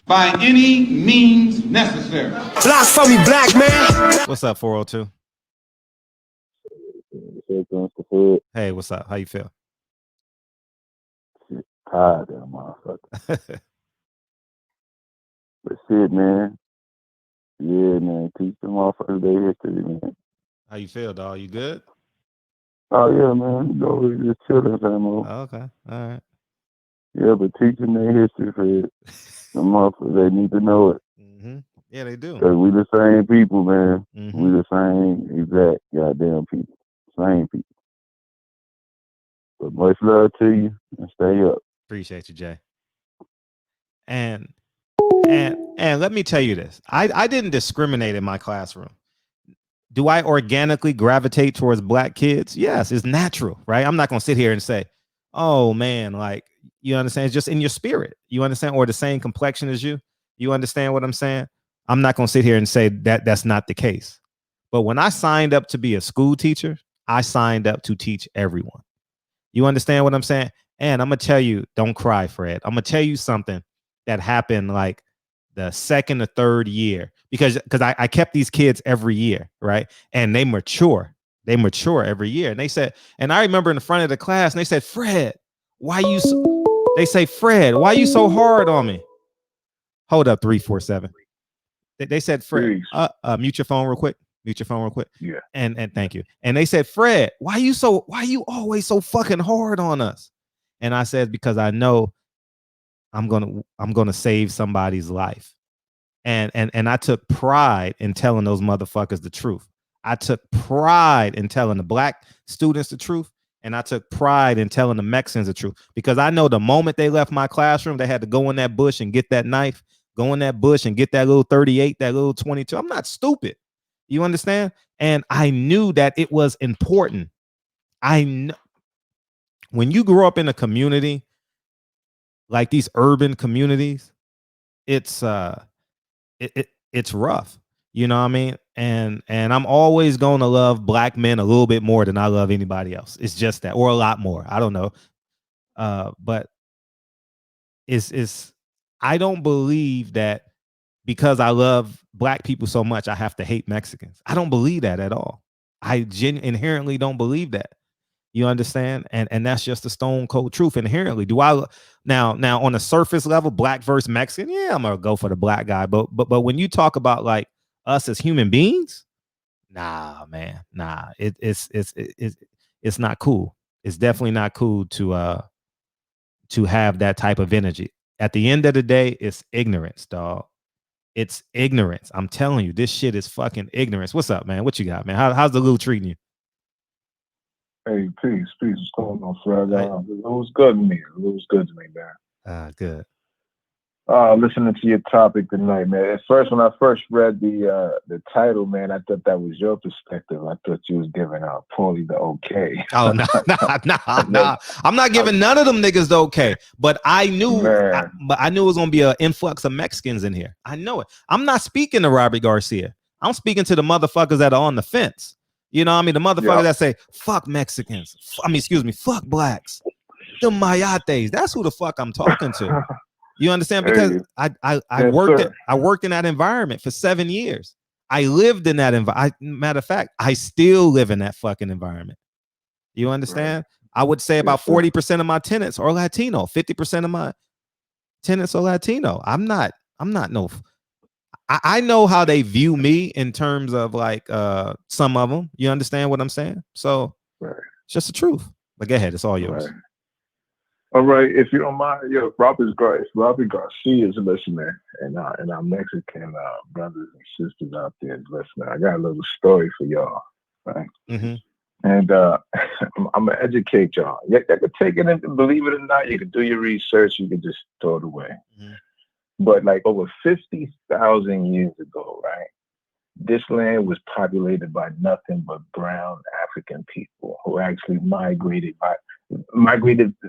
By any means necessary. Blasphemy, black man. What's up, 402? Hey, what's up? How you feel? Tired, that motherfucker. But shit, man. Yeah, man. Teach them motherfuckers their history, man. How you feel, dog? You good? Oh yeah, man. You know, we just chilling, famo. Oh, okay, all right. Yeah, but teaching their history for it, the motherfuckers, they need to know it. Yeah, they do. Cause we the same people, man. We the same exact goddamn people, same people. But much love to you, and stay up. Appreciate you, Jay. And let me tell you this: I didn't discriminate in my classroom. Do I organically gravitate towards black kids? Yes, it's natural, right? I'm not gonna sit here and say, "Oh man," like, you understand? It's just in your spirit. You understand? Or the same complexion as you. You understand what I'm saying? I'm not gonna sit here and say that that's not the case. But when I signed up to be a school teacher, I signed up to teach everyone. You understand what I'm saying? And I'm gonna tell you, don't cry, Fred. I'm gonna tell you something that happened like the second or third year, because I kept these kids every year, right? And they mature every year. And they said, and I remember in the front of the class, and they said, Fred, why you so hard on me? Hold up, 347. They said, Fred, mute your phone real quick. Yeah. And thank you. And they said, Fred, why you always so fucking hard on us? And I said, because I know I'm gonna save somebody's life. And I took pride in telling those motherfuckers the truth. I took pride in telling the black students the truth. And I took pride in telling the Mexicans the truth, because I know the moment they left my classroom, they had to go in that bush and get that knife, go in that bush and get that little 38, that little 22. I'm not stupid. You understand? And I knew that it was important. I know when you grow up in a community like these urban communities, it's rough. You know what I mean? And I'm always going to love black men a little bit more than I love anybody else. It's just that, or a lot more. I don't know. But I don't believe that because I love black people so much, I have to hate Mexicans. I don't believe that at all. I inherently don't believe that. You understand? And that's just the stone cold truth inherently. Do I now on the surface level, black versus Mexican? Yeah, I'm gonna go for the black guy. But when you talk about like us as human beings, nah, man, nah. It's not cool. It's definitely not cool to have that type of energy. At the end of the day, it's ignorance, dog. It's ignorance. I'm telling you, this shit is fucking ignorance. What's up, man? What you got, man? How's the Lou treating you? Hey, peace. What's going on, Fred? It was good to me. It was good to me, man. Good. Listening to your topic tonight, man. At first, when I first read the title, man, I thought that was your perspective. I thought you was giving Paulie the okay. Oh, nah. I'm not giving none of them niggas the okay. But I knew, it was gonna be an influx of Mexicans in here. I know it. I'm not speaking to Robert Garcia. I'm speaking to the motherfuckers that are on the fence. You know what I mean? The motherfuckers that say, fuck Mexicans. Fuck blacks. The Mayates. That's who the fuck I'm talking to. You understand? Because I worked in that environment for 7 years. I lived in that environment. Matter of fact, I still live in that fucking environment. You understand? Right. I would say about 40% of my tenants are Latino. 50% of my tenants are Latino. I'm not no. I know how they view me in terms of like some of them. You understand what I'm saying? So it's just the truth. But go ahead, it's all yours. Right. All right, if you don't mind, Robert Garcia is listening, and our Mexican brothers and sisters out there is listening. I got a little story for y'all, right? Mm-hmm. And I'm gonna educate y'all. You can take it and believe it or not. You can do your research. You can just throw it away. Mm-hmm. But like over 50,000 years ago, right? This land was populated by nothing but brown African people who actually migrated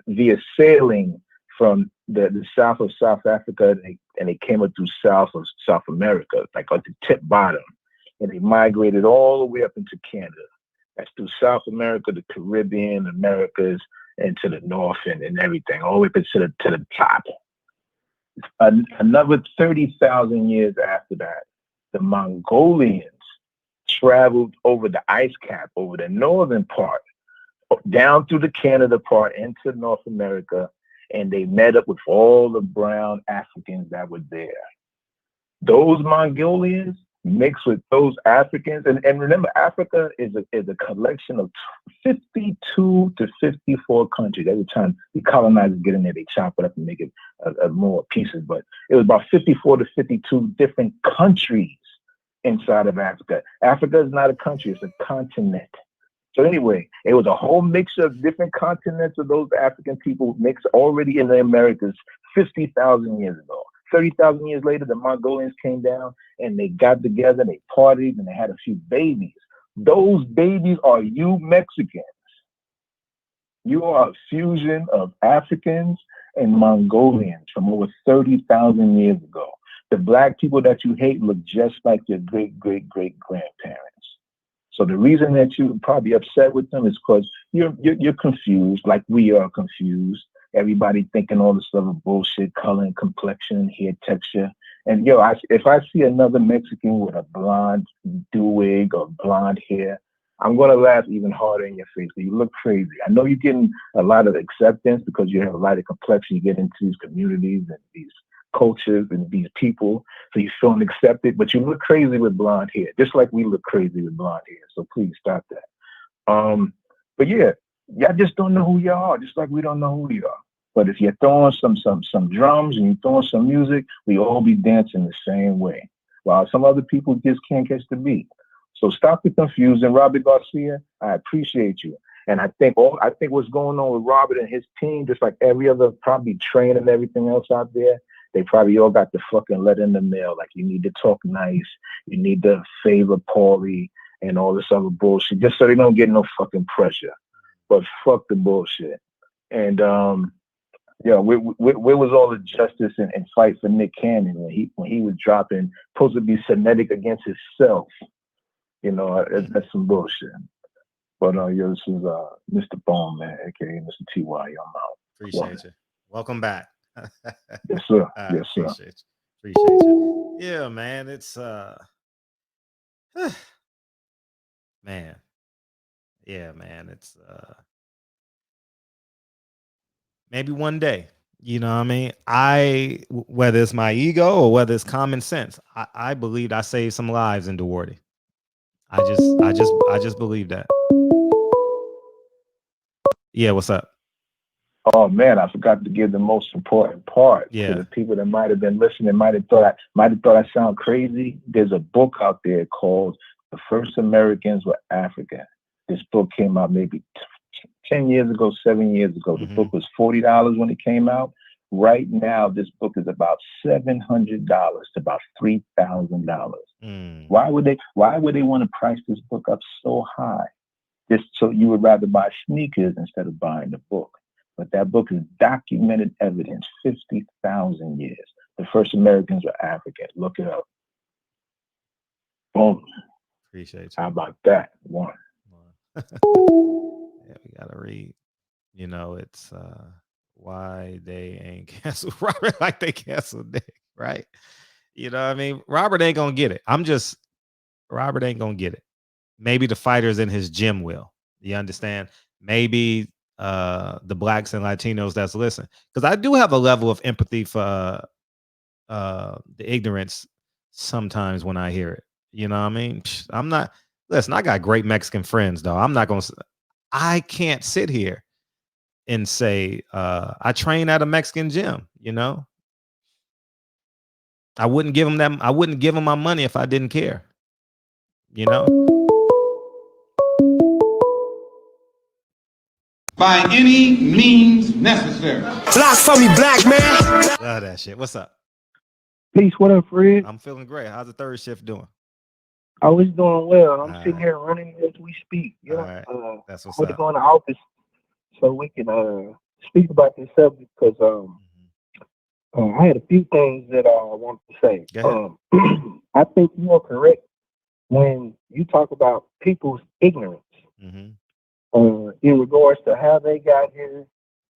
via sailing from the south of South Africa, and they came up through south of South America, like at the tip bottom, and they migrated all the way up into Canada. That's through South America, the Caribbean, Americas, and to the north and everything, all the way up to the top. Another 30,000 years after that, the Mongolians traveled over the ice cap, over the northern part, down through the Canada part into North America, and they met up with all the brown Africans that were there. Those Mongolians mixed with those Africans, and remember, Africa is a collection of 52 to 54 countries. Every time the colonizers get in there, they chop it up and make it more pieces. But it was about 54 to 52 different countries inside of Africa. Africa is not a country, it's a continent. So anyway, it was a whole mixture of different continents of those African people mixed already in the Americas 50,000 years ago. 30,000 years later, the Mongolians came down and they got together, they partied, and they had a few babies. Those babies are you Mexicans. You are a fusion of Africans and Mongolians from over 30,000 years ago. The black people that you hate look just like your great-great-great-grandparents. So the reason that you're probably upset with them is because you're confused, like we are confused. Everybody thinking all this other bullshit, color and complexion, hair texture. And if I see another Mexican with a blonde do-wig or blonde hair, I'm gonna laugh even harder in your face. You look crazy. I know you're getting a lot of acceptance because you have a lot of complexion. You get into these communities and these cultures and these people, so you're feeling accepted, but you look crazy with blonde hair, just like we look crazy with blonde hair. So please stop that. But yeah, y'all just don't know who y'all are, just like we don't know who we are. But if you're throwing some drums and you're throwing some music, we all be dancing the same way. While some other people just can't catch the beat. So stop the confusion, Robert Garcia. I appreciate you. And I think what's going on with Robert and his team, just like every other probably train and everything else out there, they probably all got the fucking letter in the mail. Like, you need to talk nice. You need to favor Paulie and all this other bullshit, just so they don't get no fucking pressure. But fuck the bullshit. And where was all the justice and fight for Nick Cannon when he was dropping, supposed to be Semitic against himself? That's some bullshit. But this is Mr. Bone, man, aka Mr. TY. I'm out. Appreciate you. Welcome back. Yes, sir. Yes, sir. Appreciate you. Yeah, man. It's man. Yeah, man. It's Maybe one day. You know what I mean? Whether it's my ego or whether it's common sense, I believe I saved some lives in Duarte. I just believe that. Yeah, what's up? Oh man, I forgot to give the most important part to the people that might have been listening. Might have thought I sound crazy. There's a book out there called "The First Americans Were African." This book came out maybe 10 years ago, 7 years ago. The book was $40 when it came out. Right now, this book is about $700 to about $3,000. Why would they want to price this book up so high? Just so you would rather buy sneakers instead of buying the book. But that book is documented evidence, 50,000 years. The first Americans were African. Look it up. Boom. Appreciate you. How about that? One. Yeah, we gotta read. You know, it's why they ain't canceled Robert like they canceled Nick, right? You know what I mean? Robert ain't gonna get it. Robert ain't gonna get it. Maybe the fighters in his gym will. You understand? Maybe the blacks and Latinos that's listening. Because I do have a level of empathy for the ignorance sometimes when I hear it. You know what I mean? I'm not, listen, I got great Mexican friends, though. I can't sit here and say, I train at a Mexican gym, you know? I wouldn't give them my money if I didn't care. You know? By any means necessary. Block for me, black man. Love that shit. What's up? Peace. What up, Fred? I'm feeling great. How's the third shift doing? I was doing well. I'm sitting here running as we speak. You know, that's what's I'm up. going to go in the office so we can speak about this subject because I had a few things that I wanted to say. I think you are correct when you talk about people's ignorance in regards to how they got here,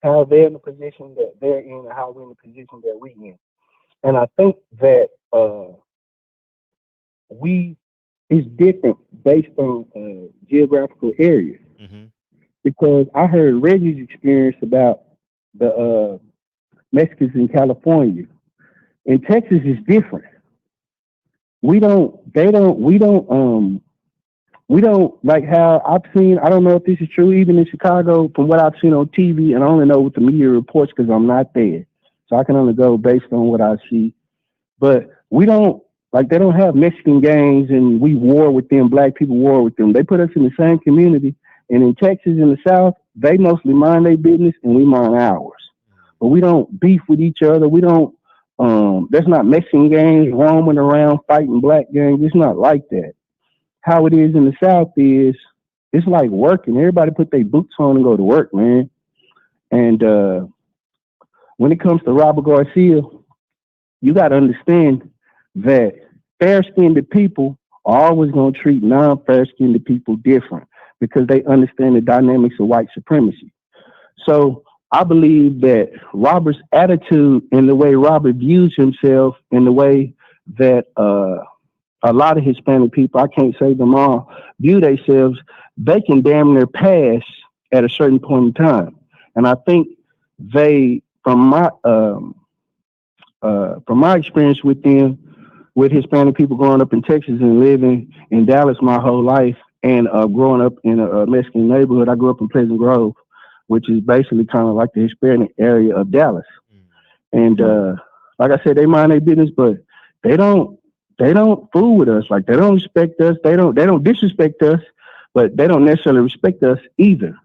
how they're in the position that they're in, and how we're in the position that we're in. And I think that it's different based on geographical areas. Because I heard Reggie's experience about the Mexicans in California. In Texas, it's different. We don't like how I've seen. I don't know if this is true, even in Chicago, from what I've seen on TV, and I only know what the media reports because I'm not there. So I can only go based on what I see. But we don't, like, they don't have Mexican gangs and we war with them, black people war with them. They put us in the same community. And in Texas, in the South, they mostly mind their business and we mind ours. But we don't beef with each other. We don't, there's not Mexican gangs roaming around fighting black gangs. It's not like that. How it is in the South is, it's like working. Everybody put their boots on and go to work, man. And when it comes to Robert Garcia, you got to understand that fair-skinned people are always going to treat non-fair-skinned people different because they understand the dynamics of white supremacy. So I believe that Robert's attitude and the way Robert views himself and the way that a lot of Hispanic people, I can't say them all, view themselves, they can damn near pass at a certain point in time. And I think they, from my experience with them, with Hispanic people growing up in Texas and living in Dallas my whole life and growing up in a Mexican neighborhood. I grew up in Pleasant Grove, which is basically kind of like the Hispanic area of Dallas. And like I said, they mind their business, but they don't fool with us. Like, they don't respect us. They don't disrespect us, but they don't necessarily respect us either.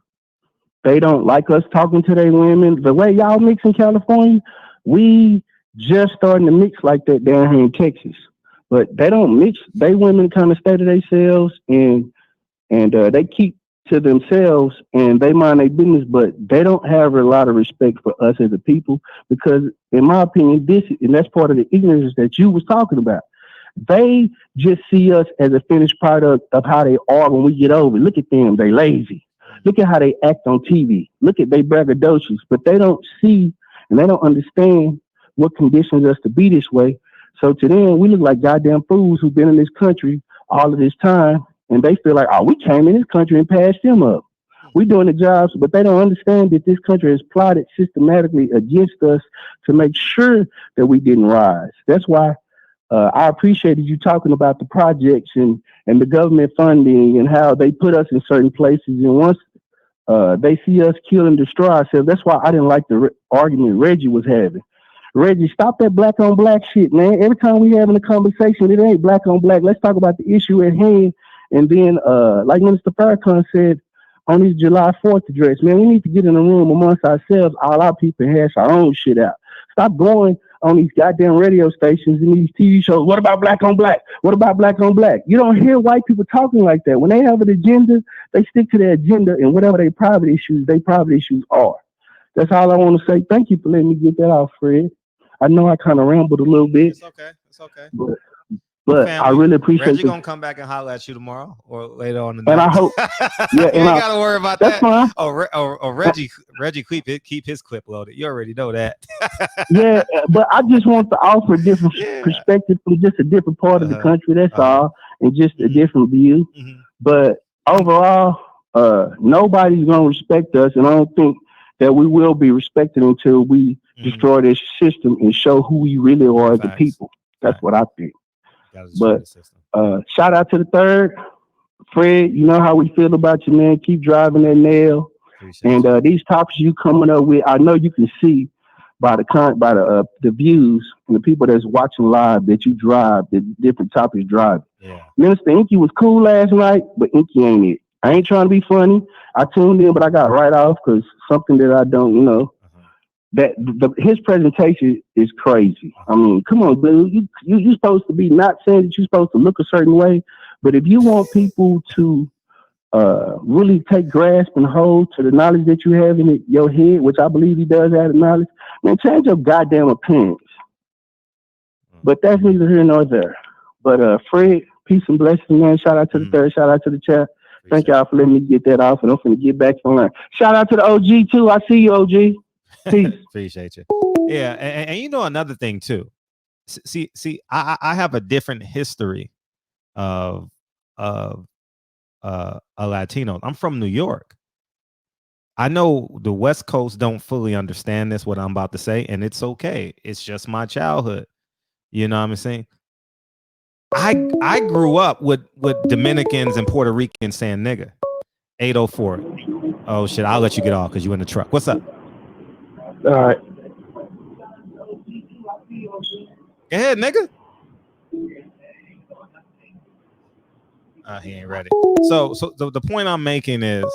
They don't like us talking to their women. The way y'all mix in California, we just starting to mix like that down here in Texas. But they don't mix. They women kind of stay to themselves and they keep to themselves and they mind their business, but they don't have a lot of respect for us as a people because, in my opinion, and that's part of the ignorance that you was talking about. They just see us as a finished product of how they are when we get over. Look at them. They lazy. Look at how they act on TV. Look at they braggadocious, but they don't see and they don't understand what conditions us to be this way. So to them, we look like goddamn fools who've been in this country all of this time, and they feel like, oh, we came in this country and passed them up. We doing the jobs, but they don't understand that this country has plotted systematically against us to make sure that we didn't rise. That's why I appreciated you talking about the projects and the government funding and how they put us in certain places. And once they see us kill and destroy ourselves, that's why I didn't like the argument Reggie was having. Reggie, stop that black on black shit, man. Every time we having a conversation, it ain't black on black. Let's talk about the issue at hand. And then, like Minister Farrakhan said on his July 4th address, man, we need to get in a room amongst ourselves, all our people, and hash our own shit out. Stop going on these goddamn radio stations and these TV shows. What about black on black? What about black on black? You don't hear white people talking like that. When they have an agenda, they stick to their agenda, and whatever their private issues are. That's all I want to say. Thank you for letting me get that off, Fred. I know I kind of rambled a little bit. It's okay. It's okay. But I really appreciate Reggie gonna come back and holler at you tomorrow or later on the night. And I hope, you ain't gotta worry about that's that. Fine. Reggie keep his clip loaded. You already know that. Yeah, but I just want to offer a different perspective from just a different part of the country. That's all, and just a different view. But overall, nobody's gonna respect us, and I don't think that we will be respected until we destroy this system and show who we really are as the people. That's what I think. But shout out to the third. Fred, you know how we feel about you, man. Keep driving that nail. And these topics you coming up with, I know you can see by the views and the people that's watching live that you drive the different topics drive. Yeah. Minister Inky was cool last night, but Inky ain't it. I ain't trying to be funny. I tuned in, but I got right off because something that I don't, that his presentation is crazy. I mean, come on, dude. You supposed to be not saying that you're supposed to look a certain way, but if you want people to really take grasp and hold to the knowledge that you have in your head, which I believe he does have the knowledge, man, change your goddamn appearance. But that's neither here nor there. But Fred, peace and blessings, man. Shout out to the third. Shout out to the chat. Thank y'all for letting me get that off, and I'm finna get back to line. Shout out to the OG too. I see you, OG. Peace. Appreciate you. Yeah, and you know another thing too. See, I have a different history of a Latino. I'm from New York. I know the West Coast don't fully understand this, what I'm about to say, and it's okay. It's just my childhood. You know what I'm saying? I grew up with Dominicans and Puerto Ricans saying nigga. 804. Oh shit, I'll let you get off because you in the truck. What's up? All right. Go ahead, nigga. He ain't ready. So the point I'm making is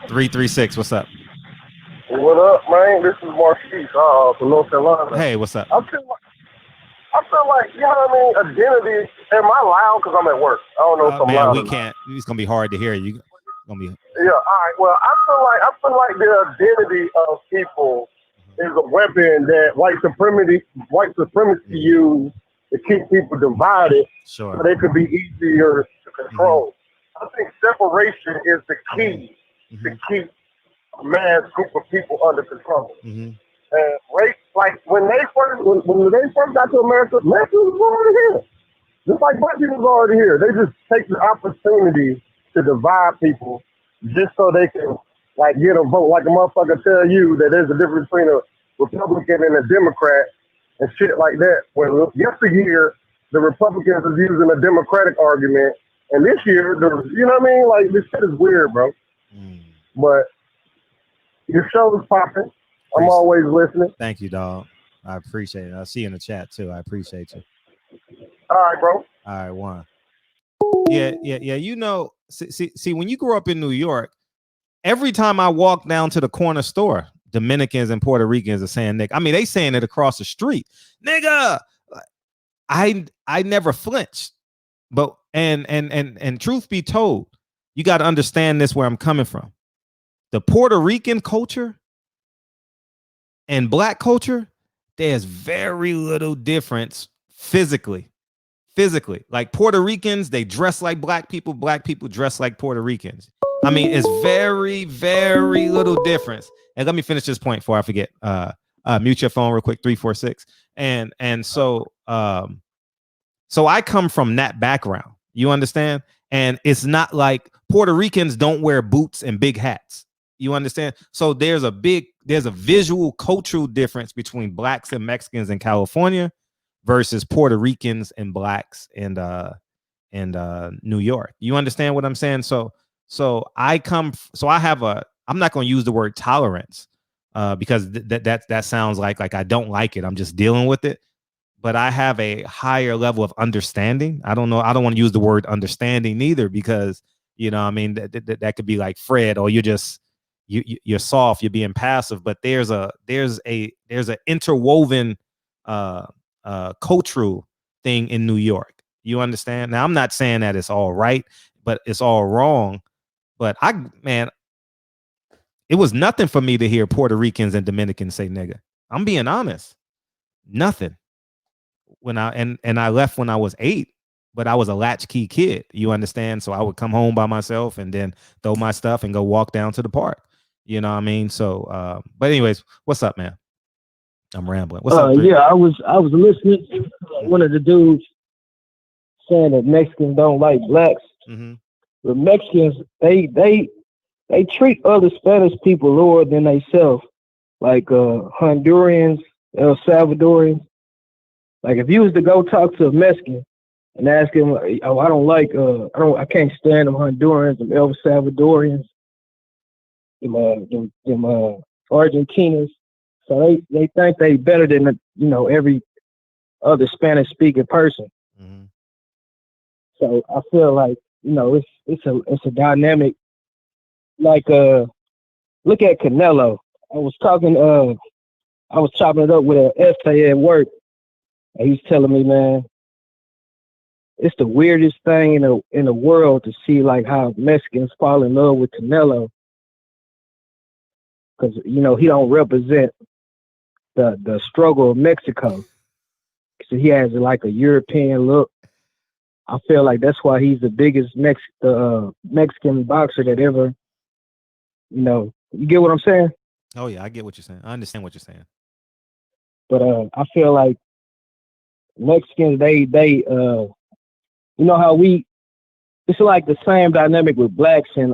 336. What's up? What up, man? This is Marquise from North Carolina. Hey, what's up? I feel like, you know what I mean, identity. Am I loud because I'm at work? I don't know if I'm loud. We can't. It's gonna be hard to hear you. Gonna be. Yeah. All right. Well, I feel like the identity of people is a weapon that white supremacy use to keep people divided, so they could be easier to control. I think separation is the key to keep a mass group of people under control. And race, like when they first got to America, Mexicans was already here. Just like black people was already here. They just take the opportunity to divide people just so they can like get a vote. Like a motherfucker tell you that there's a difference between a Republican and a Democrat and shit like that. Well, yesteryear, the Republicans was using a Democratic argument, and this year, you know what I mean? Like, this shit is weird, bro. But your show is popping. I'm always listening. Thank you, dog. I appreciate it. I'll see you in the chat, too. I appreciate you. All right, bro. All right, one. Yeah. You know, see, when you grew up in New York, every time I walk down to the corner store, Dominicans and Puerto Ricans are saying nigga. I mean, they saying it across the street. Nigga. I never flinched. But and truth be told, you got to understand this where I'm coming from. The Puerto Rican culture and black culture, there's very little difference physically. Like Puerto Ricans, they dress like black people dress like Puerto Ricans. I mean, it's very, very little difference. And let me finish this point before I forget. Mute your phone real quick, 346. And so I come from that background. You understand? And it's not like Puerto Ricans don't wear boots and big hats. You understand? So there's a visual cultural difference between blacks and Mexicans in California versus Puerto Ricans and blacks in New York. You understand what I'm saying? So I have I'm not going to use the word tolerance because that sounds like I don't like it. I'm just dealing with it. But I have a higher level of understanding. I don't know. I don't want to use the word understanding neither because, you know, I mean, that could be like Fred, or you're soft, you're being passive. But there's an interwoven cultural thing in New York. You understand? Now, I'm not saying that it's all right, but it's all wrong. But it was nothing for me to hear Puerto Ricans and Dominicans say nigga. I'm being honest. Nothing. When I left when I was 8, but I was a latchkey kid. You understand? So I would come home by myself and then throw my stuff and go walk down to the park. You know what I mean? So, but anyways, what's up, man? I'm rambling. What's up? Yeah, I was listening to one of the dudes saying that Mexicans don't like blacks. Mm-hmm. But Mexicans, they treat other Spanish people lower than themselves, like Hondurans, El Salvadorians. Like if you was to go talk to a Mexican and ask him, oh, I can't stand them Hondurans, them El Salvadorians, them Argentinians. So they think they better than every other Spanish speaking person. Mm-hmm. So I feel like it's a dynamic. Like look at Canelo. I was chopping it up with an essay at work, and he's telling me, man, it's the weirdest thing in the world to see like how Mexicans fall in love with Canelo, because he don't represent the struggle of Mexico. So he has like a European look. I feel like that's why he's the biggest Mexican boxer that ever. You get what I'm saying? Oh yeah, I get what you're saying. I understand what you're saying. But I feel like Mexicans, they how it's like the same dynamic with blacks and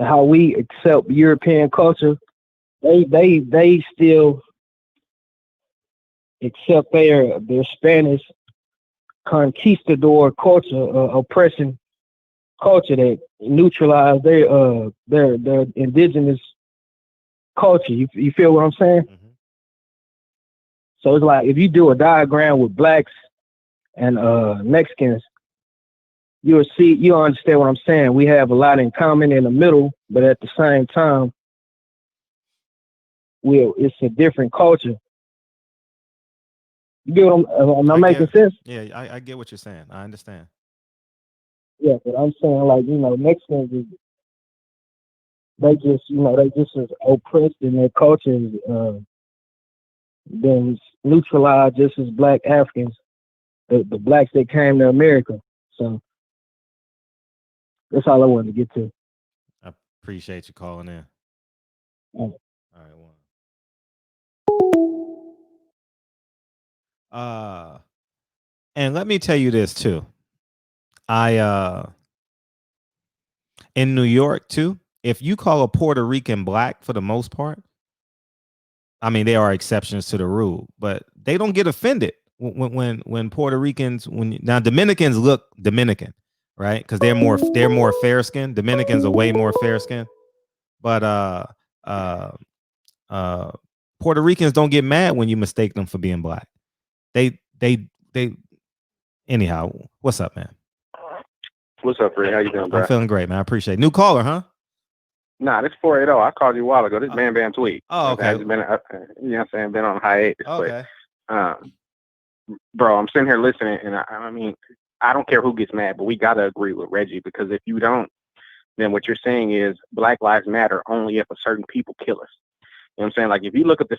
how we accept European culture. They still accept their Spanish conquistador culture, oppression culture that neutralize their indigenous culture. You feel what I'm saying? Mm-hmm. So it's like if you do a diagram with blacks and Mexicans, you'll understand what I'm saying. We have a lot in common in the middle, but at the same time, it's a different culture. You get what am I making sense? Yeah, I get what you're saying. I understand. Yeah, but I'm saying like, Mexicans they just as oppressed in their culture been neutralized just as black Africans, the blacks that came to America. So that's all I wanted to get to. I appreciate you calling in. All right, one. And let me tell you this too. I in New York too, if you call a Puerto Rican black, for the most part, I mean, there are exceptions to the rule, but they don't get offended when Puerto Ricans, now Dominicans look Dominican, right? Because they're more fair skinned. Dominicans are way more fair skinned, but Puerto Ricans don't get mad when you mistake them for being black. They anyhow. What's up, man? What's up, Ray? How you doing, bro? I'm feeling great, man. I appreciate it. New caller, huh? Nah, this 480. I called you a while ago. This Man Bam tweet. Oh, okay. Been, you know what I'm saying? Been on hiatus. Okay. But, bro, I'm sitting here listening, and I mean, I don't care who gets mad, but we got to agree with Reggie, because if you don't, then what you're saying is Black Lives Matter only if a certain people kill us. You know what I'm saying? Like, if you look at the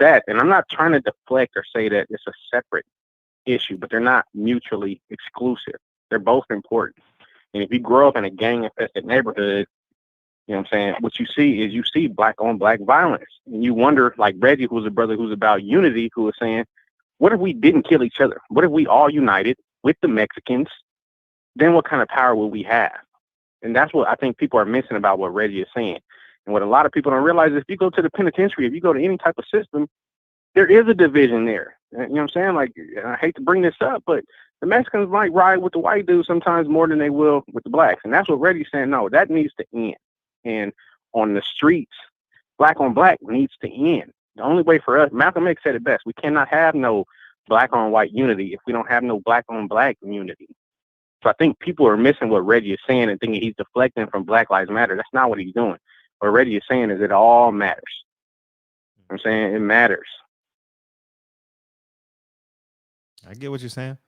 stats, and I'm not trying to deflect or say that it's a separate issue, but they're not mutually exclusive. They're both important. And if you grow up in a gang-infested neighborhood, you know what I'm saying, what you see black on black violence. And you wonder, like Reggie, who's a brother who's about unity, who was saying, what if we didn't kill each other? What if we all united with the Mexicans then what kind of power will we have? And that's what I think people are missing about what Reggie is saying. And what a lot of people don't realize is if you go to the penitentiary, if you go to any type of system, there is a division there. You know what I'm saying? Like, I hate to bring this up, but the Mexicans might ride with the white dudes sometimes more than they will with the blacks. And that's what Reggie's saying. No, that needs to end. And on the streets, black on black needs to end. The only way for us, Malcolm X said it best, we cannot have no black on white unity if we don't have no black on black unity. So I think people are missing what Reggie is saying and thinking he's deflecting from Black Lives Matter. That's not what he's doing. What Reggie is saying is it all matters. You know what I'm saying? It matters. I get what you're saying.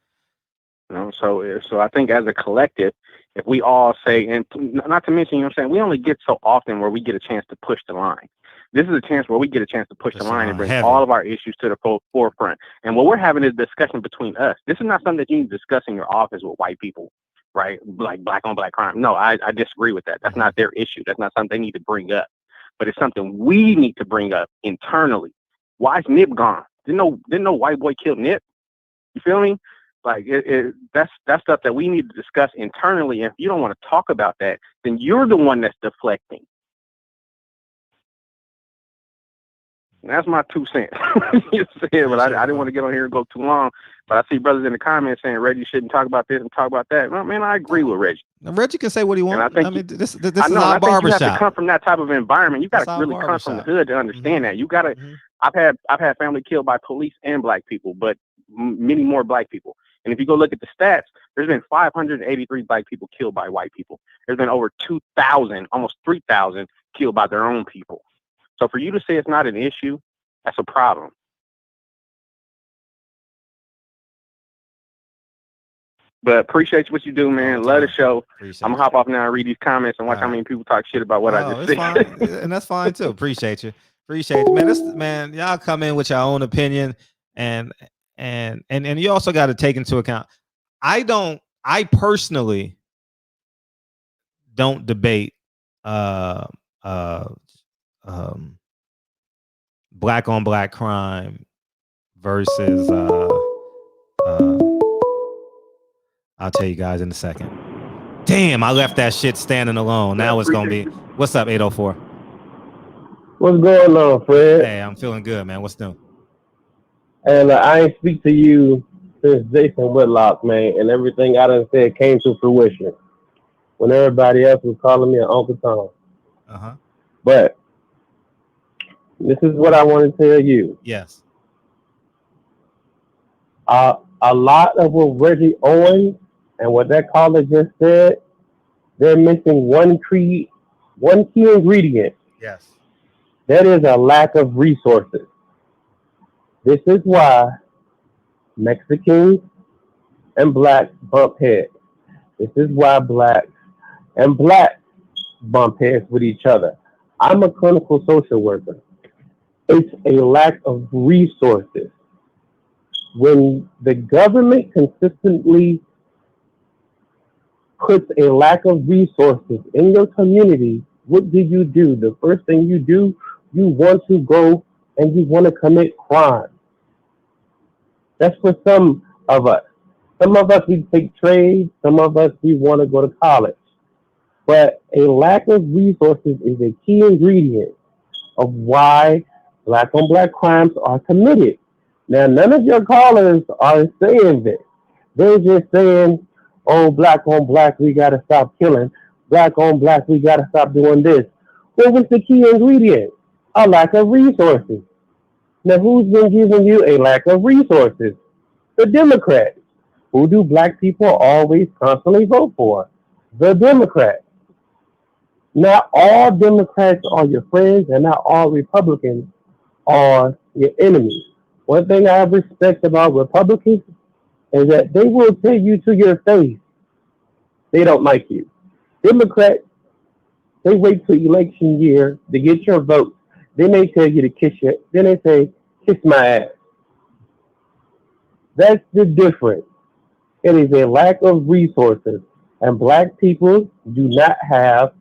You know, so I think as a collective, if we all say, and not to mention, you know what I'm saying, we only get so often where we get a chance to push the line. This is a chance where we get a chance to push the line and bring all of our issues to the forefront. And what we're having is a discussion between us. This is not something that you can discuss in your office with white people, right? Like black on black crime. No, I disagree with that. That's not their issue. That's not something they need to bring up. But it's something we need to bring up internally. Why is Nip gone? Didn't no white boy kill Nip? You feel me? Like that's stuff that we need to discuss internally. And if you don't want to talk about that, then you're the one that's deflecting. And that's my 2 cents. You know, but I didn't want to get on here and go too long. But I see brothers in the comments saying Reggie shouldn't talk about this and talk about that. Well, man, I agree with Reggie. Now, Reggie can say what he wants. I mean, this is our I think barbershop. you have to come from that type of environment. You got to really come from the hood to understand that. You got to. I've had family killed by police and black people, but many more black people. And if you go look at the stats, there's been 583 black people killed by white people. There's been over 2,000, almost 3,000 killed by their own people. So for you to say it's not an issue, that's a problem. But appreciate what you do, man. Love the show. I'm gonna hop off now and read these comments and watch how many people talk shit about what I just said. Fine. And that's fine too. Appreciate you, man. Y'all come in with your own opinion, and you also got to take into account. I personally don't debate black on black crime versus I'll tell you guys in a second. Damn, I left that shit standing alone. Now it's gonna be. What's up, 804? What's going on, Fred? Hey, I'm feeling good, man. What's new? And I ain't speak to you since Jason Whitlock, man, and everything I done said came to fruition when everybody else was calling me an Uncle Tom. But this is what I want to tell you. Yes. A lot of what Reggie Owens and what that caller just said, they're missing one key ingredient. Yes. That is a lack of resources. This is why Mexicans and blacks bump heads. This is why blacks and blacks bump heads with each other. I'm a clinical social worker. It's a lack of resources. When the government consistently puts a lack of resources in your community, what do? The first thing you do, you want to go and you want to commit crime. That's for some of us. Some of us, we take trades. Some of us, we want to go to college. But a lack of resources is a key ingredient of why black on black crimes are committed. Now, none of your callers are saying this. They're just saying, oh, black on black, we got to stop killing. Black on black, we got to stop doing this. What was the key ingredient? A lack of resources. Now, who's been giving you a lack of resources? The Democrats. Who do black people always constantly vote for? The Democrats. Not all Democrats are your friends, and not all Republicans are your enemies. One thing I respect about Republicans is that they will tell you to your face they don't like you. Democrats, they wait till election year to get your vote. Then they tell you to kiss you. Then they say, kiss my ass. That's the difference. It is a lack of resources, and black people do not have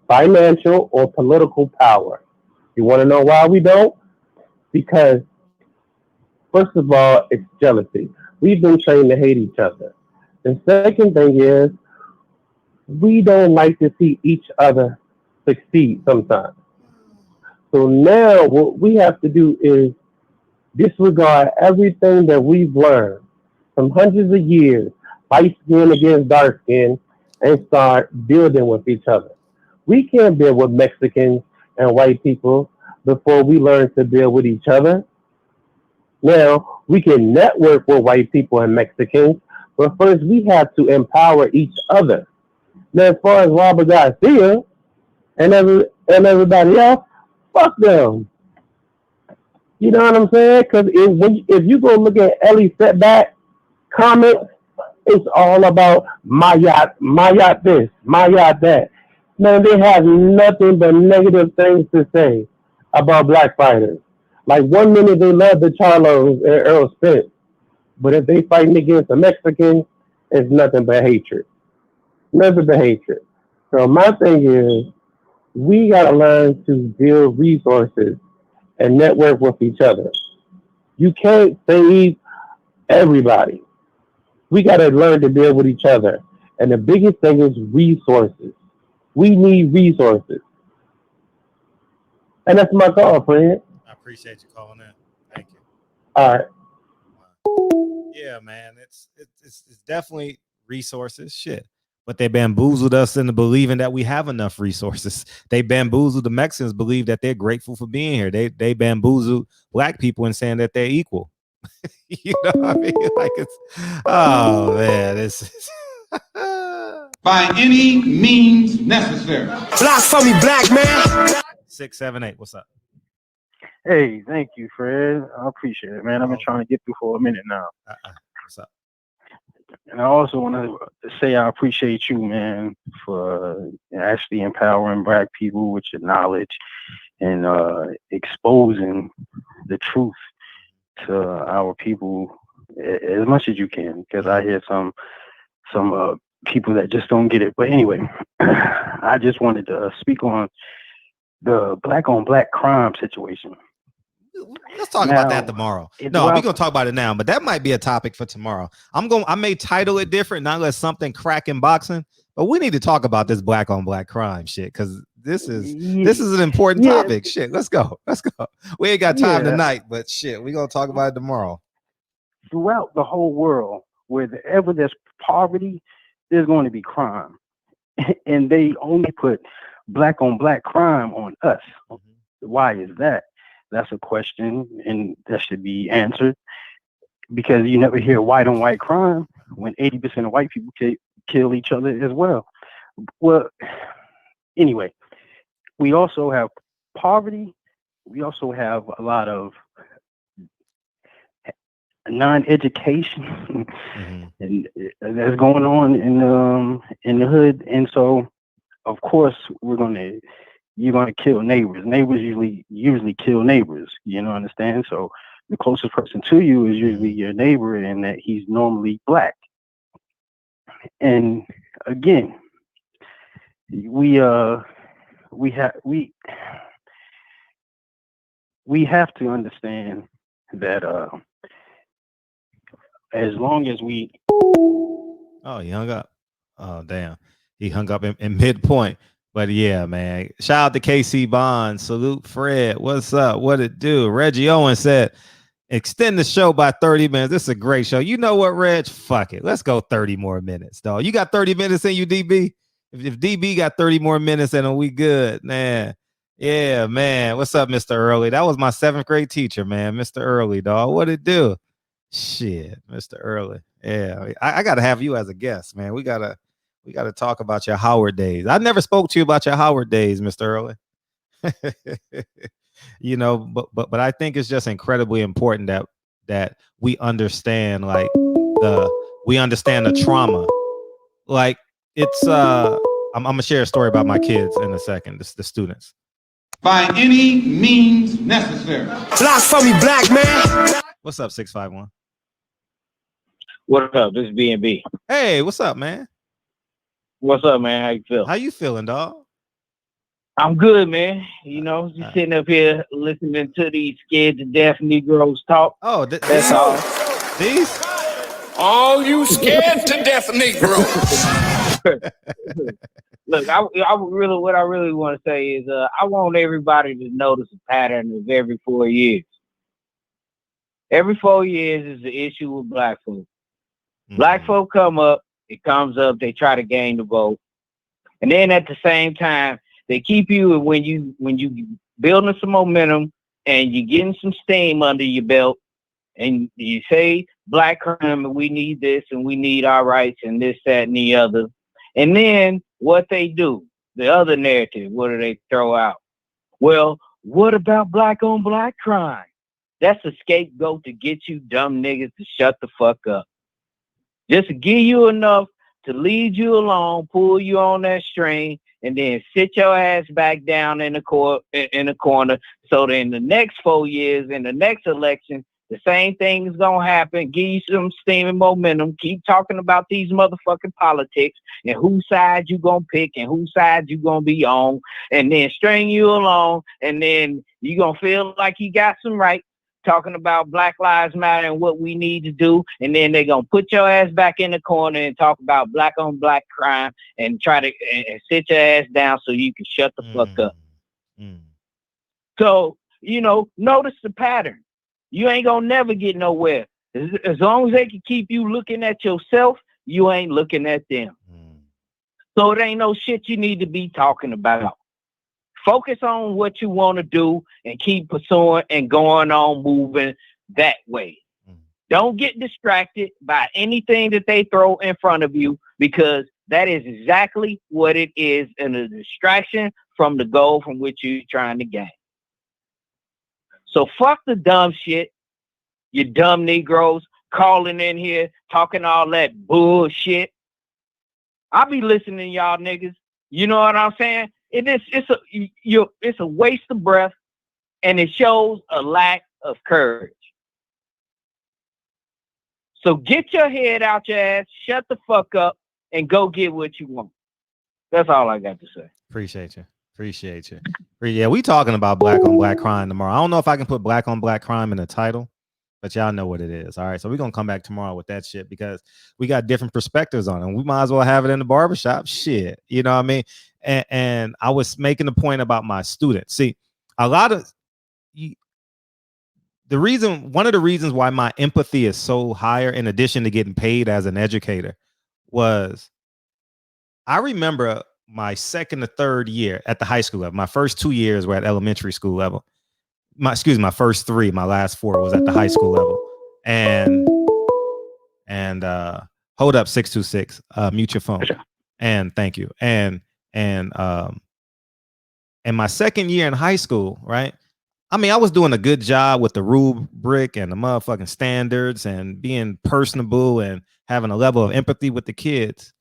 financial or political power. You want to know why we don't? Because, first of all, it's jealousy. We've been trained to hate each other. The second thing is, we don't like to see each other succeed sometimes. So now what we have to do is disregard everything that we've learned from hundreds of years, light skin against dark skin, and start building with each other. We can't build with Mexicans and white people before we learn to build with each other. Now, we can network with white people and Mexicans, but first we have to empower each other. Now, as far as Robert Garcia and everybody else, fuck them. You know what I'm saying? Because if you go look at Ellie Setback comments, it's all about my yacht this, my yacht that. Man, they have nothing but negative things to say about black fighters. Like 1 minute they love the Charlos and Earl Spence, but if they fighting against the Mexicans, it's nothing but hatred. Nothing but hatred. So my thing is, we gotta learn to build resources and network with each other. You can't save everybody. We got to learn to deal with each other. And the biggest thing is resources. We need resources. And that's my call, friend. I appreciate you calling in. Thank you. All right. Yeah, man. It's definitely resources. Shit. But they bamboozled us into believing that we have enough resources. They bamboozled the Mexicans believe that they're grateful for being here. They bamboozled black people in saying that they're equal. You know what I mean? Like it's, oh man, this is by any means necessary. Block for me, black man. 678. What's up? Hey, thank you, Fred. I appreciate it, man. I've been trying to get through for a minute now. What's up? And I also want to say I appreciate you, man, for actually empowering black people with your knowledge and exposing the truth to our people as much as you can, because I hear some people that just don't get it. But anyway, I just wanted to speak on the black on black crime situation. Let's talk about that tomorrow. No, we're gonna talk about it now, but that might be a topic for tomorrow. I may title it different, not let something crack in boxing, but we need to talk about this black on black crime shit, because this is an important topic. Shit, let's go. We ain't got time tonight, but shit, we're gonna talk about it tomorrow. Throughout the whole world, wherever there's poverty, there's going to be crime, and they only put black on black crime on us. Why is that? That's a question, and that should be answered, because you never hear white on white crime when 80% of white people kill each other as well. Well, anyway, we also have poverty. We also have a lot of non-education and that's going on in the hood, and so of course you're gonna kill neighbors. Neighbors usually kill neighbors. You know, understand? So the closest person to you is usually your neighbor, and that he's normally black. And again, we have to understand that as long as we he hung up. Oh damn, he hung up in midpoint. But yeah, man, shout out to KC Bond. Salute Fred. What's up? What it do? Reggie Owen said, extend the show by 30 minutes. This is a great show. You know what, Reg? Fuck it. Let's go 30 more minutes, dog. You got 30 minutes in you, DB? If DB got 30 more minutes in him, we good, man. Yeah, man. What's up, Mr. Early? That was my 7th grade teacher, man. Mr. Early, dog. What it do? Shit, Mr. Early. Yeah, I got to have you as a guest, man. We got to talk about your Howard days. I never spoke to you about your Howard days, Mr. Early. You know, but I think it's just incredibly important that we understand the trauma. Like it's I'm gonna share a story about my kids in a second, the students. By any means necessary. Block for me, black man. What's up, 651? What up? This is B&B. Hey, what's up, man? What's up, man? How you feel? How you feeling, dog? I'm good, man. You know, just sitting up here listening to these scared to death Negroes talk. Oh, that's all. These? All you scared to death Negroes. Look, what I really want to say is, I want everybody to notice a pattern of every 4 years. Every 4 years is the issue with black folk. Black folk come up, it comes up, they try to gain the vote. And then at the same time, they keep you when you building some momentum and you're getting some steam under your belt and you say black crime and we need this and we need our rights and this, that, and the other. And then what they do, the other narrative, what do they throw out? Well, what about black on black crime? That's a scapegoat to get you dumb niggas to shut the fuck up. Just to give you enough to lead you along, pull you on that string, and then sit your ass back down in the corner. So that in the next 4 years, in the next election, the same thing is gonna happen. Give you some steam and momentum. Keep talking about these motherfucking politics and whose side you gonna pick and whose side you gonna be on, and then string you along, and then you gonna feel like you got some right. Talking about Black Lives Matter and what we need to do, and then they're gonna put your ass back in the corner and talk about black on black crime and try to and sit your ass down so you can shut the fuck up. So, notice the pattern. You ain't gonna never get nowhere. As long as they can keep you looking at yourself, you ain't looking at them. So it ain't no shit you need to be talking about. Focus on what you want to do and keep pursuing and going on moving that way. Don't get distracted by anything that they throw in front of you, because that is exactly what it is, and a distraction from the goal from which you're trying to gain. So fuck the dumb shit, you dumb Negroes calling in here, talking all that bullshit. I'll be listening to y'all niggas. You know what I'm saying? It's a waste of breath, and it shows a lack of courage. So get your head out your ass, shut the fuck up, and go get what you want. That's all I got to say. Appreciate you. Yeah, we talking about black on black crime tomorrow. I don't know if I can put black on black crime in the title, but y'all know what it is. All right, so we're gonna come back tomorrow with that shit, because we got different perspectives on it. We might as well have it in the barbershop. Shit, you know what I mean? And I was making the point about my students. See, a lot of one of the reasons why my empathy is so higher, in addition to getting paid as an educator, was I remember my second or third year at the high school level. My first 2 years were at elementary school level. My first 3, my last 4 was at the high school level. And hold up, 626, mute your phone. And thank you. And my second year in high school, right? I mean, I was doing a good job with the rubric and the motherfucking standards and being personable and having a level of empathy with the kids.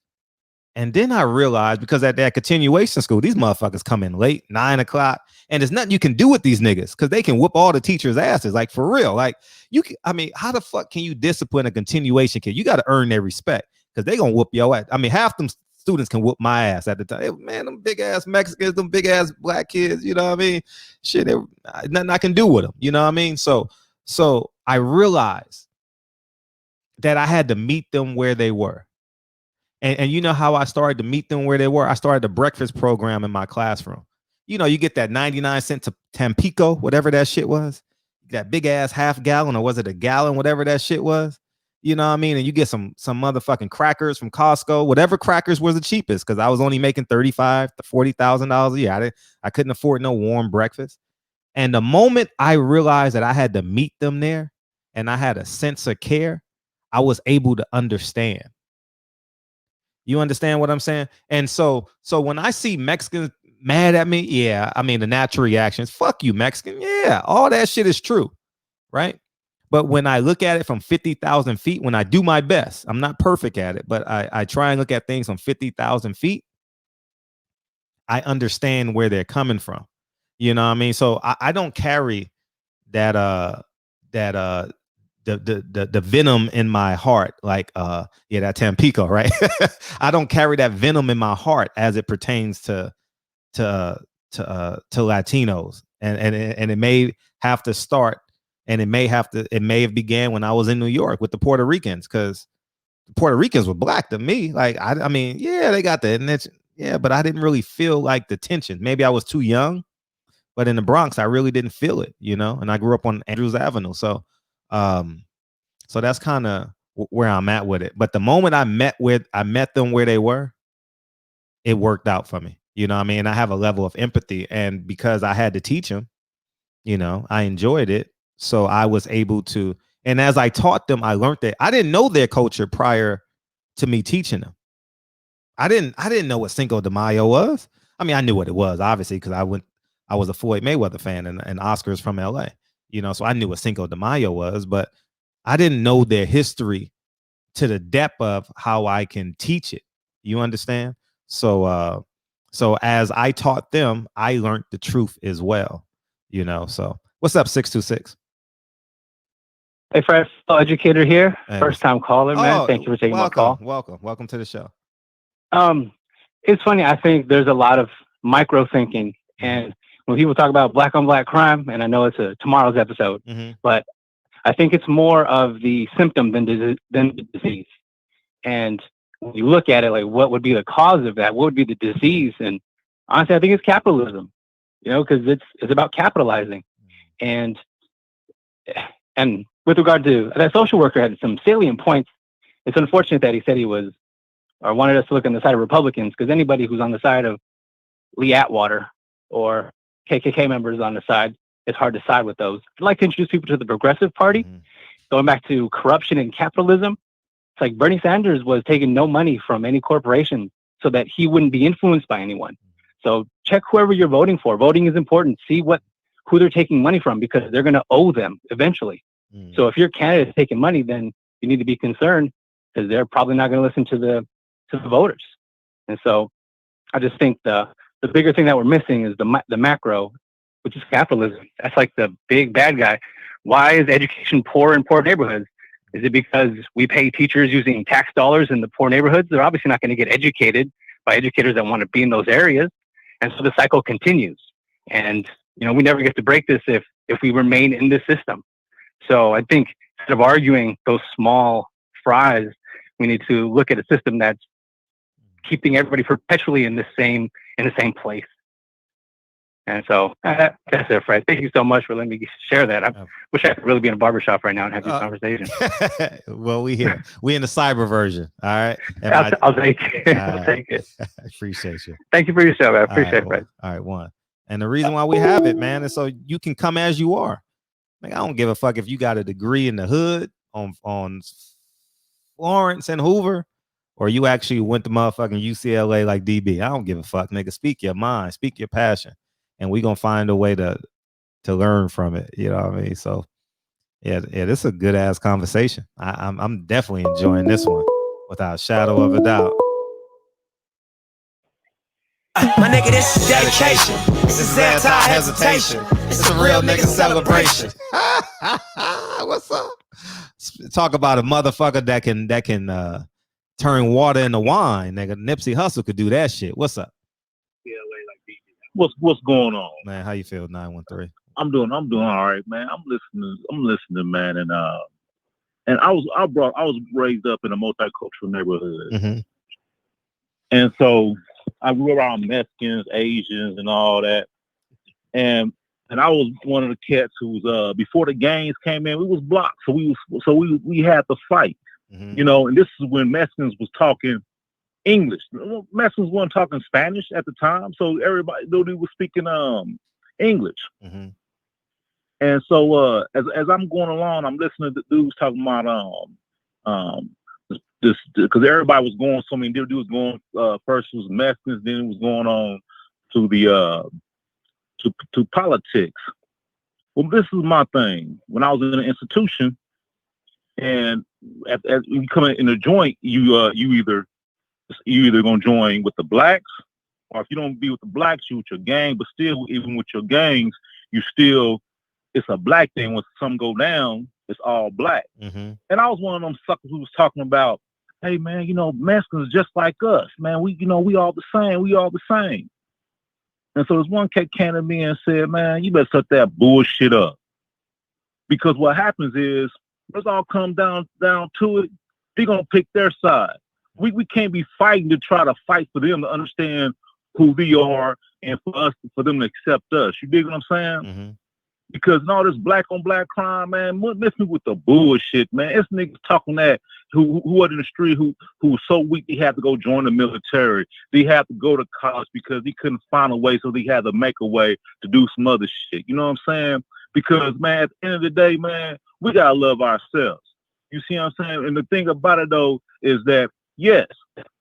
And then I realized, because at that continuation school, these motherfuckers come in late, 9 o'clock, and there's nothing you can do with these niggas, because they can whoop all the teachers' asses. Like, for real. Like, how the fuck can you discipline a continuation kid? You got to earn their respect, because they gonna whoop your ass. I mean, half them students can whoop my ass at the time. Hey, man, them big ass Mexicans, them big ass black kids, you know what I mean? Shit, nothing I can do with them, you know what I mean? So I realized that I had to meet them where they were. And you know how I started to meet them where they were? I started a breakfast program in my classroom. You know, you get that 99-cent to Tampico, whatever that shit was. That big ass half gallon, or was it a gallon, whatever that shit was. You know what I mean? And you get some motherfucking crackers from Costco, whatever crackers was the cheapest, because I was only making $35,000 to $40,000 a year. I couldn't afford no warm breakfast. And the moment I realized that I had to meet them there and I had a sense of care, I was able to understand. You understand what I'm saying? And so when I see Mexicans mad at me, yeah, I mean, the natural reaction is, fuck you, Mexican. Yeah, all that shit is true, right? But when I look at it from 50,000 feet, when I do my best, I'm not perfect at it, but I try and look at things from 50,000 feet, I understand where they're coming from. You know what I mean? So I don't carry that the venom in my heart, like that Tampico, right? I don't carry that venom in my heart as it pertains to Latinos, and it may have to start, and it may have began when I was in New York with the Puerto Ricans, because Puerto Ricans were black to me. Like, I mean, yeah, they got the niche. Yeah, but I didn't really feel like the tension. Maybe I was too young, but in the Bronx, I really didn't feel it, you know. And I grew up on Andrews Avenue, so that's kind of where I'm at with it. But the moment I met them where they were, it worked out for me. You know what I mean? I have a level of empathy, and because I had to teach them, you know, I enjoyed it. So I was able to, and as I taught them, I learned that I didn't know their culture prior to me teaching them. I didn't know what Cinco de Mayo was. I mean, I knew what it was, obviously, because I was a Floyd Mayweather fan, and Oscar's from LA, you know, so I knew what Cinco de Mayo was, but I didn't know their history to the depth of how I can teach it. You understand? So as I taught them, I learned the truth as well, you know. So what's up, 626? Hey, Fred, educator here. First time caller, man. Thank you for taking my call. Welcome to the show. It's funny. I think there's a lot of micro thinking, and when people talk about black on black crime, and I know it's tomorrow's episode, but I think it's more of the symptom than the disease. And when you look at it, like, what would be the cause of that? What would be the disease? And honestly, I think it's capitalism, you know, because it's about capitalizing. And with regard to that, social worker had some salient points. It's unfortunate that he said he was, or wanted us to look on the side of Republicans, because anybody who's on the side of Lee Atwater or KKK members on the side, it's hard to side with those. I'd like to introduce people to the Progressive Party. Going back to corruption and capitalism, it's like Bernie Sanders was taking no money from any corporation so that he wouldn't be influenced by anyone. So check whoever you're voting for. Voting is important. See who they're taking money from, because they're going to owe them eventually. So if your candidate is taking money, then you need to be concerned, because they're probably not going to listen to the voters. And so I just think the bigger thing that we're missing is the macro, which is capitalism. That's like the big bad guy. Why is education poor in poor neighborhoods? Is it because we pay teachers using tax dollars in the poor neighborhoods? They're obviously not going to get educated by educators that want to be in those areas. And so the cycle continues. And, you know, we never get to break this if we remain in this system. So I think instead of arguing those small fries, we need to look at a system that's keeping everybody perpetually in the same place. And so that's it, Fred. Thank you so much for letting me share that. I wish I could really be in a barbershop right now and have these conversations. Well, we here. We in the cyber version. All right. I'll take it. I'll take it. I appreciate you. Thank you for your show. I appreciate it, Fred. All right, one. And the reason why we have it, man, is so you can come as you are. Like, I don't give a fuck if you got a degree in the hood on Florence and Hoover, or you actually went to motherfucking UCLA like DB. I don't give a fuck, nigga. Speak your mind, speak your passion, and we gonna find a way to learn from it. You know what I mean? So yeah, this is a good ass conversation. I'm definitely enjoying this one without a shadow of a doubt. My nigga, this is dedication. This is anti-hesitation. It's a real nigga celebration. What's up? Talk about a motherfucker that can turn water into wine. Nigga, Nipsey Hussle could do that shit. What's up? What's going on, man? How you feel? 913. I'm doing all right, man. I'm listening, man, and I was raised up in a multicultural neighborhood, and so I grew around Mexicans, Asians, and all that, and I was one of the cats who was before the gangs came in, we was blocked, so we had to fight, you know, and this is when Mexicans was talking English. Mexicans weren't talking Spanish at the time, so everybody knew they was speaking English. And so as I'm going along, I'm listening to dudes talking about this, because everybody was going, so many dudes was going, first was Mexicans, then it was going on to the to politics. Well, this is my thing. When I was in an institution, and as you come in the joint, you either gonna join with the blacks, or if you don't be with the blacks, you with your gang. But still, even with your gangs, it's a black thing. When something go down, it's all black. And I was one of them suckers who was talking about, hey man, you know, Mexicans just like us, man. We all the same. We all the same. And so this one cat came to me and said, man, you better shut that bullshit up. Because what happens is, let's all come down to it. they're gonna pick their side. We can't be fighting to try to fight for them to understand who they are and for them to accept us. You dig what I'm saying? Mm-hmm. Because all this black on black crime, man, miss me with the bullshit, man. It's niggas talking that who are in the street who so weak they had to go join the military. They had to go to college because he couldn't find a way, so they had to make a way to do some other shit. You know what I'm saying? Because, man, at the end of the day, man, we gotta love ourselves. You see what I'm saying? And the thing about it though is that yes,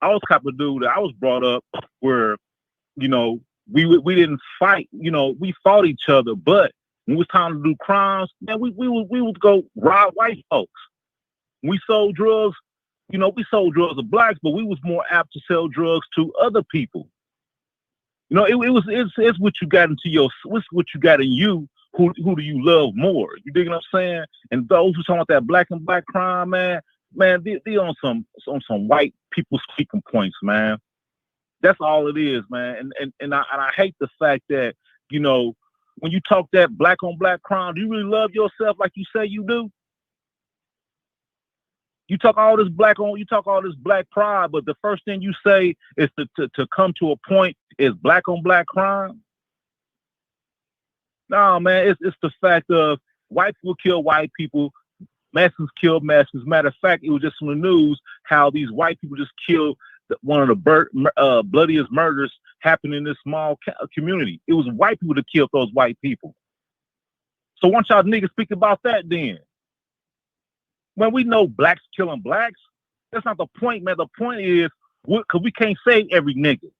I was type of dude that I was brought up where, you know, we didn't fight. You know, we fought each other, but when it was time to do crimes, man, we would go rob white folks. We sold drugs, you know, we sold drugs to blacks, but we was more apt to sell drugs to other people. You know, it's what you got into your, what's what you got in you. Who do you love more? You dig what I'm saying? And those who talking about that black and black crime, man, they on some white people speaking points, man. That's all it is, man. And I hate the fact that, you know, when you talk that black on black crime, do you really love yourself like you say you do? You talk all this black pride, but the first thing you say is to come to a point is black on black crime. No, man, it's the fact of white people kill white people, Mexicans kill Mexicans. Matter of fact, it was just on the news how these white people just killed one of the bloodiest murders happened in this small community. It was white people that killed those white people. So once y'all niggas speak about that, then when we know blacks killing blacks, that's not the point, man. The point is, because we can't save every nigga.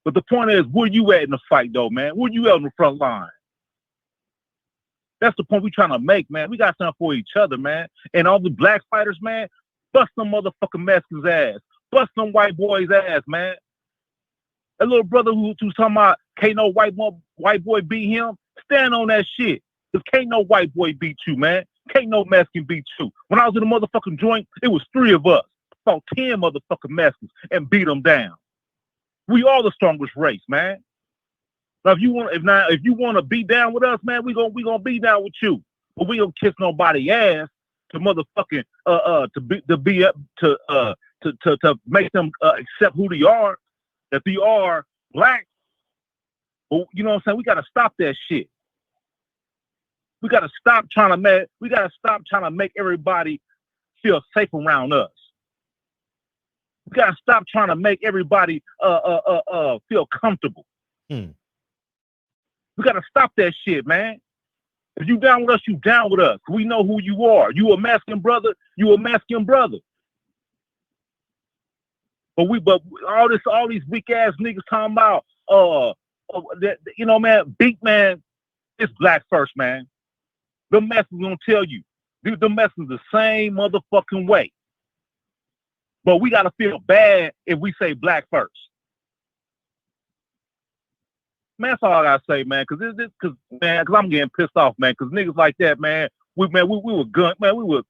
But the point is, where you at in the fight, though, man? Where you at on the front line? That's the point we trying to make, man. We got something for each other, man. And all the black fighters, man, bust some motherfucking Mexicans' ass. Bust some white boys' ass, man. That little brother who's talking about can't no white boy beat him, stand on that shit. Because can't no white boy beat you, man. Can't no Mexican beat you. When I was in the motherfucking joint, it was 3 of us. Fought 10 motherfucking Mexicans and beat them down. We are the strongest race, man. Now, if you want to be down with us, man, we gonna be down with you. But we don't kiss nobody ass to motherfucking to make them accept who they are. If they are black, well, you know what I'm saying? We gotta stop that shit. We gotta stop trying to make everybody feel safe around us. We gotta stop trying to make everybody feel comfortable. We gotta stop that shit, man. If you down with us, you down with us. We know who you are. You a Mexican brother. You a Mexican brother. But all these weak ass niggas talking about you know, man, beat man, it's black first, man. The Mexicans gonna tell you, the Mexicans the same motherfucking way. But we gotta feel bad if we say black first. Man, that's all I gotta say, man. Cause I'm getting pissed off, man. Cause niggas like that, man. We were gun, man. We would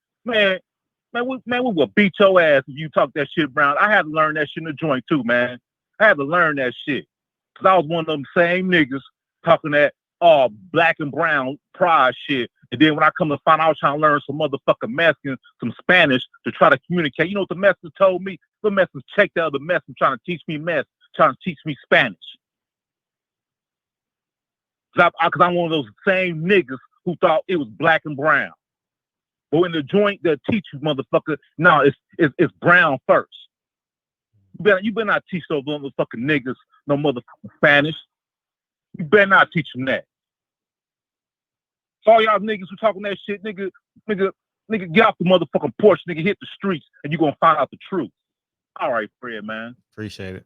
beat your ass if you talk that shit, Brown. I had to learn that shit in the joint too, man. I had to learn that shit. Cause I was one of them same niggas talking that black and brown pride shit. And then when I come to find out, I was trying to learn some motherfucking Mexican, some Spanish to try to communicate. You know what the Mexicans told me? The Mexicans checked out the Mexicans trying to teach me Spanish. Because I'm one of those same niggas who thought it was black and brown. But in the joint, they'll teach you, motherfucker, no, it's brown first. You better not teach those motherfucking niggas no motherfucking Spanish. You better not teach them that. So all y'all niggas who talking that shit, nigga, get off the motherfucking porch, nigga, hit the streets, and you're going to find out the truth. All right, Fred, man. Appreciate it.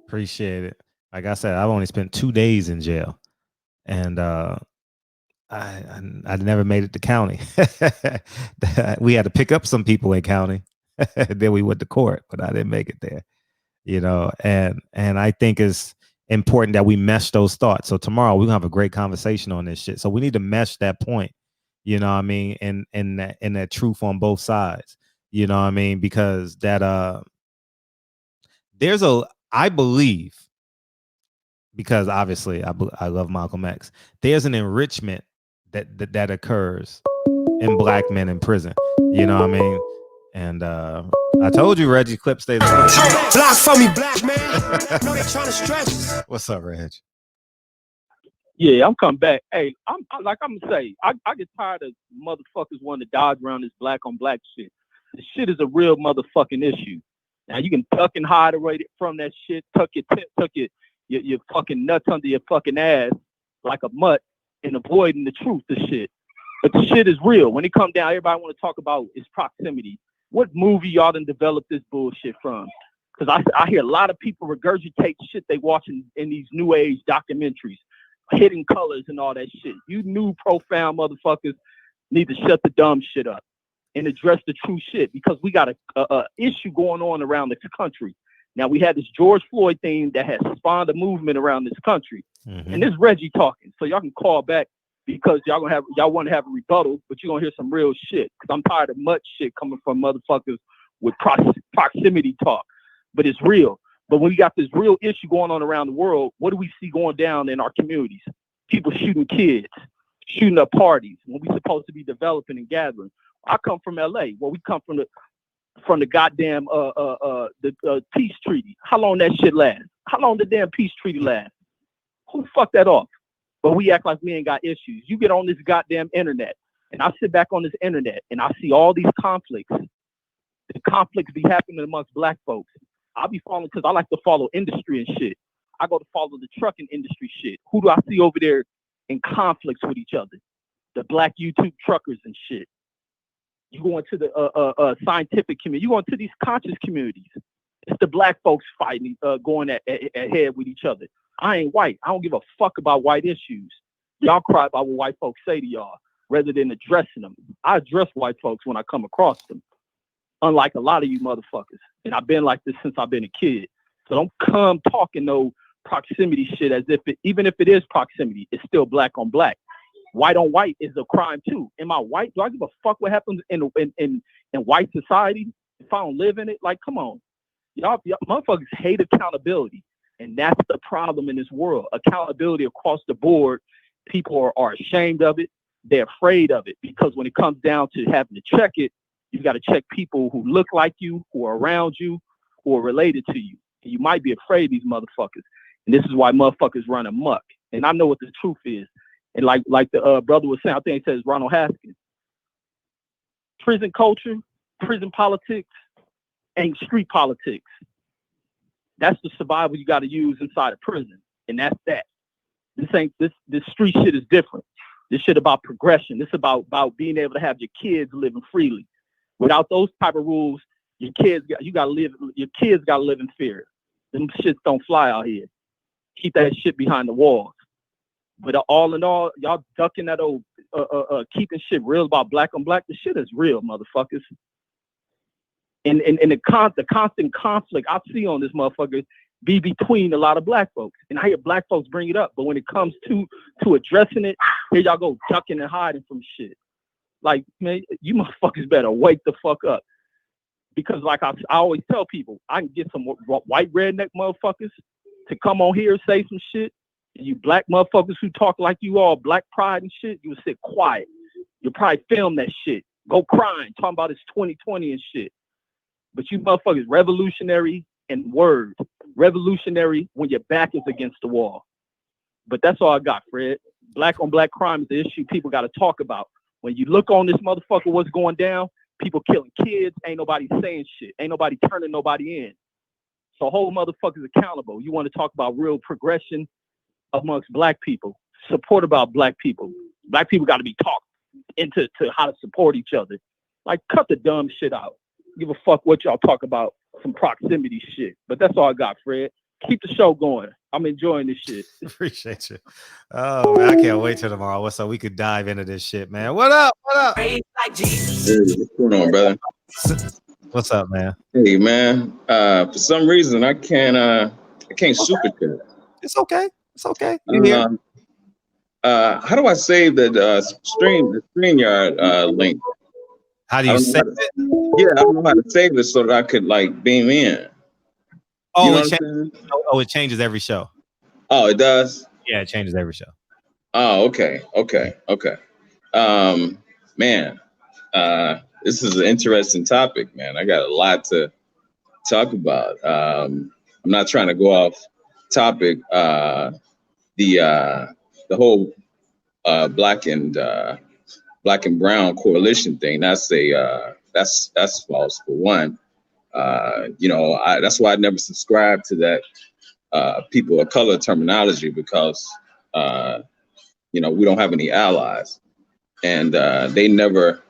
Appreciate it. Like I said, I've only spent 2 days in jail, and I never made it to county. We had to pick up some people in county. Then we went to court, but I didn't make it there. You know, and I think it's important that we mesh those thoughts. So tomorrow we're gonna have a great conversation on this shit. So we need to mesh that point. You know what I mean? And that truth on both sides. You know what I mean? Because that I believe, because obviously I love Malcolm X, there's an enrichment that occurs and black men in prison. You know what I mean? And I told you Reggie Clip stays. Block for me, black man. No, they trying to stretch us. What's up, Reg? Yeah, I'm coming back. Hey, I'm gonna say, I get tired of motherfuckers wanting to dodge around this black on black shit. This shit is a real motherfucking issue. Now you can duck and hide away from that shit, tuck your fucking nuts under your fucking ass like a mutt and avoiding the truth of shit. But the shit is real. When it comes down, everybody want to talk about is proximity. What movie y'all done developed this bullshit from? Because I hear a lot of people regurgitate shit they watching in these new age documentaries, Hidden Colors and all that shit. You new profound motherfuckers need to shut the dumb shit up and address the true shit, because we got a issue going on around this country. Now we had this George Floyd thing that has spawned a movement around this country. Mm-hmm. And this Reggie talking. So y'all can call back because y'all want to have a rebuttal, but you're gonna hear some real shit. Because I'm tired of much shit coming from motherfuckers with proximity talk. But it's real. But when we got this real issue going on around the world, what do we see going down in our communities? People shooting kids, shooting up parties when we supposed to be developing and gathering. I come from LA. Well, we come from the goddamn the peace treaty. How long that shit last? How long the damn peace treaty last? Who fucked that off? But we act like we ain't got issues. You get on this goddamn internet, and I sit back on this internet, and I see all these conflicts. The conflicts be happening amongst black folks. I'll be following, because I like to follow industry and shit. I go to follow the trucking industry shit. Who do I see over there in conflicts with each other? The black YouTube truckers and shit. You go into the scientific community. You go into these conscious communities. It's the black folks fighting, going at head with each other. I ain't white. I don't give a fuck about white issues. Y'all cry about what white folks say to y'all rather than addressing them. I address white folks when I come across them, unlike a lot of you motherfuckers. And I've been like this since I've been a kid. So don't come talking no proximity shit as if even if it is proximity, it's still black on black. White on white is a crime too. Am I white? Do I give a fuck what happens in white society if I don't live in it? Like, come on. Y'all motherfuckers hate accountability. And that's the problem in this world. Accountability across the board. People are ashamed of it. They're afraid of it, because when it comes down to having to check it, you got to check people who look like you, who are around you, who are related to you. And you might be afraid of these motherfuckers. And this is why motherfuckers run amok. And I know what the truth is. And like the brother was saying, I think he says Ronald Haskins. Prison culture, prison politics, ain't street politics. That's the survival you got to use inside a prison. And that's that. This street shit is different. This shit about progression. This about being able to have your kids living freely. Without those type of rules, your kids got to live in fear. Them shits don't fly out here. Keep that shit behind the walls. But all in all, y'all ducking that old keeping shit real about black on black. The shit is real, motherfuckers. And the constant conflict I see on this motherfucker be between a lot of black folks. And I hear black folks bring it up, but when it comes to addressing it, here y'all go ducking and hiding from shit. Like, man, you motherfuckers better wake the fuck up. Because like I always tell people, I can get some white redneck motherfuckers to come on here and say some shit. And you black motherfuckers who talk like you all black pride and shit, you would sit quiet. You'll probably film that shit. Go crying, talking about it's 2020 and shit. But you motherfuckers revolutionary in word. Revolutionary when your back is against the wall. But that's all I got, Fred. Black on black crime is the issue people got to talk about. When you look on this motherfucker, what's going down, people killing kids, ain't nobody saying shit. Ain't nobody turning nobody in. So whole motherfuckers accountable. You want to talk about real progression amongst black people, support about black people. Black people got to be taught into how to support each other. Like, cut the dumb shit out. Give a fuck what y'all talk about, some proximity shit. But that's all I got, Fred. Keep the show going. I'm enjoying this shit. Appreciate you. Oh, man, I can't wait till tomorrow so we could dive into this shit, man. What up? What up? Hey, what's going on, brother? What's up, man? Hey, man. For some reason, I can't super chat. It's okay. It's okay. How do I save the StreamYard link? How do you save it? Yeah, I don't know how to save it so that I could like beam in. Oh, you know it changes every show. Oh, it does? Yeah, it changes every show. Oh, okay. Man, This is an interesting topic, man. I got a lot to talk about. I'm not trying to go off topic. The whole black and brown coalition thing. That's false for one. That's why I never subscribed to that people of color terminology, because we don't have any allies, and they never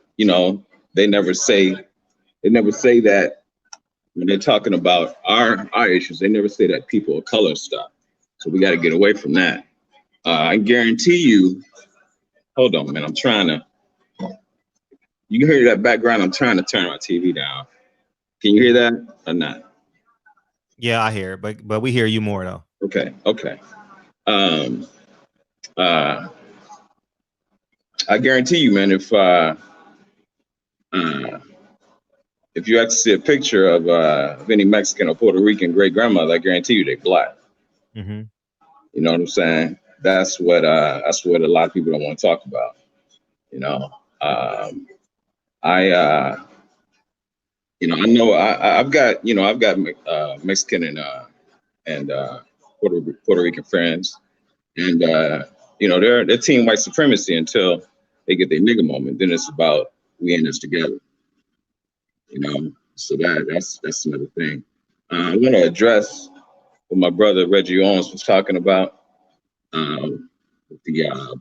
say that when they're talking about our issues. They never say that people of color stuff. So we got to get away from that. I guarantee you. Hold on, man. I'm trying to. You can hear that background. I'm trying to turn my TV down. Can you hear that or not? Yeah, I hear it, but we hear you more though. Okay. I guarantee you, man, if you actually see a picture of any Mexican or Puerto Rican great grandmother, I guarantee you they're black. Mm-hmm. You know what I'm saying? That's what a lot of people don't want to talk about. I've got Mexican and Puerto Rican friends, and they're team white supremacy until they get their nigga moment. Then it's about we in this together. So that's another thing. I want to address what my brother Reggie Owens was talking about, the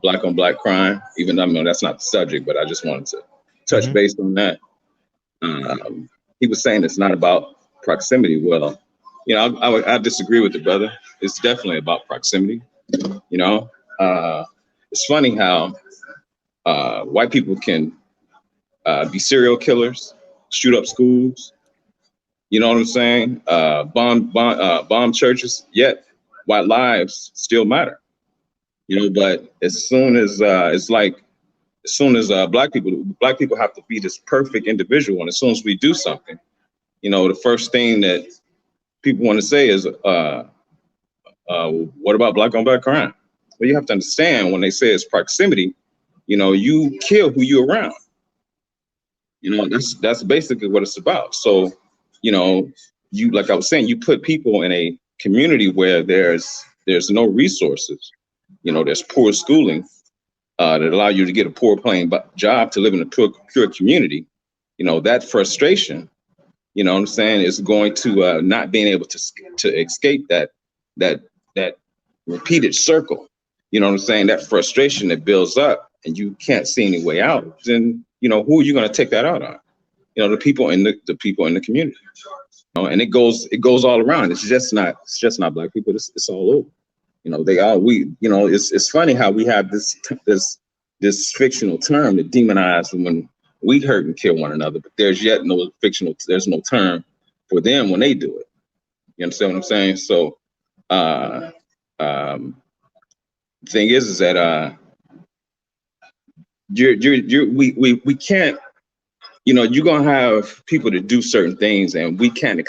black on black crime. Even though I know that's not the subject, but I just wanted to touch base on that. He was saying it's not about proximity. Well, I disagree with the brother. It's definitely about proximity. It's funny how white people can be serial killers, shoot up schools. You know what I'm saying? Bomb churches. Yet white lives still matter. But as soon as black people have to be this perfect individual, and as soon as we do something, the first thing that people want to say is, what about black on black crime? Well, you have to understand, when they say it's proximity, you kill who you're around. That's basically what it's about. So, you, like I was saying, you put people in a community where there's no resources, there's poor schooling that allow you to get a poor paying job to live in a pure community. That frustration, what I'm saying, is going to not being able to escape that repeated circle. What I'm saying? That frustration that builds up and you can't see any way out. Then, who are you going to take that out on? The people in the community. And it goes all around. It's just not black people. It's all over. It's funny how we have this fictional term that demonize when we hurt and kill one another, but there's no term for them when they do it. You understand what I'm saying? So the thing is that we can't, you're gonna have people to do certain things, and we can't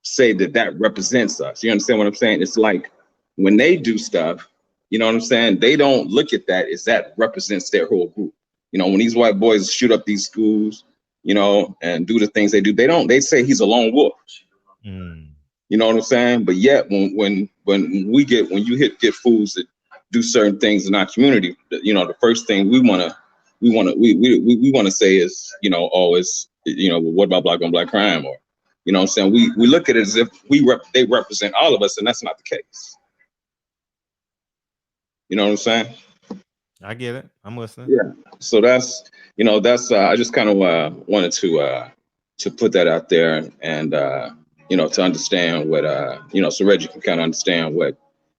say that represents us. You understand what I'm saying? It's like when they do stuff, what I'm saying, they don't look at that as that represents their whole group. When these white boys shoot up these schools, and do the things they do, they say he's a lone wolf. You know what I'm saying? But yet when you get fools that do certain things in our community, the first thing we want to say is, what about black on black crime? Or, what I'm saying, we look at it as if they represent all of us, and that's not the case. You know what I'm saying? I get it. I'm listening. Yeah. So that's I just kind of wanted to put that out there, and to understand what so Reggie can kind of understand what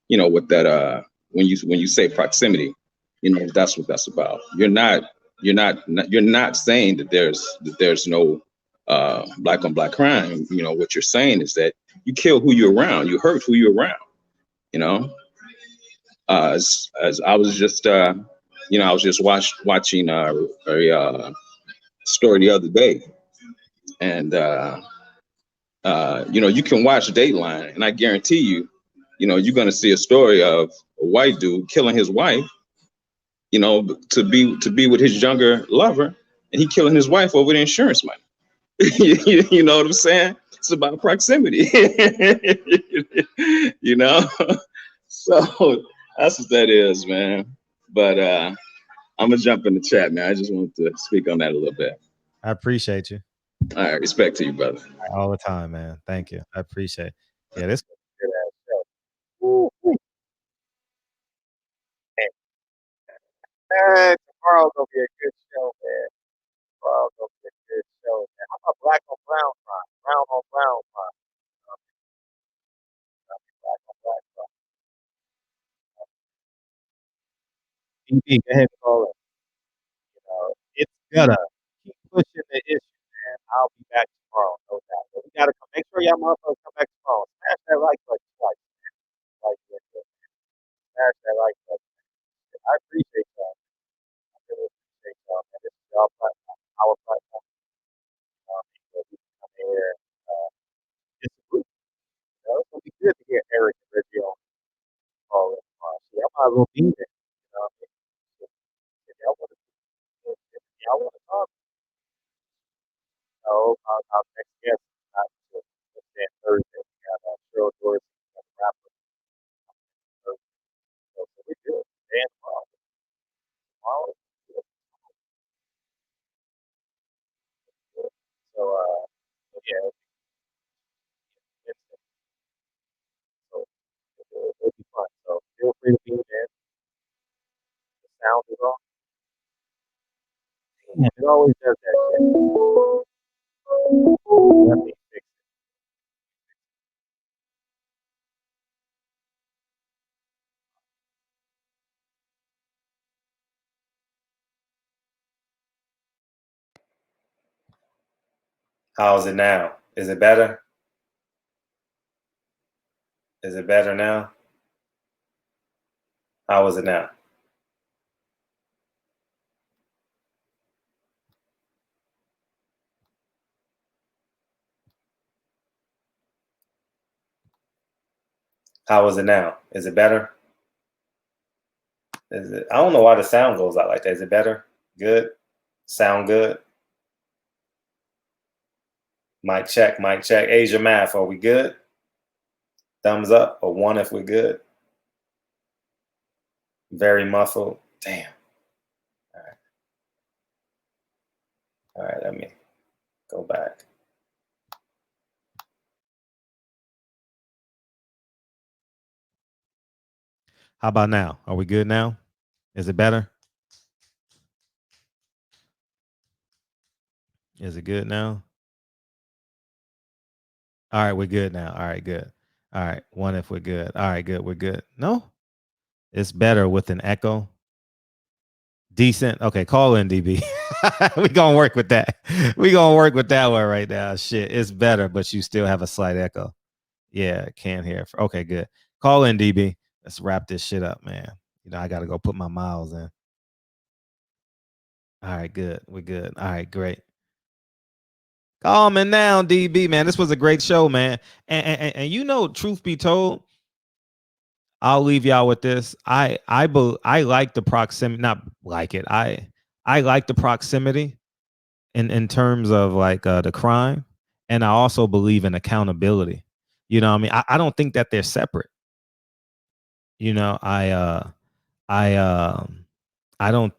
that when you say proximity, that's what that's about. You're not saying that there's no black on black crime. What you're saying is that you kill who you're around, you hurt who you're around. As I was just watching a story the other day, and you can watch Dateline, and I guarantee you, you're gonna see a story of a white dude killing his wife, to be with his younger lover, and he killing his wife over the insurance money. You know what I'm saying? It's about proximity. You know? So that's what that is, man. But I'm gonna jump in the chat, man. I just wanted to speak on that a little bit. I appreciate you. All right, respect to you, brother. All the time, man. Thank you. I appreciate it. Yeah, this Tomorrow's gonna be a good show, man. Tomorrow's gonna be a good show, man. How about black on brown crime? Brown on brown crime. Black on black crime. DB, go ahead and call it. You know, It's gonna keep pushing the issue, man. I'll be back tomorrow, no doubt. But we gotta come. Make sure y'all motherfuckers come back tomorrow. Smash that like button twice, man. Smash that like button. I appreciate y'all. I really appreciate y'all, man. This is y'all platform, our platform. So we can come here and disagree. You know, it's gonna be good to hear Eric and Reggie on all this. See, I might as well be there. You know what I mean? If y'all want to talk, our next guest not until Thursday. We got Cheryl Dorsey and the rapper. So we good. Dan tomorrow. Tomorrow. So yeah. So it'll be fun. So feel free to be there. The sound is on. It always does that shit. Let me fix it. How's it now? Is it better? Is it better now? How is it now? How is it now? Is it better? Is it? I don't know why the sound goes out like that. Is it better? Good? Sound good? Mic check, mic check. Asia Math, are we good? Thumbs up or one if we're good. Very muffled. Damn. All right. All right, let me go back. How about now? Are we good now? Is it better? Is it good now? All right, we're good now. All right, good. All right, one if we're good. All right, good. We're good. No? It's better with an echo. Decent. Okay, call in, DB. We gonna work with that. We gonna work with that one right now. Shit, it's better, but you still have a slight echo. Yeah, can't hear. Okay, good. Call in, DB. Let's wrap this shit up, man. You know, I gotta go put my miles in. All right, good. We're good. All right, great. Calming down, DB, man. This was a great show, man. And you know, truth be told, I'll leave y'all with this. I like the proximity, not like it. I like the proximity in terms of like the crime, and I also believe in accountability. You know what I mean? I don't think that they're separate. You know, I don't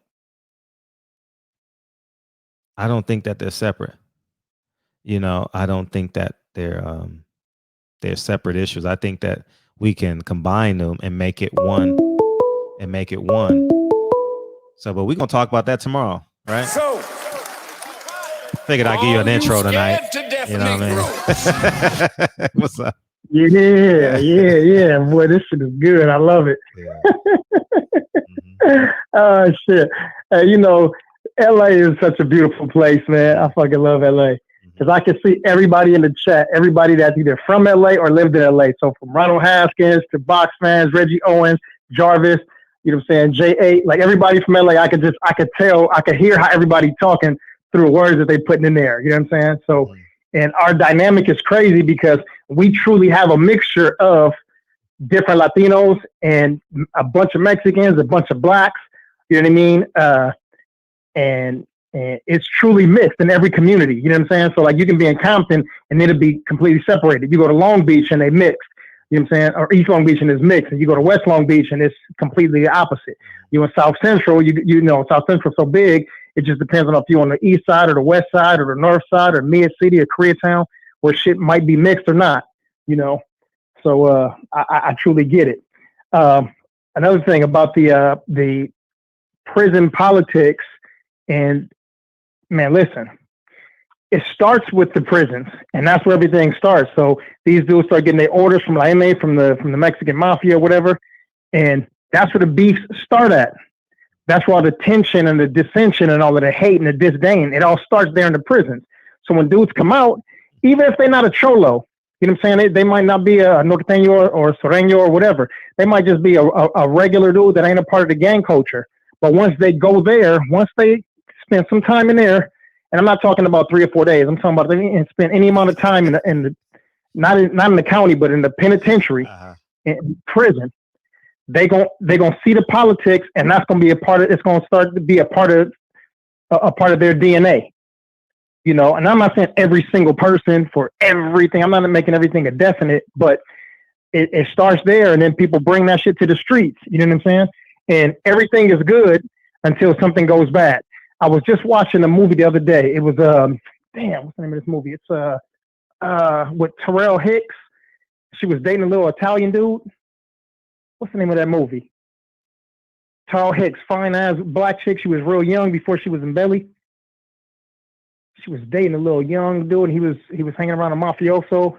think that they're separate. You know, I don't think that they're separate issues. I think that we can combine them and make it one. So, but we're gonna talk about that tomorrow, right? So, figured I'd give you an intro tonight. You know what I mean? What's up? Yeah. Boy, this shit is good. I love it. Oh shit. You know, LA is such a beautiful place, man. I fucking love LA. Because I can see everybody in the chat, everybody that's either from LA or lived in LA. So from Ronald Haskins to Box fans, Reggie Owens, Jarvis, you know what I'm saying, J8, like everybody from LA, I could hear how everybody talking through words that they putting in there. You know what I'm saying? So, and our dynamic is crazy because we truly have a mixture of different Latinos and a bunch of Mexicans, a bunch of blacks, you know what I mean? And And it's truly mixed in every community. You know what I'm saying? So like you can be in Compton and it'll be completely separated. You go to Long Beach and they mixed. You know what I'm saying? Or East Long Beach and it's mixed. And you go to West Long Beach and it's completely the opposite. You in South Central, you know, South Central so big, it just depends on if you're on the east side or the west side or the north side or Mid City or Koreatown, where shit might be mixed or not, you know. So I truly get it. Another thing about the prison politics, and man, listen, it starts with the prisons, and that's where everything starts. So these dudes start getting their orders from La MA, from the Mexican mafia or whatever, and that's where the beefs start at. That's where all the tension and the dissension and all of the hate and the disdain, it all starts there in the prisons. So when dudes come out, even if they're not a cholo, you know what I'm saying? They might not be a norteño or sureño or whatever. They might just be a regular dude that ain't a part of the gang culture. But once they go there, once they spend some time in there, and I'm not talking about 3 or 4 days. I'm talking about they spend any amount of time in the not in the county, but in the penitentiary, in prison. They gonna see the politics, and that's gonna be a part of. It's gonna start to be a part of their DNA. You know, and I'm not saying every single person for everything. I'm not making everything a definite, but it starts there, and then people bring that shit to the streets. You know what I'm saying? And everything is good until something goes bad. I was just watching a movie the other day. It was what's the name of this movie? It's with Terrell Hicks. She was dating a little Italian dude. What's the name of that movie? Terrell Hicks, fine ass black chick. She was real young before she was in belly. She was dating a little young dude. And he was hanging around a mafioso.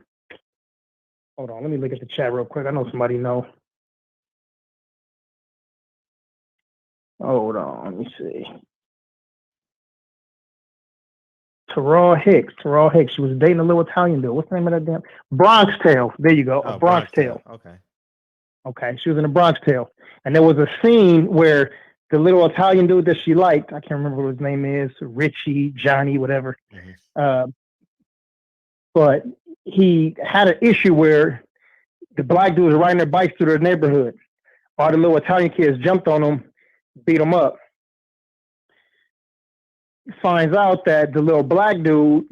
Hold on, let me look at the chat real quick. I know somebody know. Hold on, let me see. Terrell Hicks. She was dating a little Italian dude. What's the name of that damn? Bronx Tale. There you go. A Bronx Tale. Okay. She was in a Bronx Tale. And there was a scene where the little Italian dude that she liked, I can't remember what his name is, Richie, Johnny, whatever. But he had an issue where the black dudes were riding their bikes through their neighborhood. All the little Italian kids jumped on them, beat them up. Finds out that the little black dude,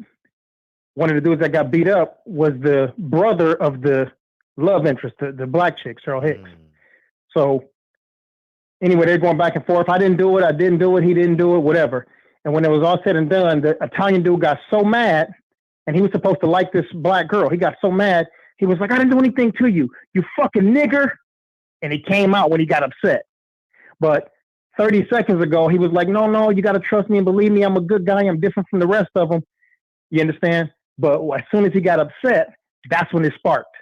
one of the dudes that got beat up, was the brother of the love interest, the black chick, Terrell Hicks. So anyway, they're going back and forth. I didn't do it. He didn't do it, whatever. And when it was all said and done, the Italian dude got so mad, and he was supposed to like this black girl. He got so mad. He was like, I didn't do anything to you, you fucking nigger. And he came out when he got upset. But 30 seconds ago, he was like, no, you got to trust me and believe me. I'm a good guy. I'm different from the rest of them. You understand? But as soon as he got upset, that's when it sparked.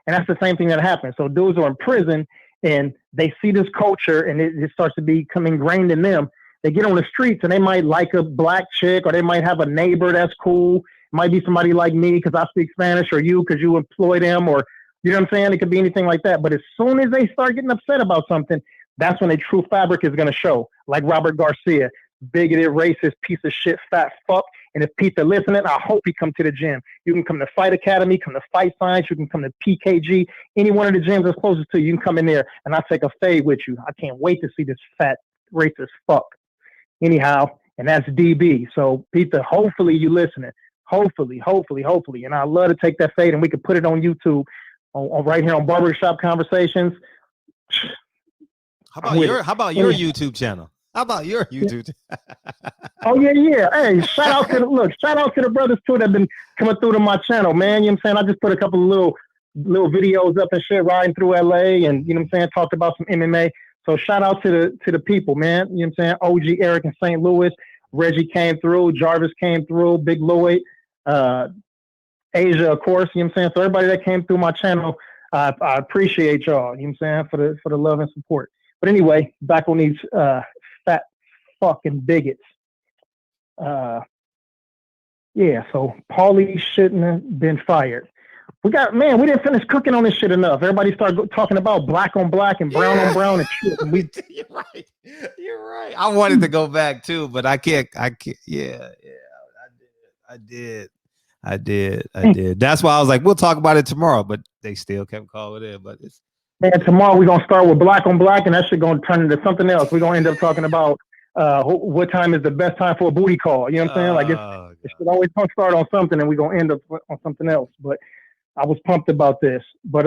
And that's the same thing that happened. So dudes are in prison and they see this culture and it starts to become ingrained in them. They get on the streets and they might like a black chick, or they might have a neighbor that's cool. It might be somebody like me because I speak Spanish, or you because you employ them, or you know what I'm saying? It could be anything like that. But as soon as they start getting upset about something, that's when a true fabric is going to show. Like Robert Garcia, bigoted, racist, piece of shit, fat fuck. And if Pete's listening, I hope he come to the gym. You can come to Fight Academy, come to Fight Science, you can come to PKG, any one of the gyms that's closest to you, you can come in there and I'll take a fade with you. I can't wait to see this fat, racist fuck. Anyhow, and that's DB. So Peter, hopefully you listening. Hopefully. And I'd love to take that fade and we could put it on YouTube, on right here on Barbershop Conversations. How about your YouTube channel? How about your YouTube? Oh yeah. Hey, shout out to the brothers too that have been coming through to my channel, man. You know what I'm saying? I just put a couple of little videos up and shit riding through LA, and you know what I'm saying, talked about some MMA. So shout out to the people, man. You know what I'm saying? OG Eric in St. Louis, Reggie came through, Jarvis came through, Big Lloyd, Asia, of course. You know what I'm saying? So everybody that came through my channel, I appreciate y'all. You know what I'm saying, for the love and support. But anyway, back on these fat fucking bigots. So Paulie shouldn't have been fired. We didn't finish cooking on this shit enough. Everybody started talking about black on black and brown on brown and shit. And You're right. I wanted to go back too, but I can't. Yeah. I did. That's why I was like, we'll talk about it tomorrow, but they still kept calling it in. But tomorrow we're gonna start with black on black, and that shit gonna turn into something else. We're gonna end up talking about what time is the best time for a booty call? You know what I'm saying? Like it should always start on something, and we're gonna end up on something else. But I was pumped about this. But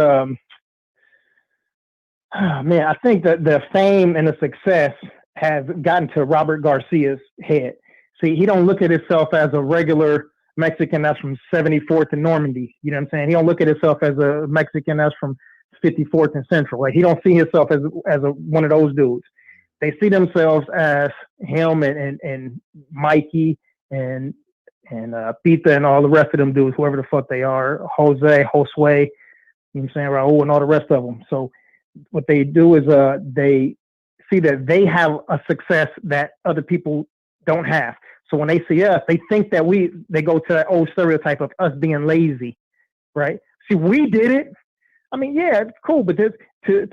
man, I think that the fame and the success has gotten to Robert Garcia's head. See, he don't look at himself as a regular Mexican that's from 74th and Normandy. You know what I'm saying? He don't look at himself as a Mexican that's from 54th and Central. Like he don't see himself as one of those dudes. They see themselves as him and Mikey and Pita and all the rest of them dudes, whoever the fuck they are, Josue, you know what I'm saying, Raul and all the rest of them. So what they do is they see that they have a success that other people don't have. So when they see us, they think that they go to that old stereotype of us being lazy, right? See, we did it. I mean, yeah, it's cool, but to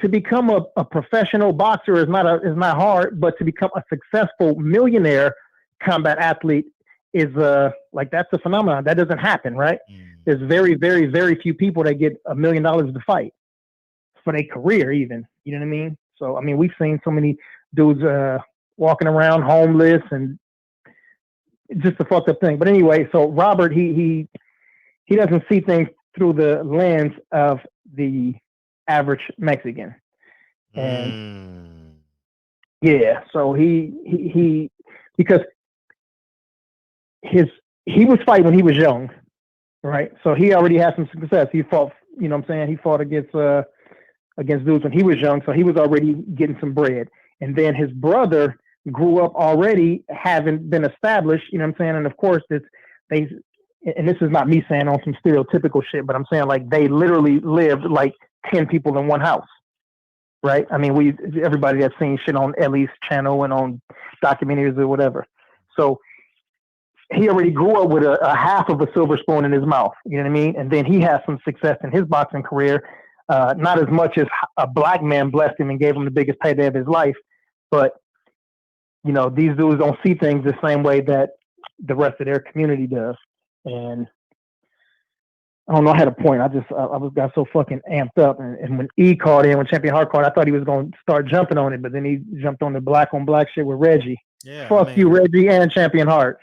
become a professional boxer is not hard, but to become a successful millionaire combat athlete is like that's a phenomenon that doesn't happen, right? There's very, very, very few people that get $1 million to fight for their career, even. You know what I mean? So I mean, we've seen so many dudes walking around homeless and just a fucked up thing. But anyway, so Robert, he doesn't see things through the lens of the average Mexican. And yeah, so he because he was fighting when he was young, right? So he already had some success. He fought, you know what I'm saying? He fought against dudes when he was young, so he was already getting some bread. And then his brother grew up already having been established, you know what I'm saying? And of course, and this is not me saying on some stereotypical shit, but I'm saying like they literally lived like 10 people in one house, right? I mean, everybody that's seen shit on Ellie's channel and on documentaries or whatever. So he already grew up with a half of a silver spoon in his mouth, you know what I mean? And then he had some success in his boxing career, not as much as a black man blessed him and gave him the biggest payday of his life, but you know, these dudes don't see things the same way that the rest of their community does. And I don't know, I had a point. I got so fucking amped up. And when when Champion Hart called, I thought he was going to start jumping on it, but then he jumped on the black on black shit with Reggie. Yeah, fuck you, Reggie and Champion Hart.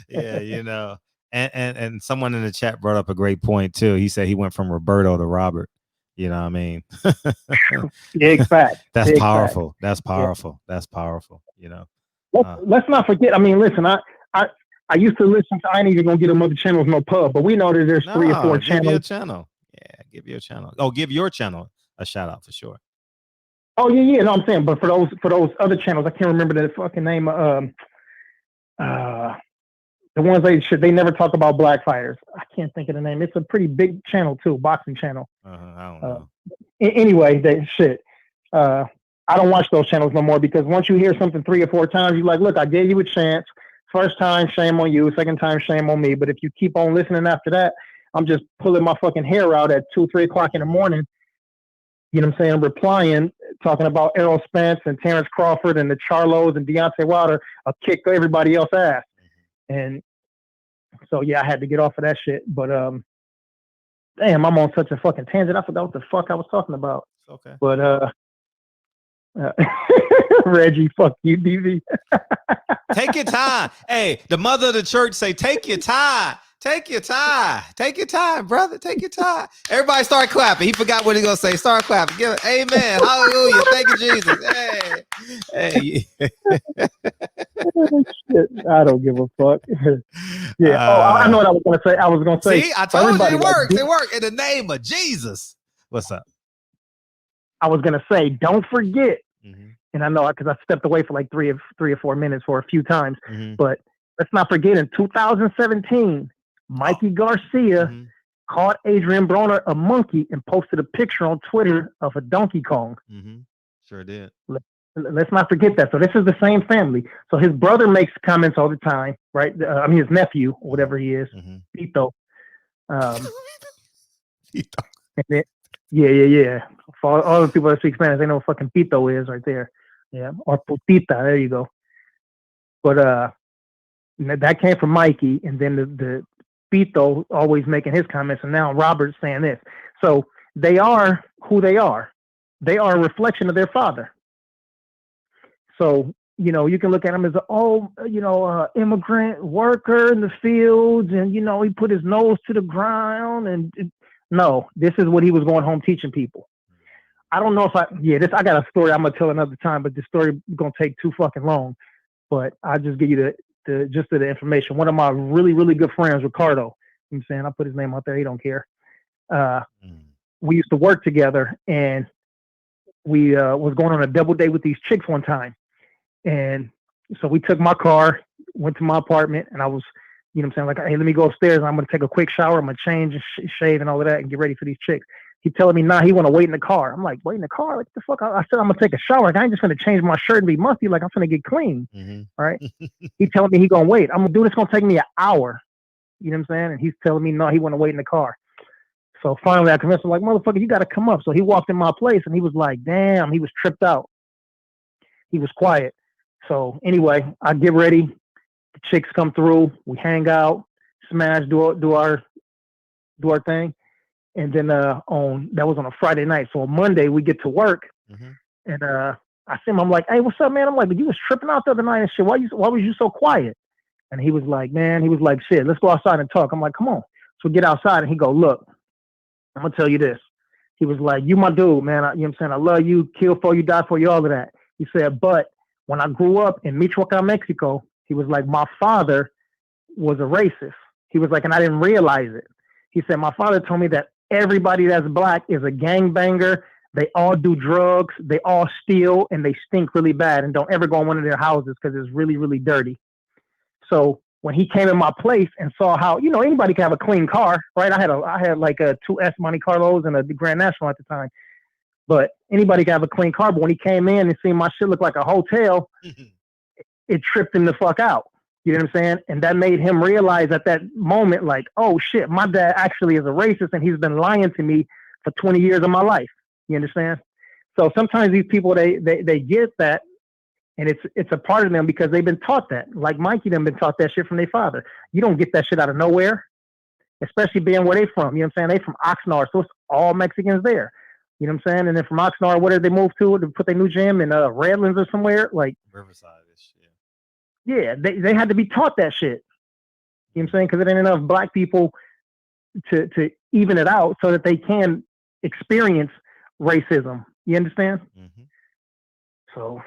Yeah, you know. And someone in the chat brought up a great point too. He said he went from Roberto to Robert. You know what I mean? Big fact. That's Big powerful. Fact. That's powerful. Yeah. That's powerful. You know. Let's not forget. I mean, listen, I used to listen to. I ain't even gonna get them other channels no pub, but we know that there's 3 or 4 give channels. Give your channel. Yeah, give your channel. Oh, give your channel a shout out for sure. Oh yeah. No, I'm saying, but for those other channels, I can't remember the fucking name. The ones they never talk about black fighters. I can't think of the name. It's a pretty big channel too, boxing channel. I don't know. Anyway, I don't watch those channels no more because once you hear something 3 or 4 times, you're like, look, I gave you a chance. First time, shame on you. Second time, shame on me. But if you keep on listening after that, I'm just pulling my fucking hair out at 2, 3 o'clock in the morning. You know what I'm saying? Replying, talking about Errol Spence and Terrence Crawford and the Charlos and Deontay Wilder. I'll kick everybody else's ass. And so, yeah, I had to get off of that shit. But, damn, I'm on such a fucking tangent. I forgot what the fuck I was talking about. Okay. But, Reggie, fuck you, DV. Take your time. Hey, the mother of the church say, take your time. Take your time. Take your time, brother. Take your time. Everybody start clapping. He forgot what he gonna say. Start clapping. Give it. Amen. Hallelujah. Thank you, Jesus. Hey. Shit, I don't give a fuck. Yeah. I know what I was gonna say. I was gonna say. See, I told you it works. It worked in the name of Jesus. What's up? I was gonna say, don't forget. And I know because I stepped away for like 3 or 4 minutes for a few times, but let's not forget in 2017, Mikey Garcia called Adrian Broner a monkey and posted a picture on Twitter of a Donkey Kong. Sure did. Let's not forget that. So this is the same family. So his brother makes comments all the time, right? I mean, his nephew, or whatever he is, Pito. Pito. Yeah. For all the people that speak Spanish, they know what fucking Pito is right there. Yeah, or putita. There you go. But that came from Mikey, and then the Pito always making his comments, and now Robert's saying this. So they are who they are. They are a reflection of their father. So, you know, you can look at him as immigrant worker in the fields, and you know, he put his nose to the ground. And no, this is what he was going home teaching people. I don't know if I got a story I'm gonna tell another time, but this story is gonna take too fucking long. But I'll just give you the gist of the information. One of my really, really good friends, Ricardo, you know what I'm saying, I put his name out there, he don't care. We used to work together, and we was going on a double date with these chicks one time. And so we took my car, went to my apartment, and I was, you know what I'm saying, like, hey, let me go upstairs, and I'm going to take a quick shower, I'm going to change and shave and all of that and get ready for these chicks. He telling me, nah, he want to wait in the car. I'm like, wait in the car? Like, the fuck? I said, I'm going to take a shower. Like, I ain't just going to change my shirt and be musty. Like, I'm going to get clean. All right? He telling me he going to wait. I'm going to do this. It's going to take me an hour. You know what I'm saying? And he's telling me, no, he want to wait in the car. So finally I convinced him, like, motherfucker, you got to come up. So he walked in my place, and he was like, damn, he was tripped out. He was quiet. So anyway, I get ready. The chicks come through. We hang out, smash, do our thing. And then that was on a Friday night. So on Monday we get to work, and I see him. I'm like, hey, what's up, man? I'm like, but you was tripping out the other night and shit. Why was you so quiet? And he was like, shit, let's go outside and talk. I'm like, come on. So we get outside, and he go, look, I'm gonna tell you this. He was like, you my dude, man. You know what I'm saying? I love you, kill for you, die for you, all of that. He said, but when I grew up in Michoacan, Mexico, he was like, my father was a racist. He was like, and I didn't realize it. He said, my father told me that everybody that's black is a gangbanger. They all do drugs. They all steal, and they stink really bad. And don't ever go in one of their houses because it's really, really dirty. So when he came in my place and saw how, you know, anybody can have a clean car, right? I had like a 2S Monte Carlos and a Grand National at the time. But anybody can have a clean car. But when he came in and seen my shit look like a hotel, it tripped him the fuck out. You know what I'm saying? And that made him realize at that moment, like, oh shit, my dad actually is a racist, and he's been lying to me for 20 years of my life. You understand? So sometimes these people, they get that, and it's a part of them because they've been taught that. Like Mikey them been taught that shit from their father. You don't get that shit out of nowhere, especially being where they from. You know what I'm saying? They from Oxnard, so it's all Mexicans there. You know what I'm saying? And then from Oxnard, where did they move to put their new gym in Redlands or somewhere? Like Riverside-ish, yeah, they had to be taught that shit. You know what I'm saying? Because there ain't enough black people to even it out so that they can experience racism. You understand? So,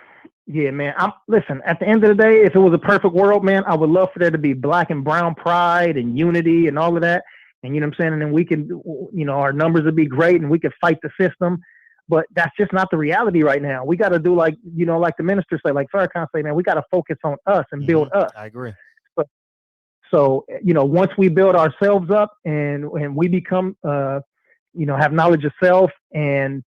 yeah, man. Listen, at the end of the day, if it was a perfect world, man, I would love for there to be black and brown pride and unity and all of that. And you know what I'm saying? And then we can, you know, our numbers would be great and we could fight the system. But that's just not the reality right now. We got to do like, you know, like the minister say, like Farrakhan say, man, we got to focus on us and build us. I agree. So, you know, once we build ourselves up and we become, you know, have knowledge of self and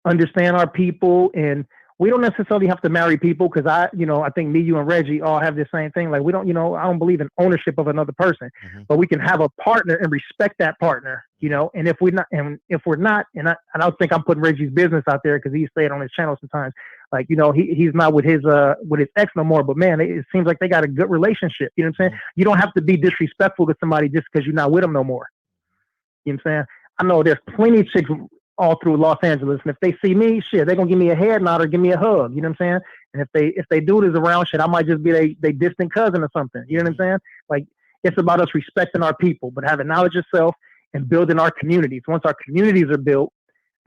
understand our people, and we don't necessarily have to marry people because I think me, you, and Reggie all have the same thing. Like we don't, you know, I don't believe in ownership of another person, but we can have a partner and respect that partner, you know. And if we're not, and I don't think I'm putting Reggie's business out there because he say it on his channel sometimes. Like, you know, he's not with his ex no more, but man, it seems like they got a good relationship. You know what I'm saying? You don't have to be disrespectful to somebody just because you're not with them no more. You know what I'm saying? I know there's plenty of chicks all through Los Angeles, and if they see me, shit, they're gonna give me a head nod or give me a hug. You know what I'm saying? And if they do this around, shit, I might just be they distant cousin or something. You know what I'm saying? Like, it's about us respecting our people, but having knowledge of self and building our communities. Once our communities are built,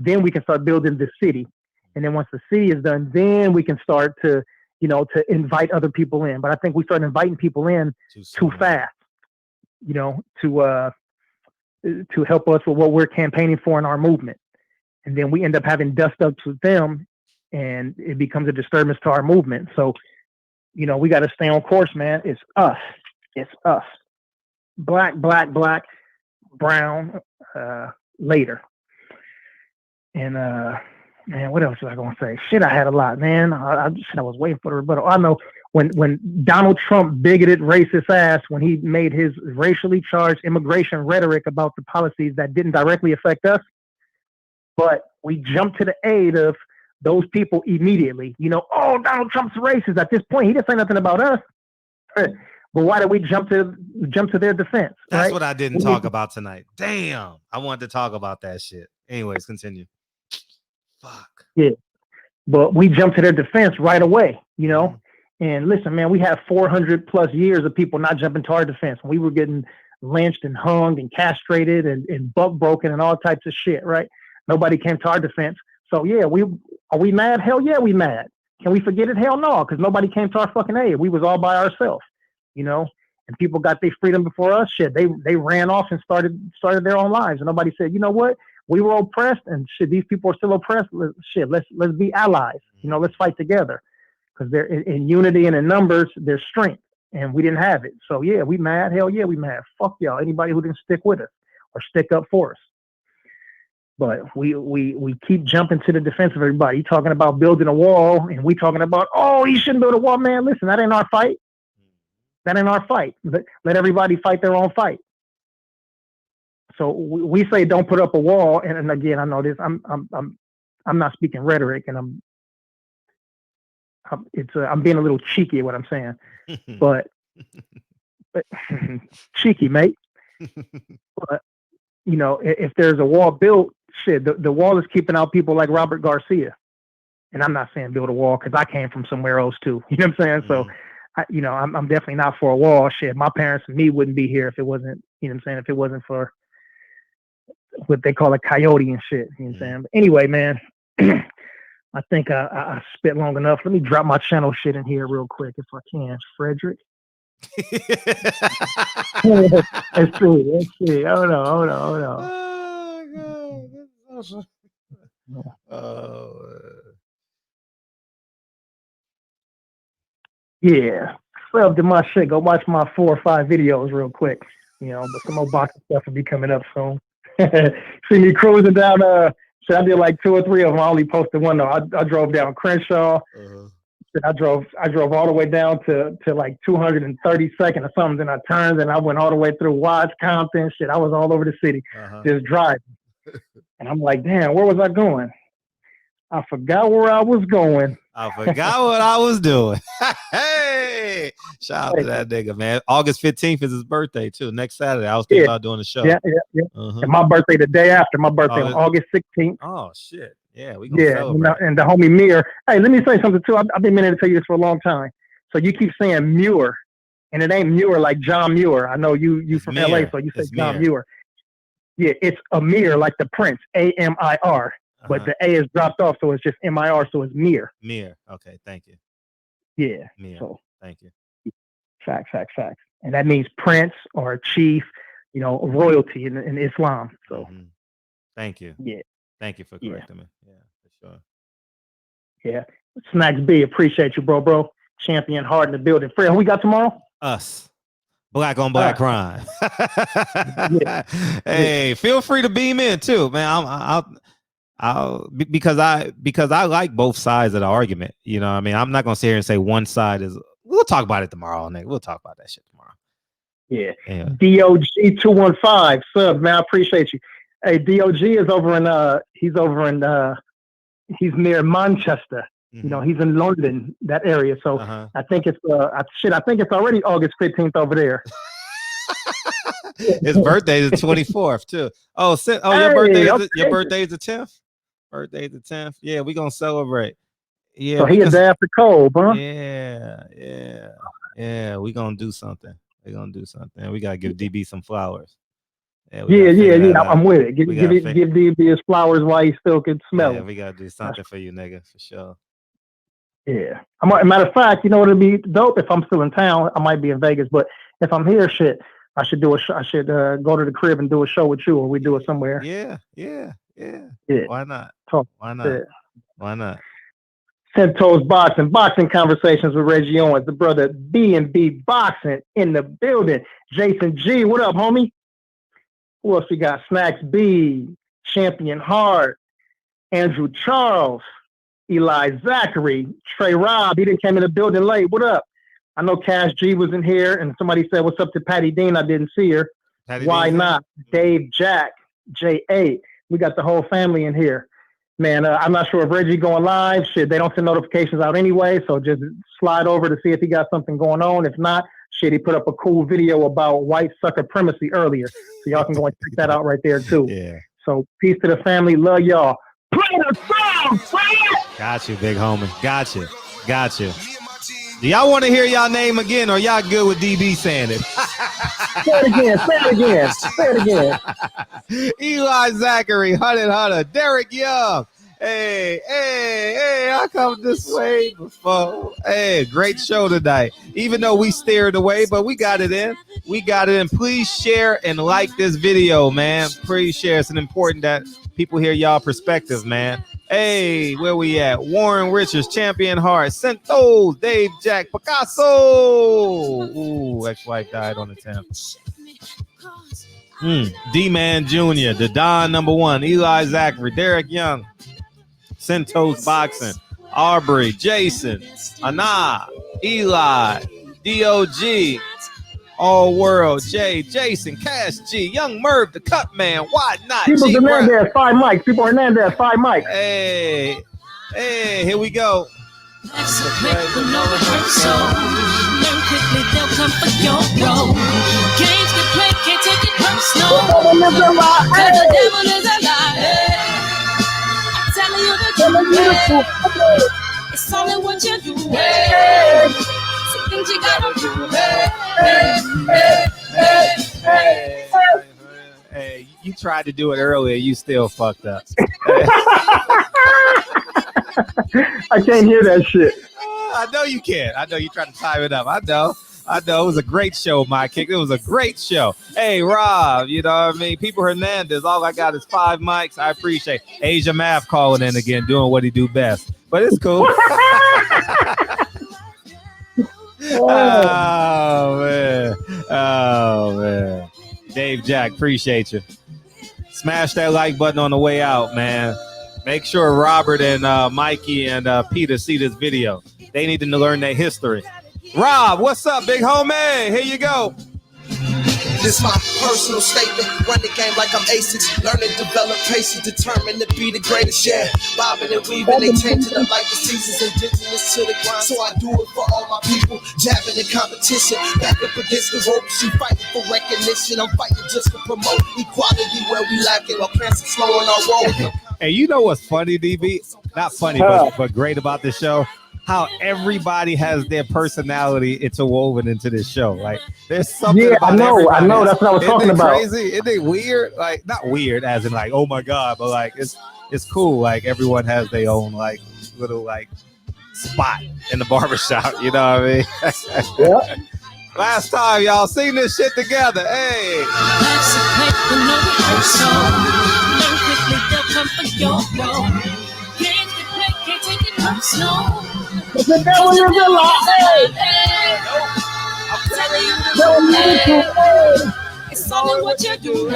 then we can start building the city. And then once the city is done, then we can start to, you know, to invite other people in. But I think we start inviting people in too fast, you know, to help us with what we're campaigning for in our movement. And then we end up having dust ups with them, and it becomes a disturbance to our movement. So, you know, we got to stay on course, man. It's us. It's us. Black, brown, later. And, man, what else was I going to say? Shit, I had a lot, man. I was waiting for the rebuttal. I know when Donald Trump bigoted racist ass, when he made his racially charged immigration rhetoric about the policies that didn't directly affect us, but we jumped to the aid of those people immediately. You know, oh, Donald Trump's racist. At this point, he didn't say nothing about us. But why did we jump to their defense? That's right? what I didn't talk about tonight. Damn, I wanted to talk about that shit. Anyways, continue. Fuck. Yeah. but we jumped to their defense right away, you know. And listen, man, we have 400 plus years of people not jumping to our defense. We were getting lynched and hung and castrated and buck broken and all types of shit, right? Nobody came to our defense. So yeah, are we mad? Hell yeah, we mad. Can we forget it? Hell no, because nobody came to our fucking aid. We was all by ourselves, you know. And people got their freedom before us. Shit, they ran off and started their own lives. And nobody said, you know what? We were oppressed, and shit, these people are still oppressed. Let's be allies. You know, let's fight together, because they're in unity and in numbers. There's strength, and we didn't have it. So yeah, we mad. Hell yeah, we mad. Fuck y'all. Anybody who didn't stick with us or stick up for us. But we keep jumping to the defense of everybody. You talking about building a wall, and we talking about, oh, you shouldn't build a wall, man. Listen, that ain't our fight. That ain't our fight. Let everybody fight their own fight. So we say don't put up a wall, and again, I know this. I'm not speaking rhetoric, and I'm being a little cheeky at what I'm saying, but cheeky, mate. But you know, if there's a wall built, shit, the wall is keeping out people like Robert Garcia. And I'm not saying build a wall because I came from somewhere else too. You know what I'm saying? So, I'm definitely not for a wall. Shit, my parents and me wouldn't be here if it wasn't, you know what I'm saying, if it wasn't for what they call a coyote and shit. You know what I'm saying? But anyway, man, I think I spit long enough. Let me drop my channel shit in here real quick if I can. Frederick. Let's see. Hold on. Yeah, subbed to my shit. Go watch my 4 or 5 videos real quick. You know, but some more boxing stuff will be coming up soon. See me cruising down. I did like 2 or 3 of them. I only posted one though. I drove down Crenshaw. I drove all the way down to like 232nd or something. Then I turned and I went all the way through Watts, Compton. Shit, I was all over the city, just driving. And I'm like, damn, where was I going? I forgot where I was going. I forgot what I was doing. Hey, shout out to that nigga, man. August 15th is his birthday too. Next Saturday, I was thinking about doing the show. Yeah. And my birthday the day after. My birthday on August 16th. Oh shit. Yeah, we gonna celebrate. And the homie Muir. Hey, let me say something too. I've been meaning to tell you this for a long time. So you keep saying Muir, and it ain't Muir like John Muir. I know you from LA, so you say John Muir. Yeah, it's Amir like the Prince, Amir. But the A is dropped off, so it's just MIR, so it's Mir. Mir. Okay, thank you. Yeah. Mir. So thank you. Facts. And that means prince or chief, you know, royalty in Islam. So thank you. Yeah. Thank you for correcting me. Yeah, for sure. Yeah. Snacks B, appreciate you, bro. Champion Hard in the building. Fred, who we got tomorrow? Us. Black on black crime. Hey, feel free to beam in too, man. I'll because I like both sides of the argument. You know what I mean? I'm not gonna sit here and say one side is. We'll talk about it tomorrow, nigga. We'll talk about that shit tomorrow. Yeah. DOG215 sub, man. I appreciate you. Hey, DOG is over in he's near Manchester. You know, he's in London, that area. So I think it's I think it's already August 15th over there. His birthday is the 24th too. Your birthday is the 10th. Birthday the 10th. Yeah, we gonna celebrate. Yeah, so he is after Cole, huh? Yeah. We gonna do something. We gotta give DB some flowers. Yeah. I'm with it. Give DB his flowers while he still can smell. Yeah, we gotta do something for you, nigga, for sure. Yeah. Matter of fact, you know what would be dope if I'm still in town. I might be in Vegas, but if I'm here, shit, I should do I should go to the crib and do a show with you, or we do it somewhere. Yeah. Why not? Why not? Centos Boxing Conversations with Reggie Owens, the brother B&B Boxing in the building. Jason G, what up, homie? Who else we got? Snacks B, Champion Hard, Andrew Charles, Eli Zachary, Trey Robb. He didn't came in the building late. What up? I know Cash G was in here, and somebody said, what's up to Patty Dean? I didn't see her. Why not? Dave Jack, J.A. We got the whole family in here. Man, I'm not sure if Reggie going live. Shit, they don't send notifications out anyway, so just slide over to see if he got something going on. If not, shit, he put up a cool video about white supremacy earlier. So y'all can go and check that out right there, too. Yeah. So peace to the family. Love y'all. Play the song, play it! Got you, big homie. Got you. Got you. Do y'all want to hear y'all name again, or y'all good with DB saying it? Say it again. Say it again. Say it again. Eli Zachary, Hunter, Derek Young. Hey, I come this way before. Hey, great show tonight. Even though we steered away, but we got it in. We got it in. Please share and like this video, man. Please share. It's important that people hear y'all perspective, man. Hey, where we at? Warren Richards, Champion Heart, Sentos, Dave Jack, Picasso. Ooh, ex-wife died on the 10th. D-Man Jr., the Don #1, Eli Zachary, Derek Young, Sentos Boxing, Aubrey, Jason, Anna, Eli, DOG, All World, Jay, Jason, Cash G, Young Merv, the Cut Man, Why Not? People G Hernandez, 5 mics. People Hernandez, 5 mics. Hey, here we go. Execrate the no rehearsal. Learn quickly, they'll come for your role. Games get played, can't take it personal. The devil is a lie. Cause the devil is a lie. I'm telling you the truth. It's all in what you do. Some things you gotta do. Hey, you tried to do it earlier. You still fucked up. I can't hear that shit. I know you can. I know you tried to time it up. I know. It was a great show, my kick. It was a great show. Hey, Rob, you know what I mean? People Hernandez, all I got is 5 mics. I appreciate Asia Math calling in again, doing what he do best. But it's cool. Oh, man. Dave Jack, appreciate you. Smash that like button on the way out, man. Make sure Robert and Mikey and Peter see this video. They need to learn their history. Rob, what's up, big homie? Here you go. This my personal statement. Run the game like I'm ASICs. Learn and develop patience, determined to be the greatest. Yeah, bobbing and weaving, they changing up like the seasons. Indigenous to the grind, so I do it for all my people. Jabbing in competition, back up against the ropes. You fighting for recognition. I'm fighting just to promote equality where we lacking. Our plans are slowing our road. Hey, you know what's funny, DB? Not funny, but great about this show? How everybody has their personality interwoven into this show. Like, there's something. Yeah, about I know. everybody. That's what I was talking about. Crazy? Isn't it weird? Like, not weird as in like, oh my God, but like it's cool. Like, everyone has their own like little like spot in the barbershop. You know what I mean? Yeah. Last time y'all seen this shit together. Hey. The devil is a lie. I'm telling you the truth. It's all in what you do.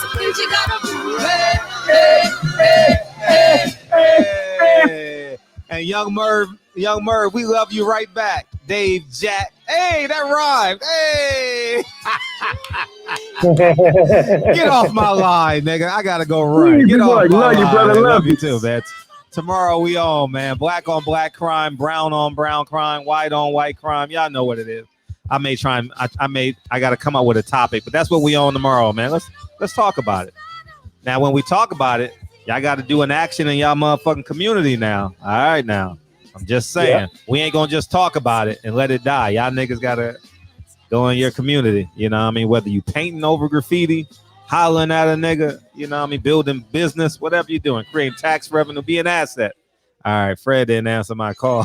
Some things you gotta do. And Young Merv, we love you right back. Dave Jack. Hey, that rhymed. Hey. Get off my line, nigga. I gotta go run. Get off my line. Love you, brother. Love you too, man. Tomorrow we on, man. Black on black crime, brown on brown crime, white on white crime. Y'all know what it is. I gotta come up with a topic, but that's what we on tomorrow, man. Let's talk about it. Now, when we talk about it, y'all got to do an action in y'all motherfucking community now. All right, now. I'm just saying, we ain't gonna just talk about it and let it die. Y'all niggas gotta go in your community. You know what I mean? Whether you painting over graffiti, hollering at a nigga, you know what I mean, building business, whatever you're doing, creating tax revenue, be an asset. All right, Fred didn't answer my call.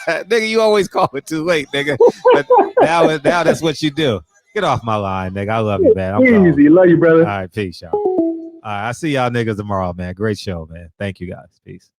Nigga, you always call it too late, nigga. But now that's what you do. Get off my line, nigga. I love you, man. Easy. Love you, brother. All right, peace, y'all. All right, I see y'all niggas tomorrow, man. Great show, man. Thank you, guys. Peace.